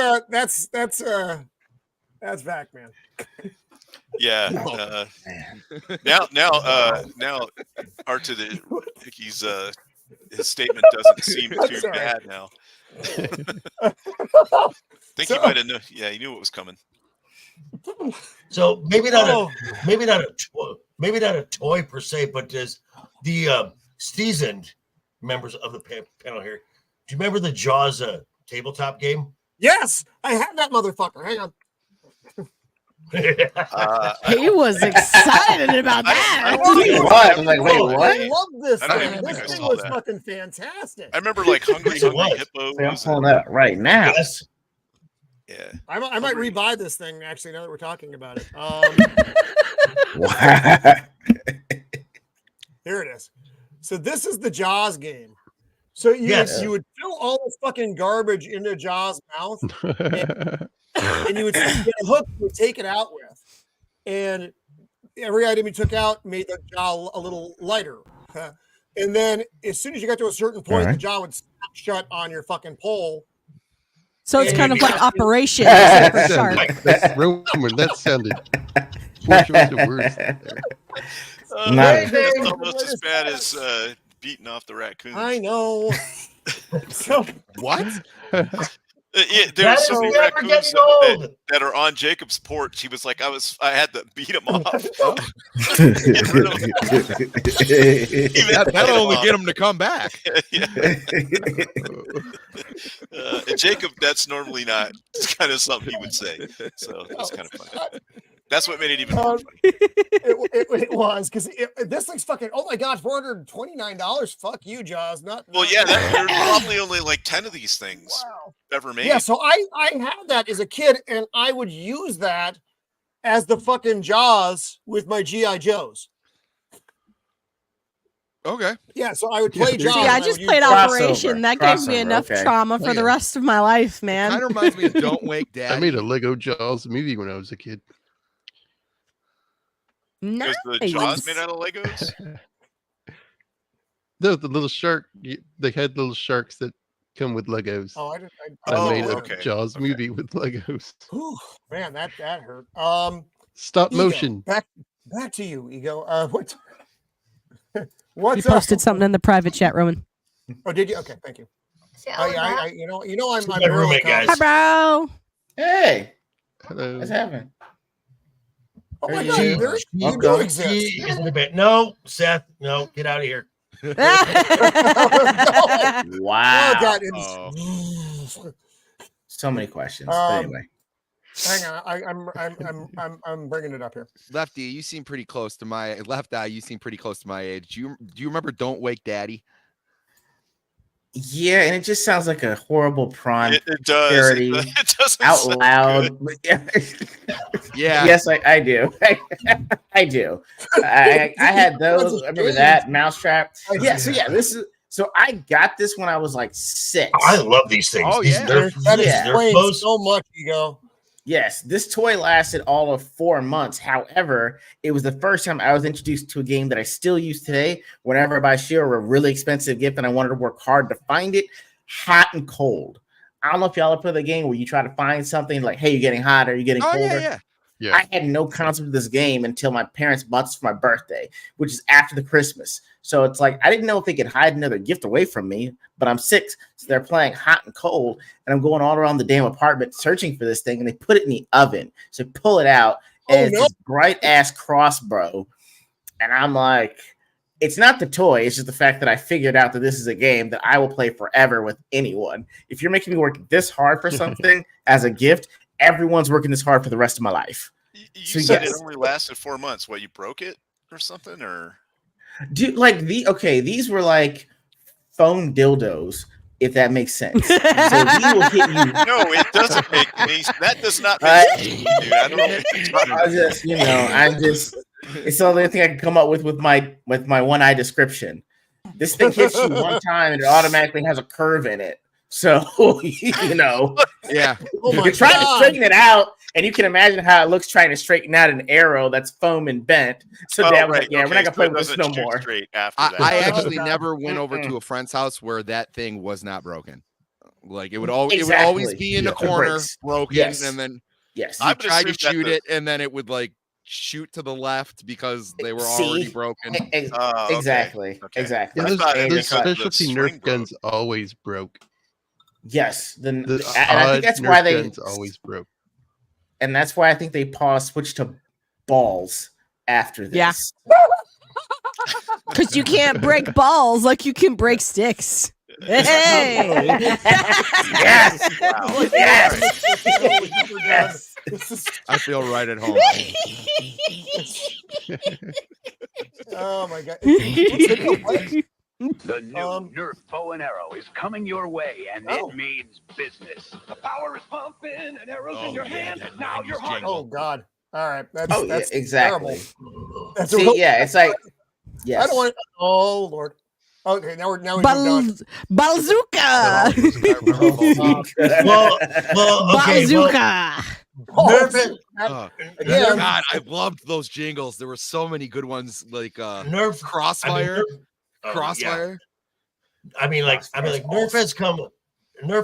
Backman. Yeah. Now, Art to the Hickey's his statement doesn't seem too bad now. I think he might have known. Yeah, he knew what was coming. So maybe not a toy per se, but as the seasoned members of the panel here, do you remember the Jaws tabletop game? Yes, I have that motherfucker. Hang on. He was excited about that. I'm like, wait, what? I love this I don't thing. even think This I thing saw was that. fucking fantastic. I remember Hungry Hippos. I'm pulling that up right now. Yes. Yeah. I might rebuy this thing actually now that we're talking about it. Wow. Here it is. So this is the Jaws game. So you would fill all this fucking garbage into Jaws' mouth, and you would get a hook you would take it out with. And every item you took out made the jaw a little lighter. And then as soon as you got to a certain point, the jaw would snap shut on your fucking pole. So it's kind of like Operation. Roman, that sounded poor choice of words there. It's almost as bad as beating off the raccoons. I know. So What? Yeah, there are so many raccoons that are on Jacob's porch. He was like, I had to beat him off. That'll only get him to come back. And Jacob, that's normally not kind of something he would say. So that's kind of funny. That's what made it even more funny. It was because this thing's fucking. Oh my god, $429. Fuck you, Jaws. Not. Well, yeah, there's probably only like 10 of these things ever made. Yeah, so I had that as a kid, and I would use that as the fucking Jaws with my GI Joes. Okay. Yeah, so I would play Jaws. See, I just played Operation. That gave me enough trauma for the Yeah. rest of my life, man. Kind of reminds me of Don't Wake Daddy. I made a Lego Jaws movie when I was a kid. Was the Jaws made out of Legos? No, the little shark. They had little sharks that come with Legos. Oh, I made a okay. Jaws movie with Legos. Whew, man, that hurt. Stop Ego, motion. Back to you, Ego. What's You posted something in the private chat, Roman. Oh, did you? Okay, thank you. You know, I'm my roommate, guys. Hi, bro. Hey, Hello. what's happening? Oh my Are god, you- you do exist. No, Seth, no, get out of here. Wow. Oh god, So many questions. But anyway. Hang on, I'm bringing it up here. Lefty, you seem pretty close to my left eye. You seem pretty close to my age. Do you remember Don't Wake Daddy? Yeah, and it just sounds like a horrible prawn It does. parody It doesn't out sound loud. Yeah. Yes, I do. I do. I had those. I remember that Mousetrap. Yeah. So yeah, So I got this when I was like 6. I love these things. Oh, These yeah. That Yeah. explains so much, Ego. Yes, this toy lasted all of 4 months. However, it was the first time I was introduced to a game that I still use today. Whenever I buy Shield or a really expensive gift and I wanted to work hard to find it, Hot and Cold. I don't know if y'all ever played the game where you try to find something like, hey, you're getting hotter, you're getting colder. Yeah. I had no concept of this game until my parents bought this for my birthday, which is after the Christmas. So it's like I didn't know if they could hide another gift away from me, but I'm 6, so they're playing Hot and Cold, and I'm going all around the damn apartment searching for this thing, and they put it in the oven. So pull it out, and it's this bright ass crossbow, and I'm like, it's not the toy, it's just the fact that I figured out that this is a game that I will play forever with anyone. If you're making me work this hard for something as a gift, everyone's working this hard for the rest of my life. You said it only lasted 4 months. What, you broke it or something? Or Dude, like these were like foam dildos, if that makes sense. So he will hit you. No, it doesn't make any. That does not make sense, dude. I don't know what you're talking about. I'm just. It's the only thing I can come up with my one eye description. This thing hits you one time and it automatically has a curve in it. So yeah. You're trying to straighten it out, and you can imagine how it looks trying to straighten out an arrow that's foam and bent. So Dad was like, "Yeah, we're not gonna play with this no more." I actually never went over to a friend's house where that thing was not broken. Like it would always be in the corner, broken, and then you tried to shoot it, and then it would like shoot to the left because they were already broken. Exactly. Yeah, those specialty Nerf guns always broke. Yes, and The I think that's odd why Nerf they guns always broke. and that's why I think they switched to balls after this. Yeah. Because you can't break balls like you can break sticks. Hey! Yes! Wow. Yes! I feel right at home. Oh my god. The new Nerf bow and arrow is coming your way, and it means business. The power is pumping, and arrows in your hand. Now you're hot. Oh god. All right. That's exactly. Terrible. That's it's like I don't want. Oh lord. Okay, now we're Bazooka. Bazooka. God, I loved those jingles. There were so many good ones, like Nerf Crossfire. Crossfire. Nerf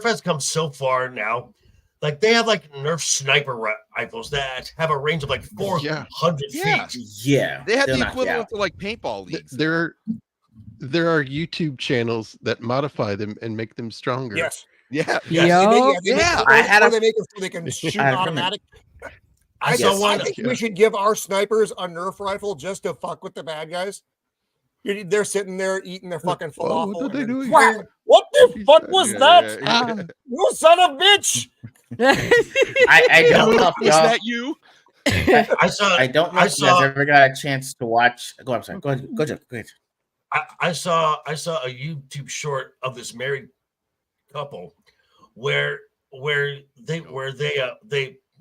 has come so far now. Like they have like Nerf sniper rifles that have a range of like 400 feet. Yeah, they have the equivalent to like paintball leagues. There are YouTube channels that modify them and make them stronger. Yes. Yeah. I had they make them so they can shoot automatic. I think we should give our snipers a Nerf rifle just to fuck with the bad guys. They're sitting there eating their fucking falafel. What are they doing? Wow, what the fuck was that? You son of a bitch! I don't know if Was that you? I don't know if you guys ever got a chance to watch. Go. I'm sorry. Go ahead. Go ahead. I saw a YouTube short of this married couple where they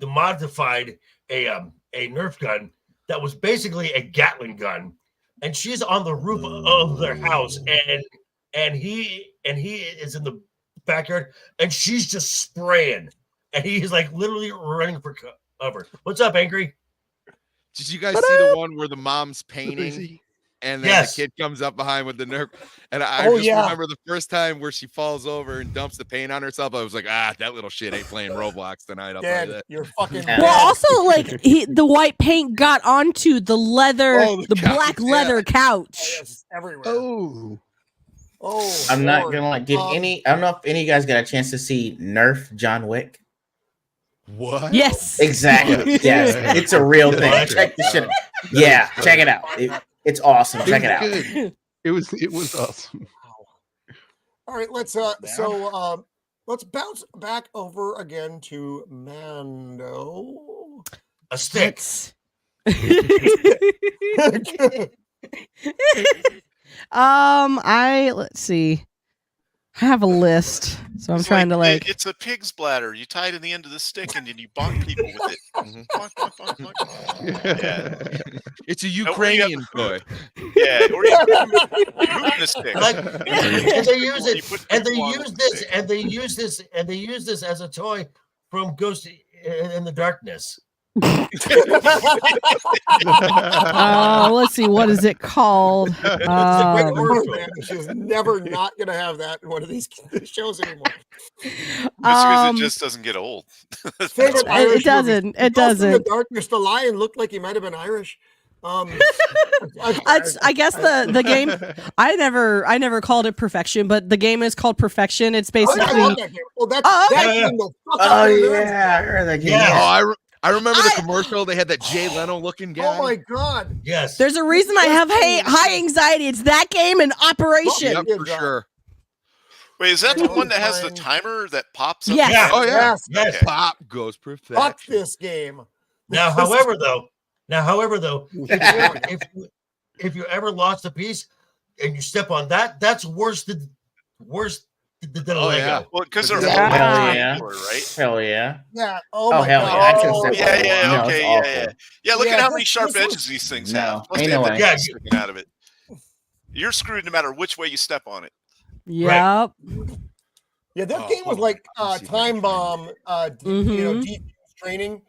modified a Nerf gun that was basically a Gatling gun, and she's on the roof of their house, and he is in the backyard, and she's just spraying, and he's like literally running for cover. What's up, Angry? Did you guys see the one where the mom's painting and then the kid comes up behind with the Nerf? And I remember the first time where she falls over and dumps the paint on herself. I was like, that little shit ain't playing Roblox tonight. I'll tell you that. You're fucking Well, also, like, the white paint got onto the leather, the black leather couch. Everywhere. Oh, I'm not gonna give any. I don't know if any of you guys got a chance to see Nerf John Wick. What? Yes. Exactly. Yes, it's a real thing. Check the shit. Yeah, check it out. It's awesome. Check it out. Good. It was awesome. All right, let's let's bounce back over again to Mando. A stick. Let's see. I have a list, so I'm trying to like. It's a pig's bladder. You tie it in the end of the stick, and then you bonk people with it. Bonk, bonk, bonk, bonk. Yeah. It's a Ukrainian toy. Yeah, or you moving the stick. And they use it, and they use this as a toy from Ghost in the Darkness. Let's see, what is it called? She's never not gonna have that in one of these shows anymore. Because it just doesn't get old. It doesn't. It doesn't. The Darkness, the lion looked like he might have been Irish. I guess the game. I never called it Perfection, but the game is called Perfection. It's basically. I heard that game. Yeah. I remember the commercial. They had that Jay Leno looking guy. Oh my god! Yes. There's a reason I have high anxiety. It's that game and Operation. Yep, for sure. Wait, is that the one that has the timer that pops up? Yes. Yeah. Oh yeah. Yes. Okay. Pop goes perfection. Fuck this game. Now, however, though, if you ever lost a piece and you step on that, that's worse than Lego. Yeah. Well, because they're right? Hell yeah. Yeah. Oh my god. Yeah. Look at how many sharp edges these things have. Ain't no way. Sticking out of it. You're screwed no matter which way you step on it. Yep. Yeah, that game was like Time Bomb, deep training.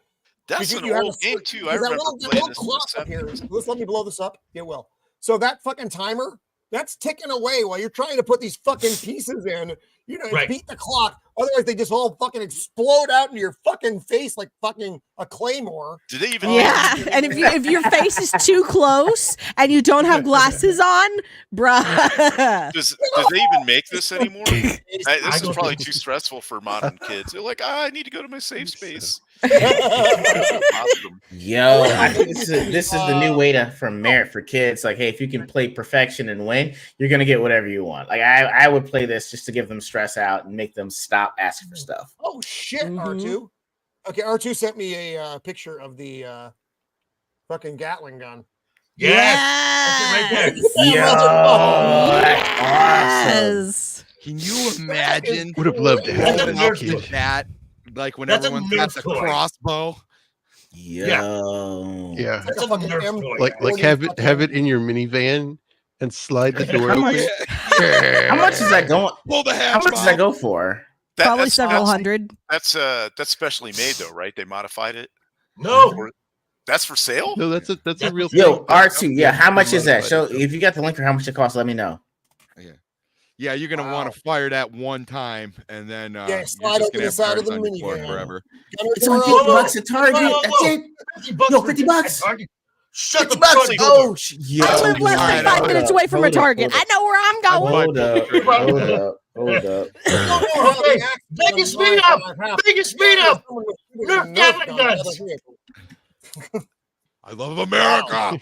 That's an old game too. I remember playing this. Up here. Let's let me blow this up. It will. So that fucking timer, that's ticking away while you're trying to put these fucking pieces in. You know, beat the clock. Otherwise, they just all fucking explode out into your fucking face like fucking a claymore. Do they even? Yeah, and if your face is too close and you don't have glasses on, bruh. Does they even make this anymore? This is probably too stressful for modern kids. They're like, I need to go to my safe space. Yo, I think this is the new way for merit for kids. Like, hey, if you can play Perfection and win, you're gonna get whatever you want. Like, I would play this just to give them stress out and make them stop asking for stuff. Oh shit, R2. Okay, R2 sent me a picture of the fucking Gatling gun. Yes. Right there. Yes. Can you imagine? Would have loved to have that. Like when everyone's got the crossbow. Yeah. That's a fucking Nerf toy. Like have it in your minivan and slide the door open. How much is that going? Pull the hatch. How much does that go for? Probably several hundred. That's specially made though, right? They modified it. No. That's for sale? No, that's a real thing. Yo, R2, yeah. How much is that? So if you got the link for how much it costs, let me know. Yeah, you're gonna want to fire that one time, and then slide over the side of the minivan forever. It's only $50 at Target. That's it. No, $50. Shut the fuck up. Oh, I live less than 5 minutes away from a Target. I know where I'm going. Hold up. Biggest speed up. Nerf Gatling guns. I love America.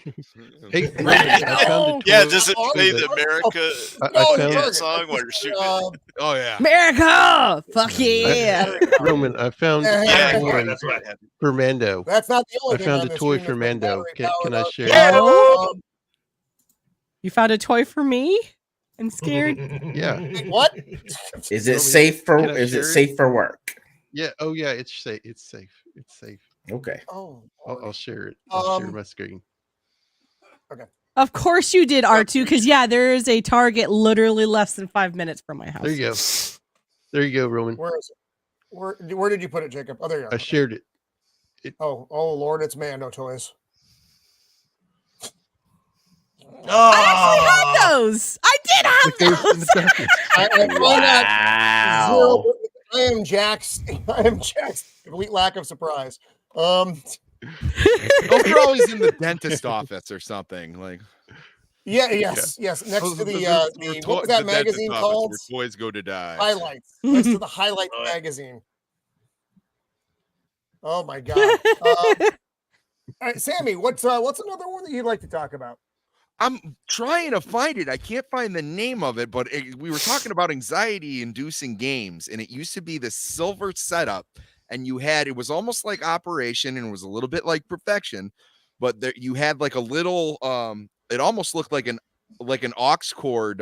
Hey, I found a Yeah, toy does it play the America I found song while you're shooting? Oh yeah, America. Fuck yeah. Roman, I found a toy That's right. for Mando. That's not the only I thing found on a this toy screen for that's got Mando. battery Can I powered share? up. Oh, you found a toy for me? I'm scared. Yeah. What? Is it safe for? Can I Is it share it? safe for work? Yeah. Oh yeah. It's safe. It's safe. It's safe. Okay. Oh, I'll share it. I'll share my screen. Of course you did, R2, because yeah, there is a Target literally less than 5 minutes from my house. There you go. There you go, Roman. where is it? Where did you put it, Jacob? Oh, there you I are. shared it. Oh Lord, it's Mando toys. I actually had those. I did have goes in those. the package. I find that Wow. I am Jack's complete lack of surprise. those are always in the dentist office or something. Like, Yes. Next to the what was that magazine called? Where toys go to die. Highlights. Next to the Highlights magazine. Oh my God. All right, Sammy, what's another one that you'd like to talk about? I'm trying to find it. I can't find the name of it, but we were talking about anxiety-inducing games, and it used to be the silver setup, and it was almost like Operation, and it was a little bit like Perfection, but there you had like a little, it almost looked like an aux cord,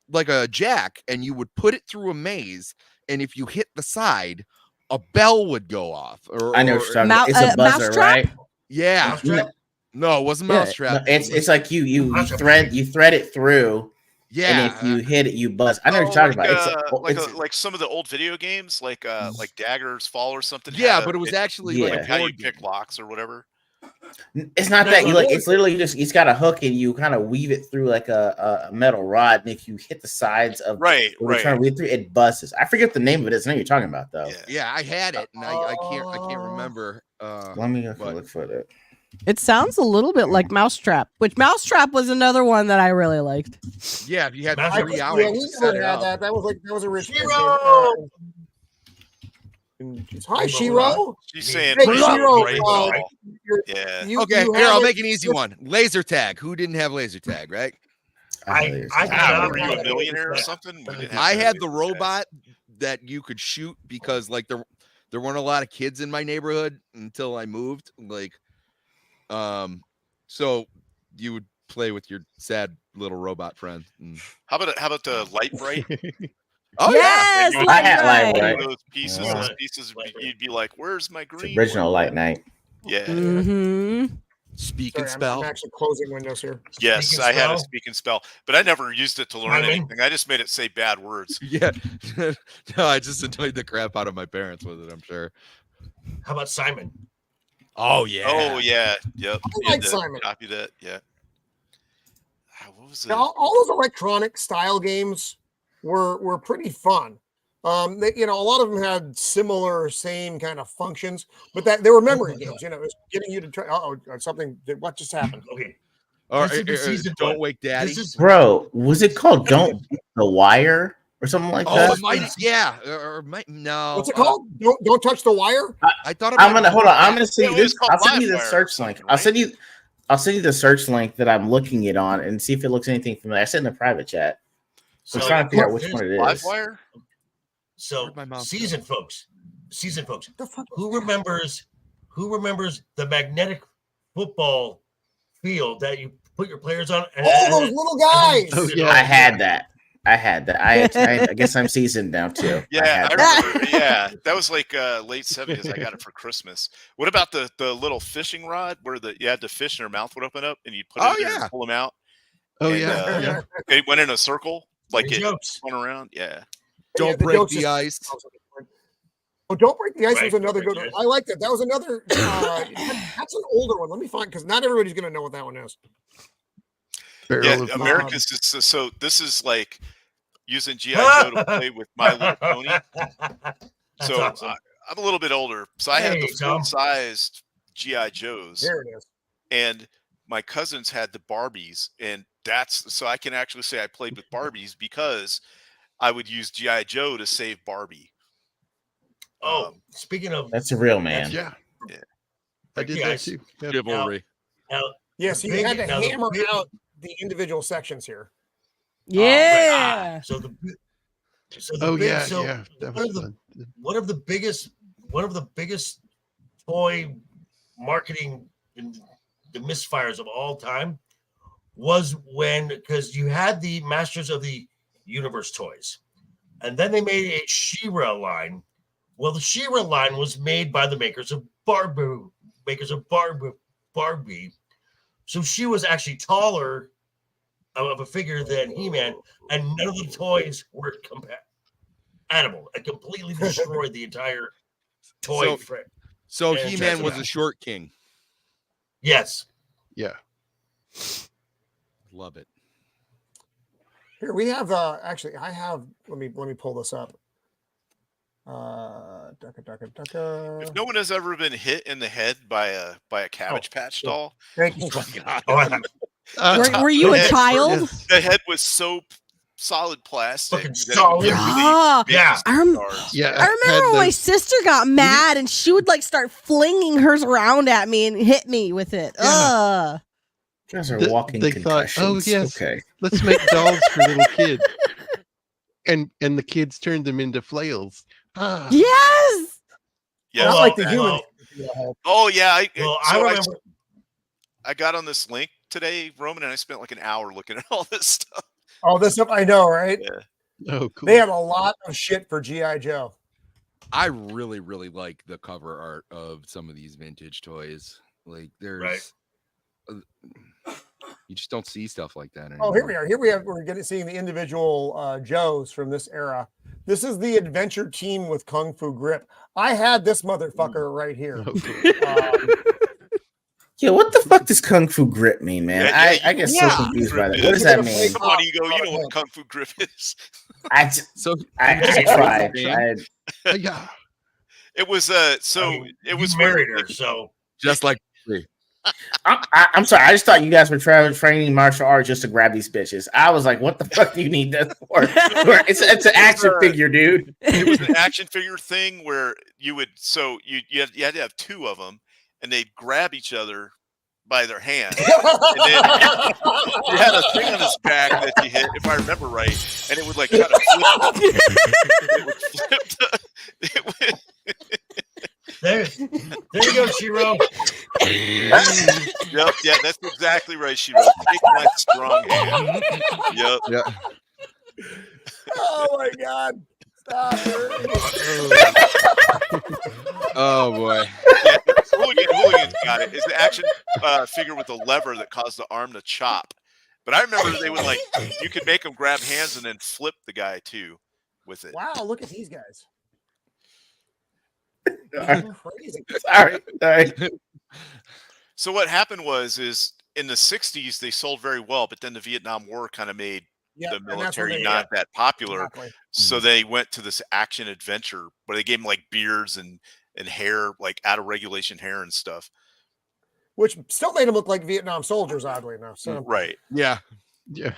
like a jack, and you would put it through a maze, and if you hit the side, a bell would go off. I know what you're talking about. It's a buzzer, Mousetrap? right? Yeah. Mousetrap? No, it wasn't Mousetrap. No, it's like you thread it through. Yeah. And if you hit it, you buzz. I know what you're talking about. Like some of the old video games, like Dagger's Fall or something. Yeah, but it was actually like how you pick locks or whatever. It's not that you like. It's literally it's got a hook and you kind of weave it through like a metal rod, and if you hit the sides of right, trying to weave through, it buzzes. I forget the name of it. It's the name you're talking about though. Yeah, I had it, and I can't remember. Let me look for it. It sounds a little bit like Mousetrap, which Mousetrap was another one that I really liked. Yeah, if you had 3 hours. Yeah, we never had that. That was a rich Shiro! Hi, Shiro. She's saying Hey, Shiro, Shiro, yeah. Okay, here I'll make an easy one. Laser tag. Who didn't have laser tag, right? Were you a millionaire or something? I had the robot that you could shoot because like there weren't a lot of kids in my neighborhood until I moved. Like, so you would play with your sad little robot friend. How about the Light Bright? Oh yes, yeah, I had Light Bright. Those pieces, you'd be like, "Where's my green?" Original Light Night. Yeah. Mm-hmm. Speak and spell. I'm actually closing windows here. Yes, I had a speak and spell, but I never used it to learn anything. I just made it say bad words. Yeah. No, I just annoyed the crap out of my parents with it, I'm sure. How about Simon? Oh yeah. Oh yeah. Yep. I like Simon. Copy that. Yeah. What was it? Now, all those electronic style games were pretty fun. They, a lot of them had similar, same kind of functions, but that they were memory games. It was getting you to try. What just happened? Okay. Or, don't wake daddy. Bro, was it called Don't Beat the Wire or something like that? No. What's it called? Don't touch the wire. I thought I'm gonna hold on. I'm gonna send you this. called I'll send you the Livewire search or link. something, I'll send you the search link that I'm looking it on and see if it looks anything familiar. I said in the private chat. So I'm trying to figure out which one it is. Livewire? So season folks. Who remembers the magnetic football field that you put your players on? Those little guys. Oh, yeah. I had that. I guess I'm seasoned now too. Yeah, I remember. Yeah, that was like late 70s. I got it for Christmas. What about the little fishing rod where you had to fish and your mouth would open up and you'd put it in there and pull them out? Oh and, yeah. It went in a circle, like Great it jokes. went around. Yeah. Don't break the ice. Oh, Don't Break the Ice was another good one. Ice. I like that. That was another. That's an older one. Let me find because not everybody's gonna know what that one is. Yeah, America's so this is like using GI Joe to play with My Little Pony. So awesome. I'm a little bit older, so I had the Tom. full-sized GI Joes. There it is. And my cousins had the Barbies, and so I can actually say I played with Barbies because I would use GI Joe to save Barbie. Speaking of That's a real man. Yeah. I did that too. Yep. Chivalry. Now, yes, you had to hammer out the individual sections here. Yeah. So the that was fun. one of the biggest toy marketing the misfires of all time was because you had the Masters of the Universe toys, and then they made a She-Ra line. Well, the She-Ra line was made by the makers of Barbie. So she was actually taller of a figure than He-Man, and none of the toys were compatible. It completely destroyed the entire toy. So He-Man was a short king. Yes. Yeah. Love it. Here we have actually I have let me pull this up. If no one has ever been hit in the head by a Cabbage Patch doll, thank you. Were you a child? The head was so solid plastic. Solid. I remember when my sister got mad and she would like start flinging hers around at me and hit me with it. You guys are walking concussions. Thought, oh yes, okay. Let's make dolls for little kids. And the kids turned them into flails. Yes. Yeah. Not like the humans. Oh yeah. I remember. I got on this link today, Roman, and I spent like an hour looking at all this stuff. All this stuff, I know, right? Yeah. Oh, cool. They have a lot of shit for G.I. Joe. I really, really like the cover art of some of these vintage toys. Like there's, you just don't see stuff like that anymore. Oh, here we are. We're seeing the individual Joes from this era. This is the adventure team with Kung Fu Grip. I had this motherfucker right here. Oh, cool. Yeah, what the fuck does Kung Fu Grip mean, man? I get so confused by that. What does that mean? Come on, Ego. You know what Kung Fu Grip is. I tried. Yeah. It was it was married her, so just like me. I'm sorry. I just thought you guys were training martial arts just to grab these bitches. I was like, what the fuck do you need this for? It's an action figure, dude. It was an action figure thing where you had to have two of them, and they'd grab each other by their hand. And then you had a thing on his back that you hit, if I remember right, and it would like kind of flip. It would flip. There you go, Shiro. Yep, yeah, that's exactly right, Shiro. Take my strong hand. Yep. Yeah. Oh my God. Stop. Oh boy. Yeah, Hooligan got it. It's the action figure with the lever that caused the arm to chop. But I remember they would you could make them grab hands and then flip the guy too with it. Wow, look at these guys. Crazy. Sorry. So what happened is in the 60s they sold very well, but then the Vietnam War kind of made the military not that popular. Exactly. So they went to this action adventure where they gave them like beards and hair, like out of regulation hair and stuff. Which still made them look like Vietnam soldiers, oddly enough. So right. Yeah. Yeah.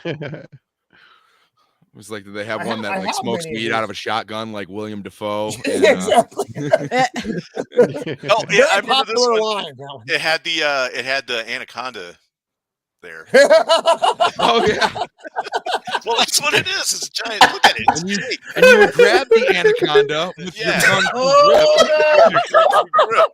It was like, they have one that like smokes weed out of a shotgun, like William Dafoe. And, exactly. Oh yeah, I remember this one. Line, it had the anaconda there. Oh yeah. Well, that's what it is. It's a giant. Look at it. It's big. And you would grab the anaconda with your Kung Fu grip.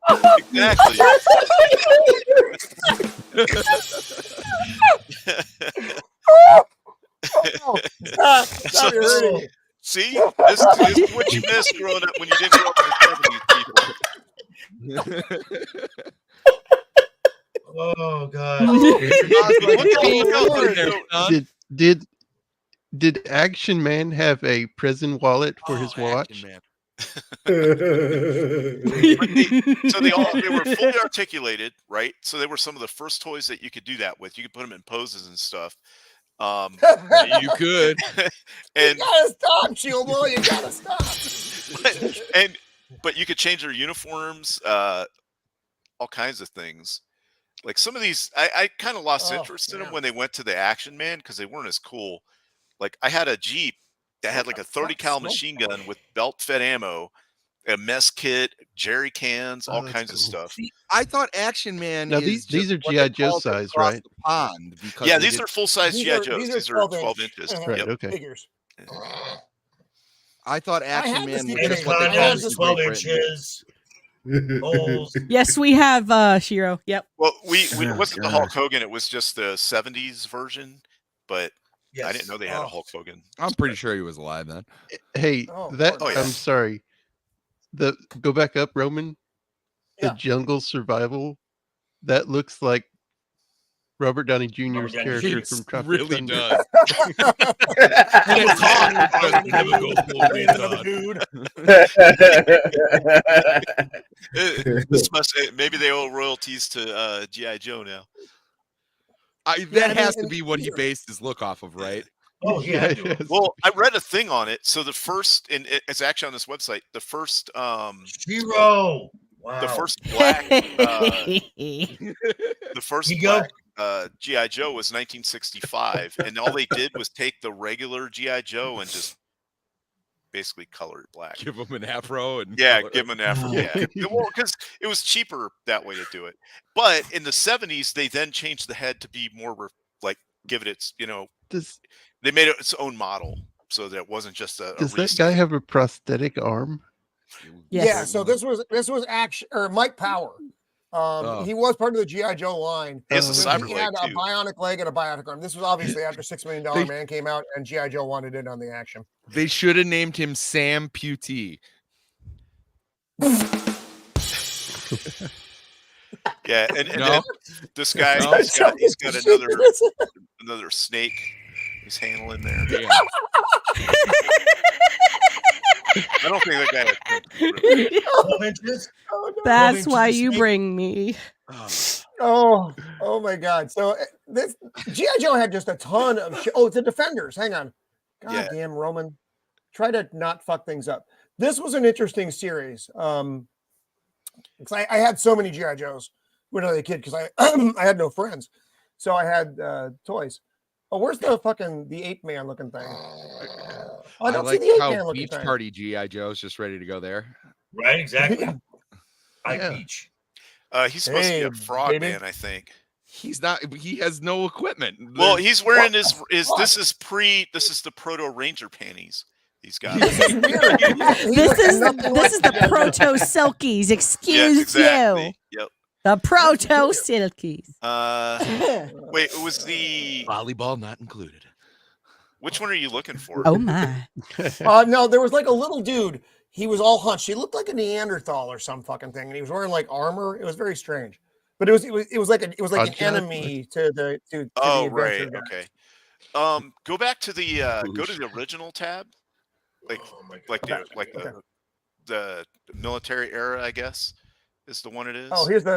Exactly. See, this is what you missed growing up when you didn't grow up in the 70s, people. Oh God. Did Action Man have a prison wallet for his watch? So they were fully articulated, right? So they were some of the first toys that you could do that with. You could put them in poses and stuff. You could. you And gotta stop, Shieldwall. You gotta stop. But you could change their uniforms, all kinds of things. Like some of these, I kind of lost interest in them when they went to the Action Man because they weren't as cool. Like I had a Jeep that had like a 30 cal machine gun with belt fed ammo, a mess kit, jerry cans, all kinds of stuff. See, I thought Action Man Now, is these are just what G.I. they Joe called size, across right? the pond because Yeah, they these did- are full-size GI Joes. These are 12 inches. Right, Yep. okay. Figures. I thought Action had Man this was just what DVD. they I had called this in 12 Great Britain. inches. Holes. Yes, we have Shiro. Yep. Well, it Oh, wasn't the God. Hulk Hogan. It was just the 70s version, but I didn't know they had a Hulk Hogan. I'm pretty sure he was alive then. Hey, Oh, that oh, yeah. I'm sorry. Go back up, Roman. The Yeah. Jungle Survival. That looks like Robert Downey Jr.'s Robert Downey character Jr. from Tropic really Thunder. does. Another dude. This must maybe they owe royalties to GI Joe now. That has to be what he based his look off of, right? Oh, yeah. Well, I read a thing on it. So the first, and it's actually on this website. The first, Shiro. Wow. the first black, the first black GI Joe was 1965, and all they did was take the regular GI Joe and just basically color it black. Give him an afro and give him an afro. Yeah, well, because it was cheaper that way to do it. But in the 70s, they then changed the head to be more like give it its, they made it its own model so that it wasn't just a. Does that guy have a prosthetic arm? Yes. Yeah, so this was action or Mike Power. He was part of the GI Joe line. He has a cyber He leg had a too. bionic leg and a bionic arm. This was obviously after $6 Million Man came out, and GI Joe wanted in on the action. They should have named him Sam Putee. Yeah, and No. then this guy, No. he's got another snake he's handling there. Yeah. I don't think that guy had 12 inches. That's why you bring me. Oh my God! So this GI Joe had just a ton of shit. Oh, it's the Defenders. Hang on, God damn Roman, try to not fuck things up. This was an interesting series. Because I had so many GI Joes when I was a kid because I I had no friends, so I had toys. Oh, where's the ape man looking thing? I don't like see the ape how man looking Beach thing. Party GI Joe's just ready to go there. Right, exactly. Yeah. Beach. He's supposed to be a frog man, I think. He's not. He has no equipment. Well, he's wearing this is the proto Ranger panties. He's got. This is the proto silkies. Excuse you. Yep. The proto silkies. Wait, it was the volleyball not included. Which one are you looking for? Oh my. No, there was like a little dude. He was all hunched. He looked like a Neanderthal or some fucking thing, and he was wearing like armor. It was very strange, but it was like an enemy to the Oh, the right. adventure guy. Okay. Go back to the go to the original tab, like the military era, I guess, is the one it is. Oh, here's the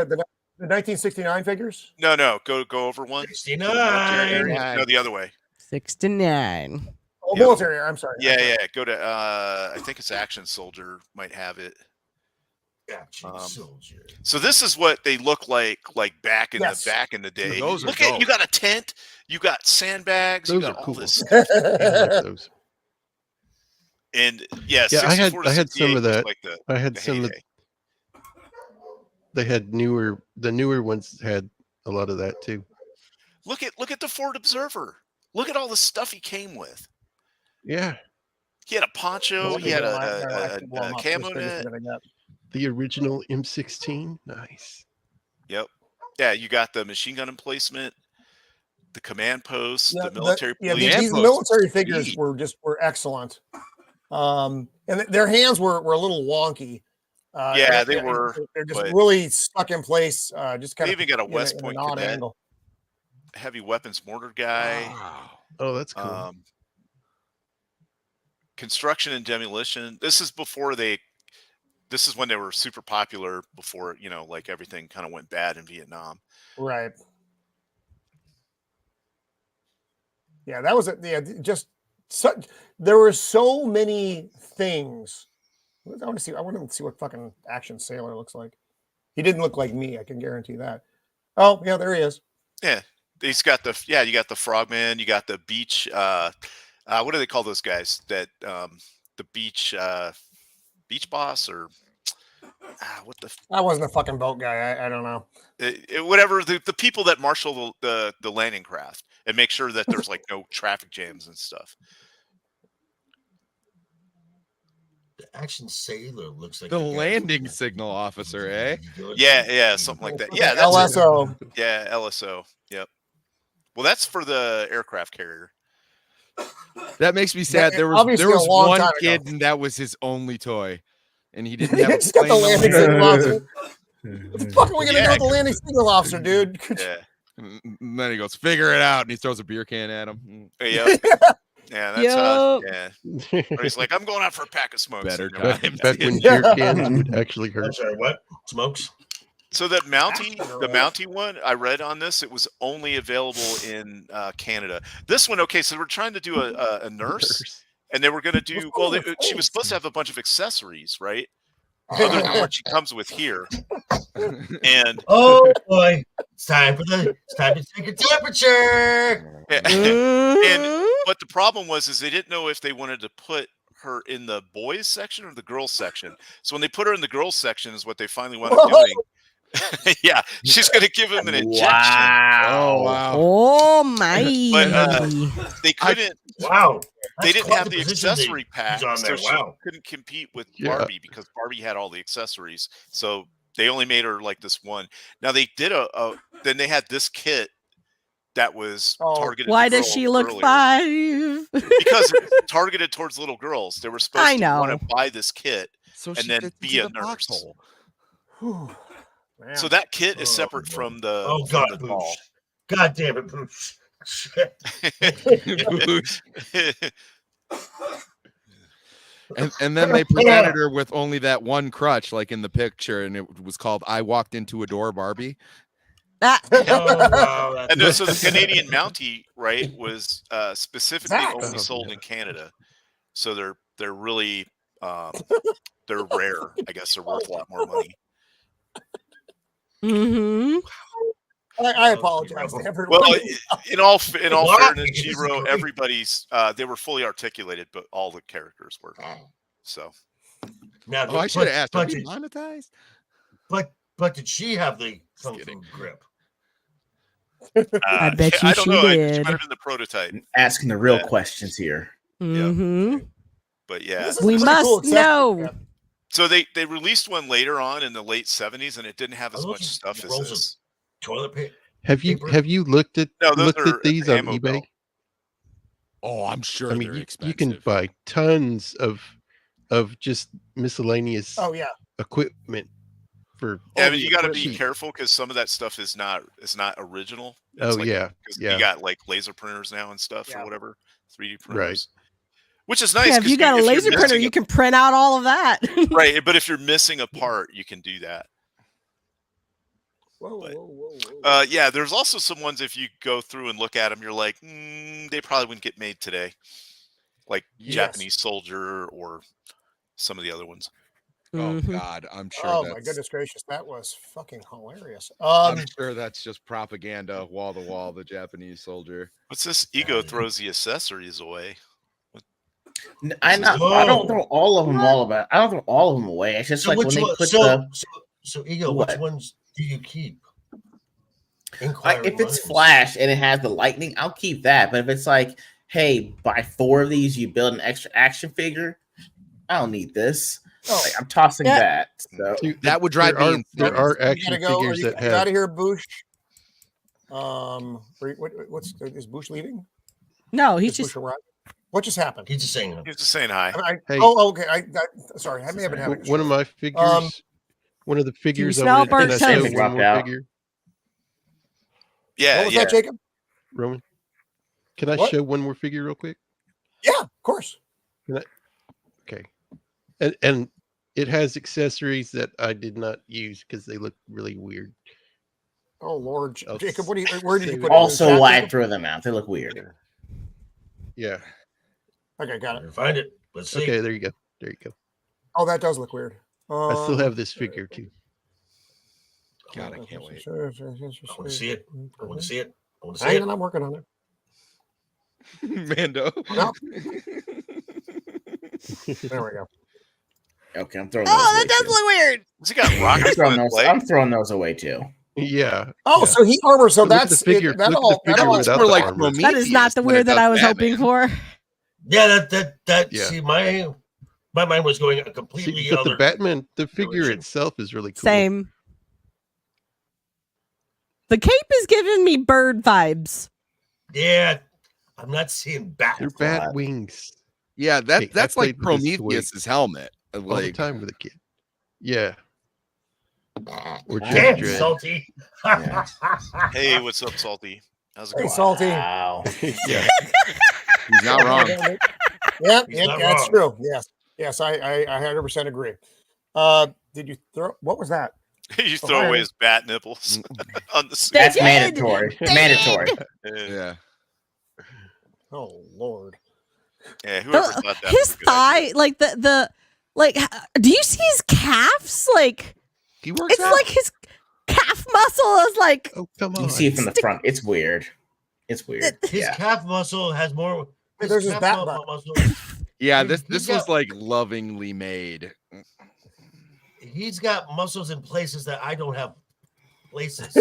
1969 figures. No, go over one. 69. No, the other way. 69. Oh, military era. I'm sorry. Yeah. Go to I think it's Action Soldier might have it. Action Soldier. So this is what they look like back in the day. Those are Look at dope. you got a tent, you got sandbags, Those you got are all cool. this I stuff. like those. And Yeah, I had 64 to some 68 of was that. like I had the some of. heyday. They had the newer ones had a lot of that too. Look at the Ford Observer. Look at all the stuff he came with. Yeah, He had a poncho. He had a camo net. the original M16. Nice. Yep. Yeah, you got the machine gun emplacement, the command post, the military police. These military figures were excellent. And their hands were a little wonky. They were. They're just really stuck in place. Just kind They of even got a West Point odd cadet, angle. heavy weapons mortar guy. Wow. Oh, that's cool. Construction and demolition. This is when they were super popular before, like everything kind of went bad in Vietnam. Right. Yeah, that was it. Yeah, there were so many things. I want to see what fucking Action Sailor looks like. He didn't look like me, I can guarantee that. Oh, yeah, there he is. Yeah. He's got you got the frogman, you got the beach what do they call those guys that the beach beach boss or what the? I wasn't a fucking boat guy. I don't know. Whatever the people that marshal the landing craft and make sure that there's like no traffic jams and stuff. The action sailor looks like the landing signal officer, eh? Yeah, something like that. Yeah, that's LSO. Yeah, LSO. Yep. Well, that's for the aircraft carrier. That makes me sad. There was one kid, and that was his only toy, and he didn't have. He's got the landing signal officer. What the fuck are we gonna do with the landing signal officer, dude? Yeah. And then he goes, "Figure it out," and he throws a beer can at him. Yeah. Yeah, that's yeah. Or he's like, I'm going out for a pack of smokes. Better time. Back when beer cans would actually hurt. I'm sorry, what? Smokes? So the Mountie one, I read on this, it was only available in Canada. This one, okay, so we're trying to do a nurse, and they were going to do, well, she was supposed to have a bunch of accessories, right? Other than what she comes with here. And oh boy, it's time to take a temperature. But the problem was they didn't know if they wanted to put her in the boys section or the girls section. So when they put her in the girls section is what they finally wound up doing. Yeah, she's going to give him an injection. Wow. Oh my! But they couldn't. Wow. They didn't have the accessory pack, so she wow. couldn't compete with Barbie because Barbie had all the accessories. So they only made her like this one. Now they did then they had this kit that was targeted. Why does she look earlier. 5? Because it's targeted towards little girls. They were supposed to want to buy this kit and then be a nurse. So that kit is separate from the. Oh God, the doll. God damn it, Boosh. And then they presented her with only that one crutch, like in the picture, and it was called "I Walked Into a Door, Barbie." And so the Canadian Mountie, right, was specifically only sold in Canada. So they're really they're rare. I guess they're worth a lot more money. Mm-hmm. I apologize to everyone. Well, in all fairness, Giro, everybody's they were fully articulated, but all the characters were. So now, I should have asked. Are we monetized? But did she have the kung fu grip? I bet you I don't she know. did. She might have been the prototype. Asking the real questions here. Mm-hmm. But yeah, we must know. So they released one later on in the late 70s, and it didn't have as much stuff as this. Toilet paper. Have you looked at these on eBay? Bill. Oh, I'm sure. I mean, you can buy tons of just miscellaneous equipment for. Yeah, but you got to be careful because some of that stuff is not original. It's you got like laser printers now and stuff or whatever, 3D printers. Right. Which is nice. Yeah, if you got a laser printer, you can print out all of that. Right, but if you're missing a part, you can do that. Whoa. Yeah, there's also some ones, if you go through and look at them, you're like, they probably wouldn't get made today. Like Japanese Soldier or some of the other ones. Oh, God, I'm sure. Oh, my goodness gracious. That was fucking hilarious. I'm sure that's just propaganda, wall to wall, the Japanese Soldier. What's this? Ego throws the accessories away. I don't throw all of them I don't throw all of them away. It's just like when they put So Ego, which ones do you keep? If it's Flash and it has the lightning, I'll keep that. But if it's like, hey, buy 4 of these, you build an extra action figure, I don't need this. Like, I'm tossing that. So that would drive me. There are action figures that have. Out of here, Boosh. Is Boosh leaving? No, he's just. What just happened? He's just saying. He's just saying hi. Okay. Sorry, I may have been having one of my figures. One of the figures I wanted to show one more figure. Yeah, what was that, Jacob? Roman, can I show one more figure real quick? Yeah, of course. Okay, and it has accessories that I did not use because they look really weird. Oh Lord, Jacob, where did you put? Also, why throw them out? They look weird. Yeah. Okay, got it. Find it. Let's see. Okay, there you go. There you go. Oh, that does look weird. I still have this figure too. God, I can't wait. I want to see it. I want to see it. I'm working on it. Mando. No. There we go. Okay, I'm throwing. Oh, that does look weird. Has he got rockets on his leg? I'm throwing those away too. Yeah. Oh, so he armor. So Look at that's the figure. That Look at all. the That figure all. without more the like armor. That is not the weird that I was hoping for. Yeah, that. Yeah. See, my mind was going a completely But other. the Batman, the figure itself is really cool. Same. The cape is giving me bird vibes. Yeah, I'm not seeing bat. They're bat wings. Yeah, Hey, I that's like played with this toy Prometheus's helmet. all the Like, time with a kid. Yeah. Or Damn, Judge Dredd. salty. Hey, what's up, Salty? How's it Hey, going? Salty. Wow. Yeah. he's not wrong. Yeah, He's not that's wrong. true. Yes, I 100% agree. Did you throw? What was that? You throw away his bat nipples on the That's did. mandatory. They Mandatory. Yeah. Oh Lord. Yeah, whoever thought that was His a good thigh, idea. like the like. Do you see his calves? Like He works it's out. like his calf muscle is like. Oh, come You on. can see it from the front. It's weird. It's weird. His Yeah. calf muscle has more. Hey, there's his calf bat muscle. button. Yeah, He's this got- was like lovingly made. He's got muscles in places that I don't have places. How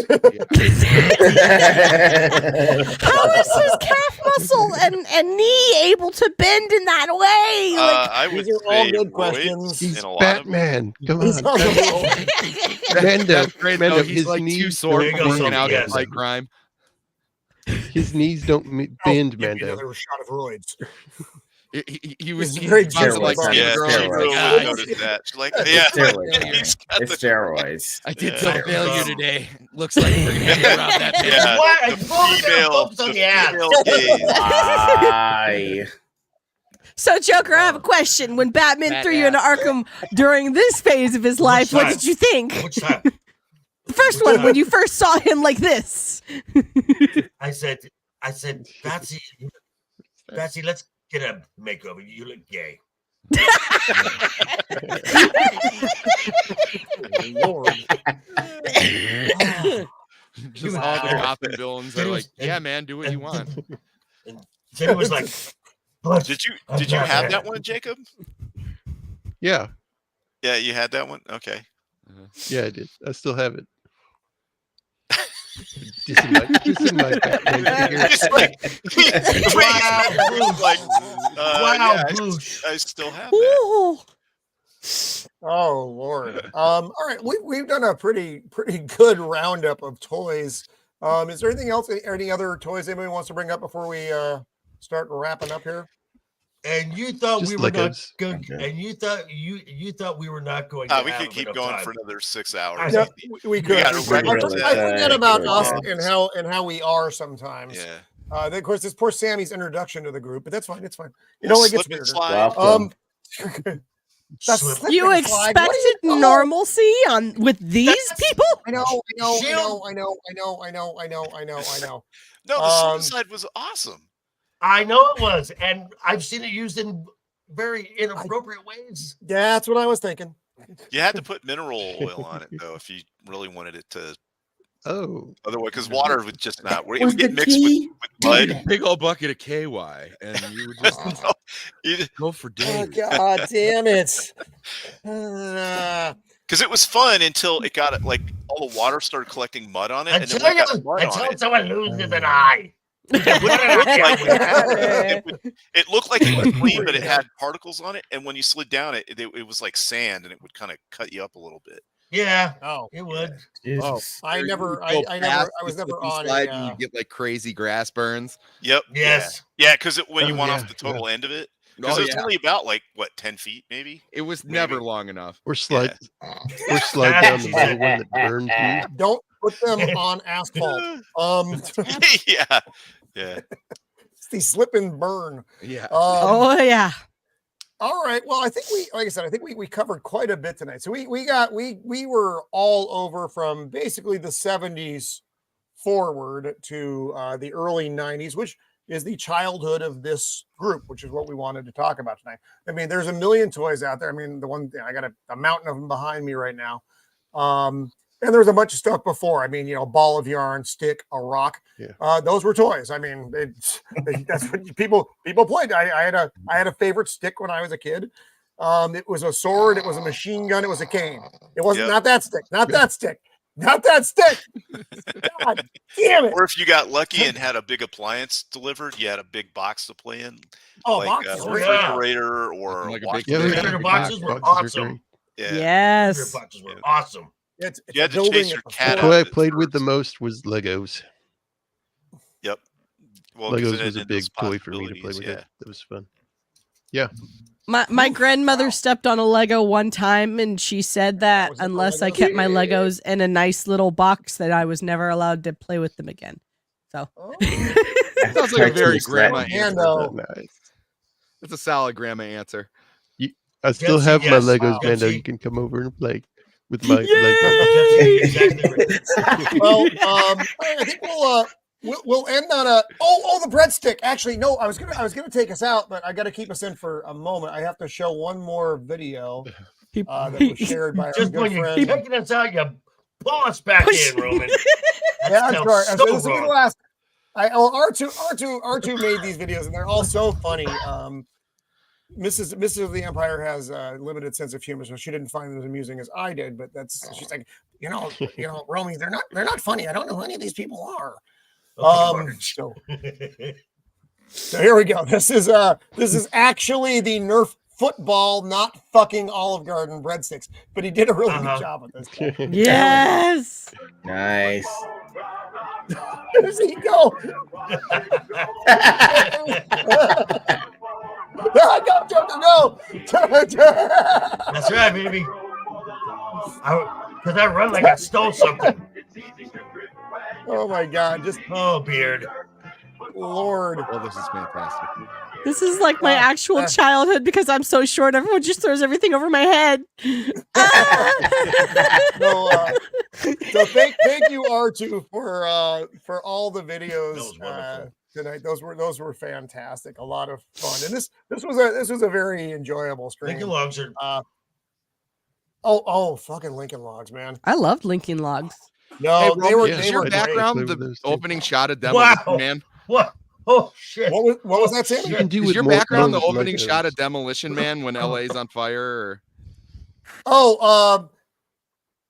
is his calf muscle and knee able to bend in that way? Like, I would These are all say good roids questions. He's in a lot of them. Batman. Come He's on. on Mando. That's great though. Mando, He's his like too knees sore There from you go, working Sophie, out yes. to fight crime. His knees don't bend, Give me Mando. another shot of roids. He was It's he very was about to, like steroids. see Yeah, the girl. she He's really like, "Ah, noticed that. She's like, It's yeah, steroids, man. he's got It's the steroids. I did Yeah. some failure today. Looks like we're gonna get around that. bitch." Yeah, Why? the Focus female, on the ass. female gaze. Why? so, Joker, I have a question. When Batman threw you into Arkham during this phase of his life, what time? did you think? Which time? The first one, when you first saw him like this. I said, Batsy, let's get a makeover. You look gay. Lord. Just all the Gotham villains are like, "Yeah, man, do what you want." And then it was like, but Did you have that one, Jacob? Yeah. Yeah, you had that one. Okay. Yeah, I did. I still have it. Just in my Batman figure. Just like, like, wow, yeah, Boosh. I still have that. Ooh. Oh Lord. All right, we've done a pretty good roundup of toys. Is there anything else? Any other toys anybody wants to bring up before we start wrapping up here? And you thought Just we were not Legos. going, and you thought we were not going. To We have could keep enough going time. for another 6 hours. Yeah, we could. gotta I wrap it forget up. about Really us good. and how we are sometimes. Yeah. Of course, it's poor Sammy's introduction to the group, but that's fine. It's fine. It We'll only gets slip and weirder. slide. Welcome. That's Slip. slip You and slide. What expected is- oh, normalcy with these people? I know. No, the suicide was awesome. I know it was, and I've seen it used in very inappropriate ways. That's what I was thinking. You had to put mineral oil on it though if you really wanted it to. Oh. Otherwise, because water would just not. It Was would get the mixed key? with mud. Big old bucket of KY, and you would just You- go for Oh days. God damn it! Because it was fun until it got like all the water started collecting mud on it, and then Until, when it got mud on until it, someone loses an eye. it looked like it was clean, but it had particles on it. And when you slid down it was like sand, and it would kind of cut you up a little bit. Yeah, Oh, it would. oh! I was never on slide a. and you get like crazy grass burns. Yep. Yes. Yeah, because when you Oh, went yeah, off the total end of it, Oh, because it's yeah. only about like what 10 feet maybe. It was Maybe. never long enough. Or slide down the middle one that burns you. Don't put them on asphalt. Yeah. Yeah. It's the slip and burn. Yeah. Oh, yeah. All right. Well, I think like I said, I think we covered quite a bit tonight. So we were all over from basically the 70s forward to the early 90s, which is the childhood of this group, which is what we wanted to talk about tonight. I mean, there's a million toys out there. I mean, I got a mountain of them behind me right now. And there was a bunch of stuff before. I mean, ball of yarn, stick, a rock. Yeah. Those were toys. I mean, that's what people played. I had a favorite stick when I was a kid. It was a sword. It was a machine gun. It was a cane. It wasn't not that stick. Not that stick. Not that stick. God damn it. Or if you got lucky and had a big appliance delivered, you had a big box to play in. Oh, like a refrigerator or like a a big refrigerator boxes were awesome. Yeah. Yes. Boxes were awesome. It's you had to building chase your it cat The out toy I of its played with the first. most was Legos. Yep. Well, 'cause Legos it was a had big those toy for me to play possibilities, with. yeah. It was fun. Yeah. My grandmother stepped on a Lego one time, and she said that Was it the unless I Legos? kept my Legos in a nice little box, that I was never allowed to play with them again. So Oh. Sounds like a very Cartoon grandma set. answer. Mando. Nice. It's a solid grandma answer. I still Jesse, have my yes. Legos, Jesse. Mando. You can come over and play with my Yay! Legos. Exactly right. Well, I think we'll end on a the breadstick. Actually, no, I was gonna take us out, but I got to keep us in for a moment. I have to show one more video that was shared by our Just good when you're friend. taking us out, you pull us back Push. in, Roman. Yeah, I'm sorry. So This will be the wrong. last. R2 made these videos, and they're all so funny. Mrs. of the Empire has a limited sense of humor, so she didn't find them as amusing as I did. But she's like, Romy, they're not funny. I don't know who any of these people are. So here we go. This is actually the Nerf football, not fucking Olive Garden breadsticks, but he did a really good job with this. Yes. Nice. Where does he go? Go, Joker, go! That's right, baby. Because I run like I stole something. Oh my God! Just beard. Lord. Oh, this is fantastic. This is like my actual childhood because I'm so short. Everyone just throws everything over my head. So thank you R2 for all the videos tonight. Those were fantastic. A lot of fun, and this was a very enjoyable stream. Lincoln Logs are fucking Lincoln Logs, man. I loved Lincoln Logs. No, Hey, they were. Is They your were background great. the opening shot of Demolition Man? What? Oh shit! What was that, Sam? You can do Is with your more background the Legos. opening shot of Demolition Man when LA's on fire? Oh,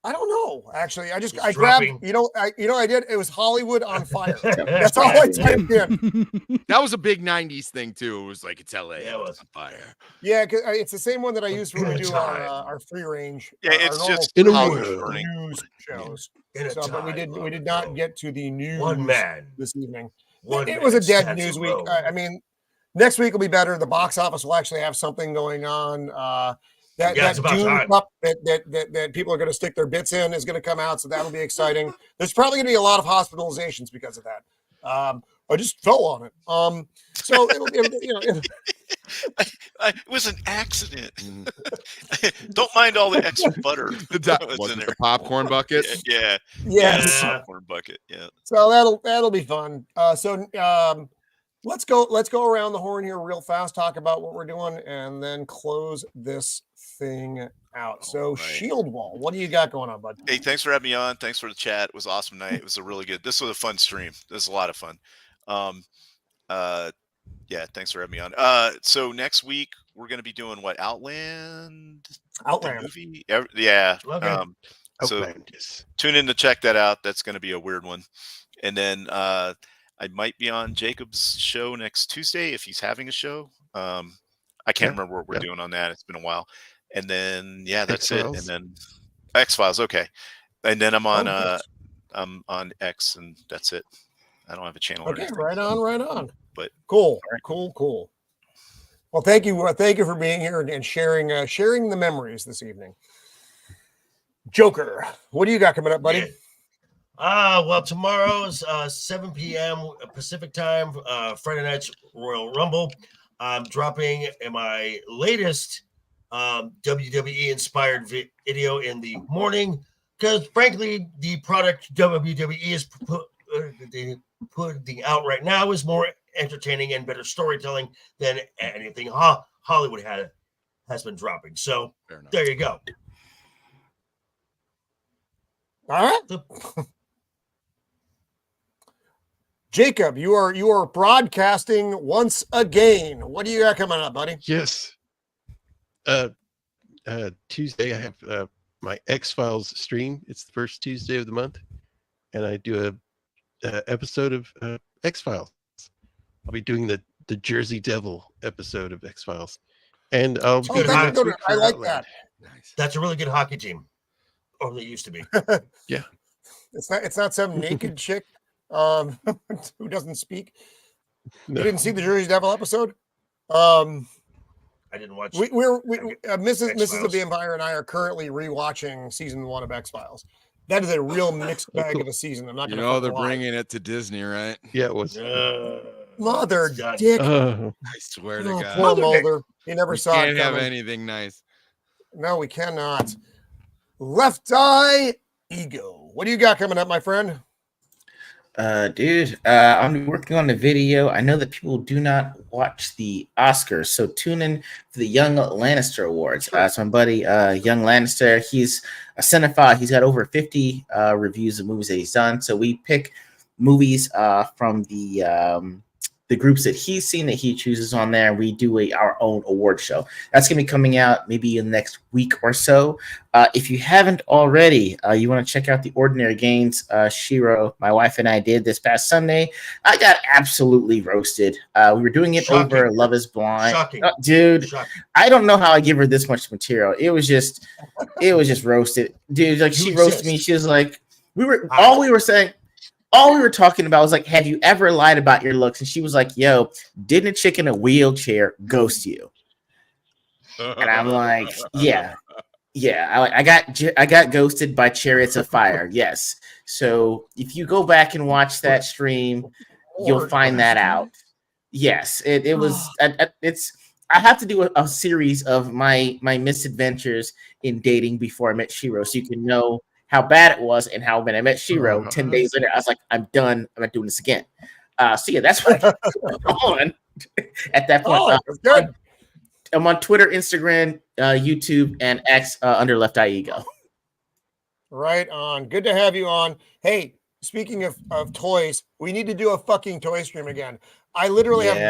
I don't know. Actually, I grabbed. dropping. I did. It was Hollywood on fire. That's all I typed in. That was a big '90s thing too. It was like it's LA, Yeah, it was on fire. Yeah, because it's the same one that I use when we In a do time. our free range. Yeah, our it's normal just In a Hollywood world. burning. news shows. In a But we time did of not no. get to the news One man. this evening. One It was a man dead stands news week. alone. I mean, next week will be better. The box office will actually have something going on. That Yeah, it's about Dune time. Cup that people are going to stick their bits in is going to come out, so that'll be exciting. There's probably going to be a lot of hospitalizations because of that. I just fell on it. So it'll It was an accident. Don't mind all the extra butter. that was Was in it there. the popcorn bucket? Yeah. yes. The popcorn bucket. Yeah. So that'll be fun. Let's go around the horn here real fast, talk about what we're doing, and then close this thing out. So right. Shieldwall, what do you got going on, bud? Hey, thanks for having me on. Thanks for the chat. It was an awesome night. It was a really good. This was a fun stream. This was a lot of fun. Yeah, thanks for having me on. So next week we're going to be doing what? Outland. The movie. Yeah. Okay. So Outlandish. tune in to check that out. That's going to be a weird one. And then I might be on Jacob's show next Tuesday if he's having a show. I can't remember what we're doing on that. It's been a while. And then that's X-Files. it. And then X-Files. Okay. And then I'm on X, and that's it. I don't have a channel. Okay, or anything. right on. But Cool. Well, thank you for being here and sharing the memories this evening. Joker, what do you got coming up, buddy? Well, tomorrow's 7 p.m. Pacific time, Friday night's Royal Rumble. I'm dropping my latest WWE inspired video in the morning because, frankly, the product WWE is putting out right now is more entertaining and better storytelling than anything Hollywood has been dropping. So there you go. All right. Jacob, you are broadcasting once again. What do you got coming up, buddy? Yes. Tuesday, I have my X-Files stream. It's the first Tuesday of the month, and I do a episode of X-Files. I'll be doing the Jersey Devil episode of X-Files, and I'll be I like that. Nice. That's a really good hockey team, or they used to be. Yeah, it's not some naked chick who doesn't speak. No. You didn't see the Jersey Devil episode? I didn't watch. We're Mrs. of the Empire and I are currently rewatching season 1 of X-Files. That is a real mixed bag of a season. I'm not going to. They're bringing it to Disney, right? Yeah, it was. Mother dick. I swear to God. Poor Mulder. He never saw it. Can't have anything nice. No, we cannot. Left Eye Ego. What do you got coming up, my friend? Dude, I'm working on a video. I know that people do not watch the Oscars, so tune in for the Young Lannister Awards. So my buddy, Young Lannister, he's a cinephile. He's got over 50 reviews of movies that he's done. So we pick movies from the groups that he's seen that he chooses on there. We do our own award show. That's going to be coming out maybe in the next week or so. If you haven't already, you want to check out the Ordinary Gains. Shiro, my wife, and I did this past Sunday. I got absolutely roasted. We were doing it over Love is Blind. Shocking. Dude, Shocking. I don't know how I give her this much material. It was just roasted. Dude, like she roasted me. She was like, all we were talking about was like, have you ever lied about your looks? And she was like, yo, didn't a chick in a wheelchair ghost you? And I'm like, yeah. I got ghosted by Chariots of Fire. Yes. So if you go back and watch that stream, you'll find that out. Yes, it was. I have to do a series of my misadventures in dating before I met Shiro, so you can know how bad it was, and how when I met Shiro 10 days later, I was like, I'm done. I'm not doing this again. So yeah, that's what I'm on at that point. Good. I'm on Twitter, Instagram, YouTube, and X under Left Eye Ego. Right on. Good to have you on. Hey, speaking of toys, we need to do a fucking toy stream again. I literally have 9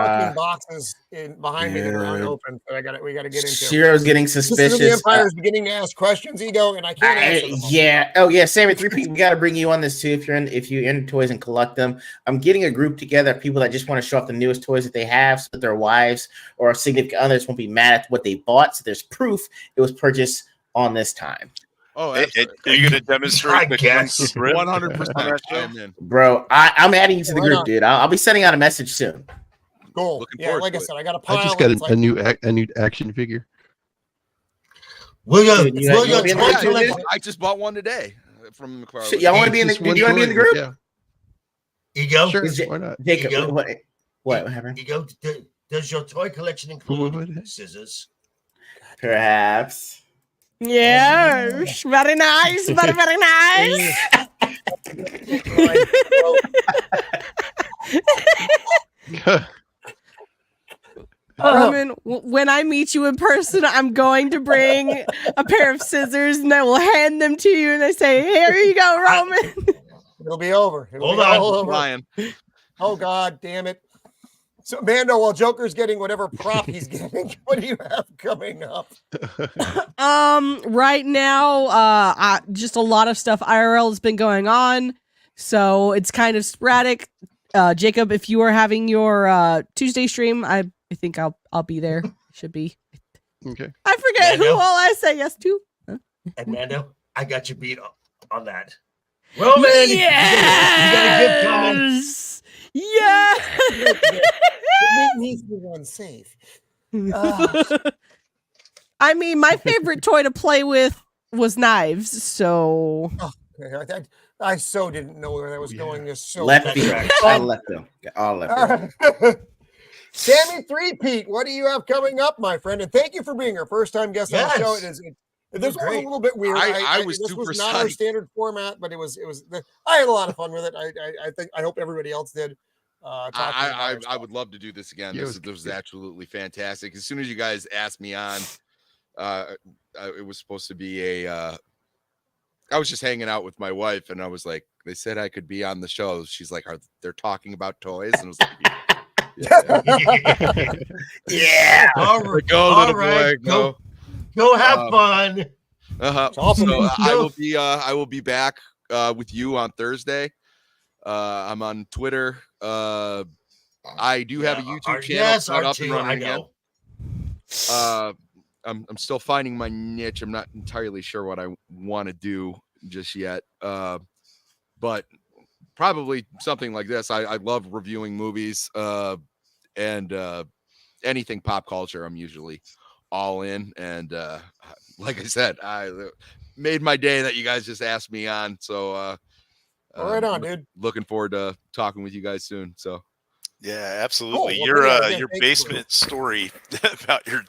fucking boxes behind me that are unopened that we got to get into. Shiro's getting suspicious. The Empire is beginning to ask questions, Ego, and I can't answer them. Yeah. Oh yeah, Sammy, 3 people. We got to bring you on this too if you're into toys and collect them. I'm getting a group together of people that just want to show off the newest toys that they have, so that their wives or significant others won't be mad at what they bought. So there's proof it was purchased on this time. Oh, are you going to demonstrate? I guess 100%. Bro, I'm adding you to the group, dude. I'll be sending out a message soon. Cool. Yeah, like I said, I got a pile. I just got a new action figure. I just bought one today from McFarlane. So y'all want to be in the? Do you want to be in the group? Yeah. Ego. Sure. Why not? Jacob, Ego. what happened? Ego. Does your toy collection include scissors? Perhaps. Yes, very nice, very nice. Roman, when I meet you in person, I'm going to bring a pair of scissors and I will hand them to you and I say, here you go, Roman. It'll be over. Hold on. Lion. Oh, God damn it. So, Mando, while Joker's getting whatever prop he's getting, what do you have coming up? Right now, just a lot of stuff IRL has been going on, so it's kind of sporadic. Jacob, if you are having your Tuesday stream, I think I'll be there. Should be. Okay. I forget Mando? who all I say yes to. Huh? And Mando, I got you beat on that. Roman, yes! you got a gift coming. Yeah. It needs to be one safe. I mean, my favorite toy to play with was knives. So I so didn't know where that was going. This so left feet. I left them. All left them. Sammy 3-Pete, what do you have coming up, my friend? And thank you for being our first time guest on the show. This was a little bit weird. This was super not our standard format, but it was. I had a lot of fun with it. I hope everybody else did. I would love to do this again. This was absolutely fantastic. As soon as you guys asked me on, it was supposed to be I was just hanging out with my wife, and I was like, they said I could be on the show. She's like, they're talking about toys? And I was like, yeah. All right. Go. Go have fun. Awesome. So I will be back with you on Thursday. I'm on Twitter. I do have a YouTube channel. Yes, not up and R2, running I know. again. I'm still finding my niche. I'm not entirely sure what I want to do just yet. But probably something like this. I love reviewing movies and anything pop culture. I'm usually all in. And like I said, I made my day that you guys just asked me on. So right on, dude. Looking forward to talking with you guys soon. So yeah, absolutely. Cool. Well, Your basement story about your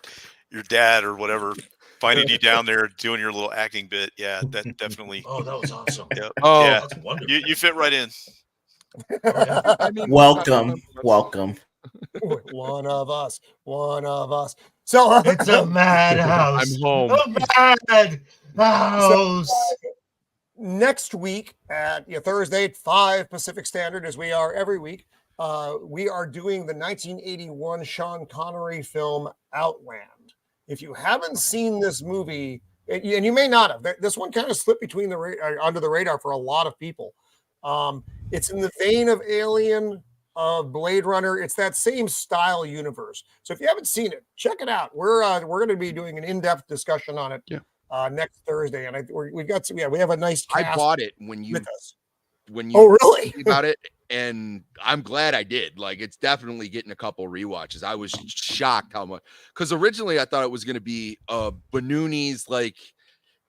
dad or whatever finding you down there doing your little acting bit. Yeah, that definitely. Oh, that was awesome. Yep. Oh, yeah, that's wonderful. you fit right in. I mean, Welcome. One of us. So it's a madhouse. I'm home. A madhouse. Next week at Thursday at 5 Pacific Standard, as we are every week, we are doing the 1981 Sean Connery film Outland. If you haven't seen this movie, and you may not have, this one kind of slipped between under the radar for a lot of people. It's in the vein of Alien, of Blade Runner. It's that same style universe. So if you haven't seen it, check it out. We're going to be doing an in-depth discussion on it next Thursday, and we have a nice cast. I bought it when you really about it, and I'm glad I did. Like, it's definitely getting a couple rewatches. I was shocked how much, because originally I thought it was going to be Banooni's like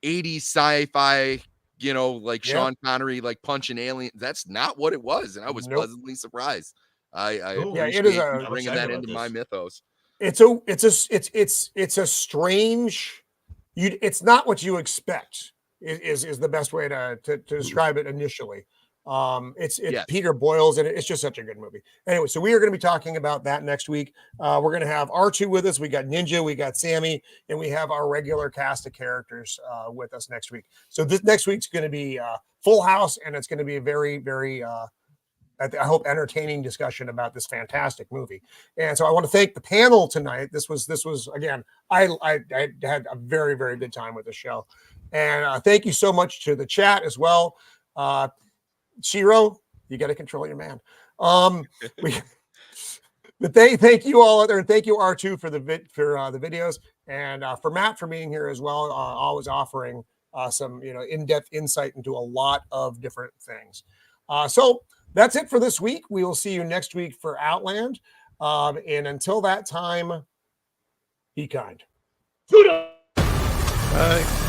80s sci-fi, like Sean Connery like punching aliens. That's not what it was, and I was pleasantly surprised. I appreciate you bringing that into my mythos. It's a strange. It's not what you expect. Is the best way to describe it initially. It's Peter Boyle's, and it's just such a good movie. Anyway, so we are going to be talking about that next week. We're going to have R2 with us. We got Ninja, we got Sammy, and we have our regular cast of characters with us next week. So this next week's going to be full house, and it's going to be a very, very I hope entertaining discussion about this fantastic movie. And so I want to thank the panel tonight. This was again, I had a very, very good time with the show. And thank you so much to the chat as well. Shiro, you got to control your man. But thank you all out there, and thank you R2 for the videos, and for Matt for being here as well, always offering some in-depth insight into a lot of different things. So that's it for this week. We will see you next week for Outland. And until that time, be kind. Bye.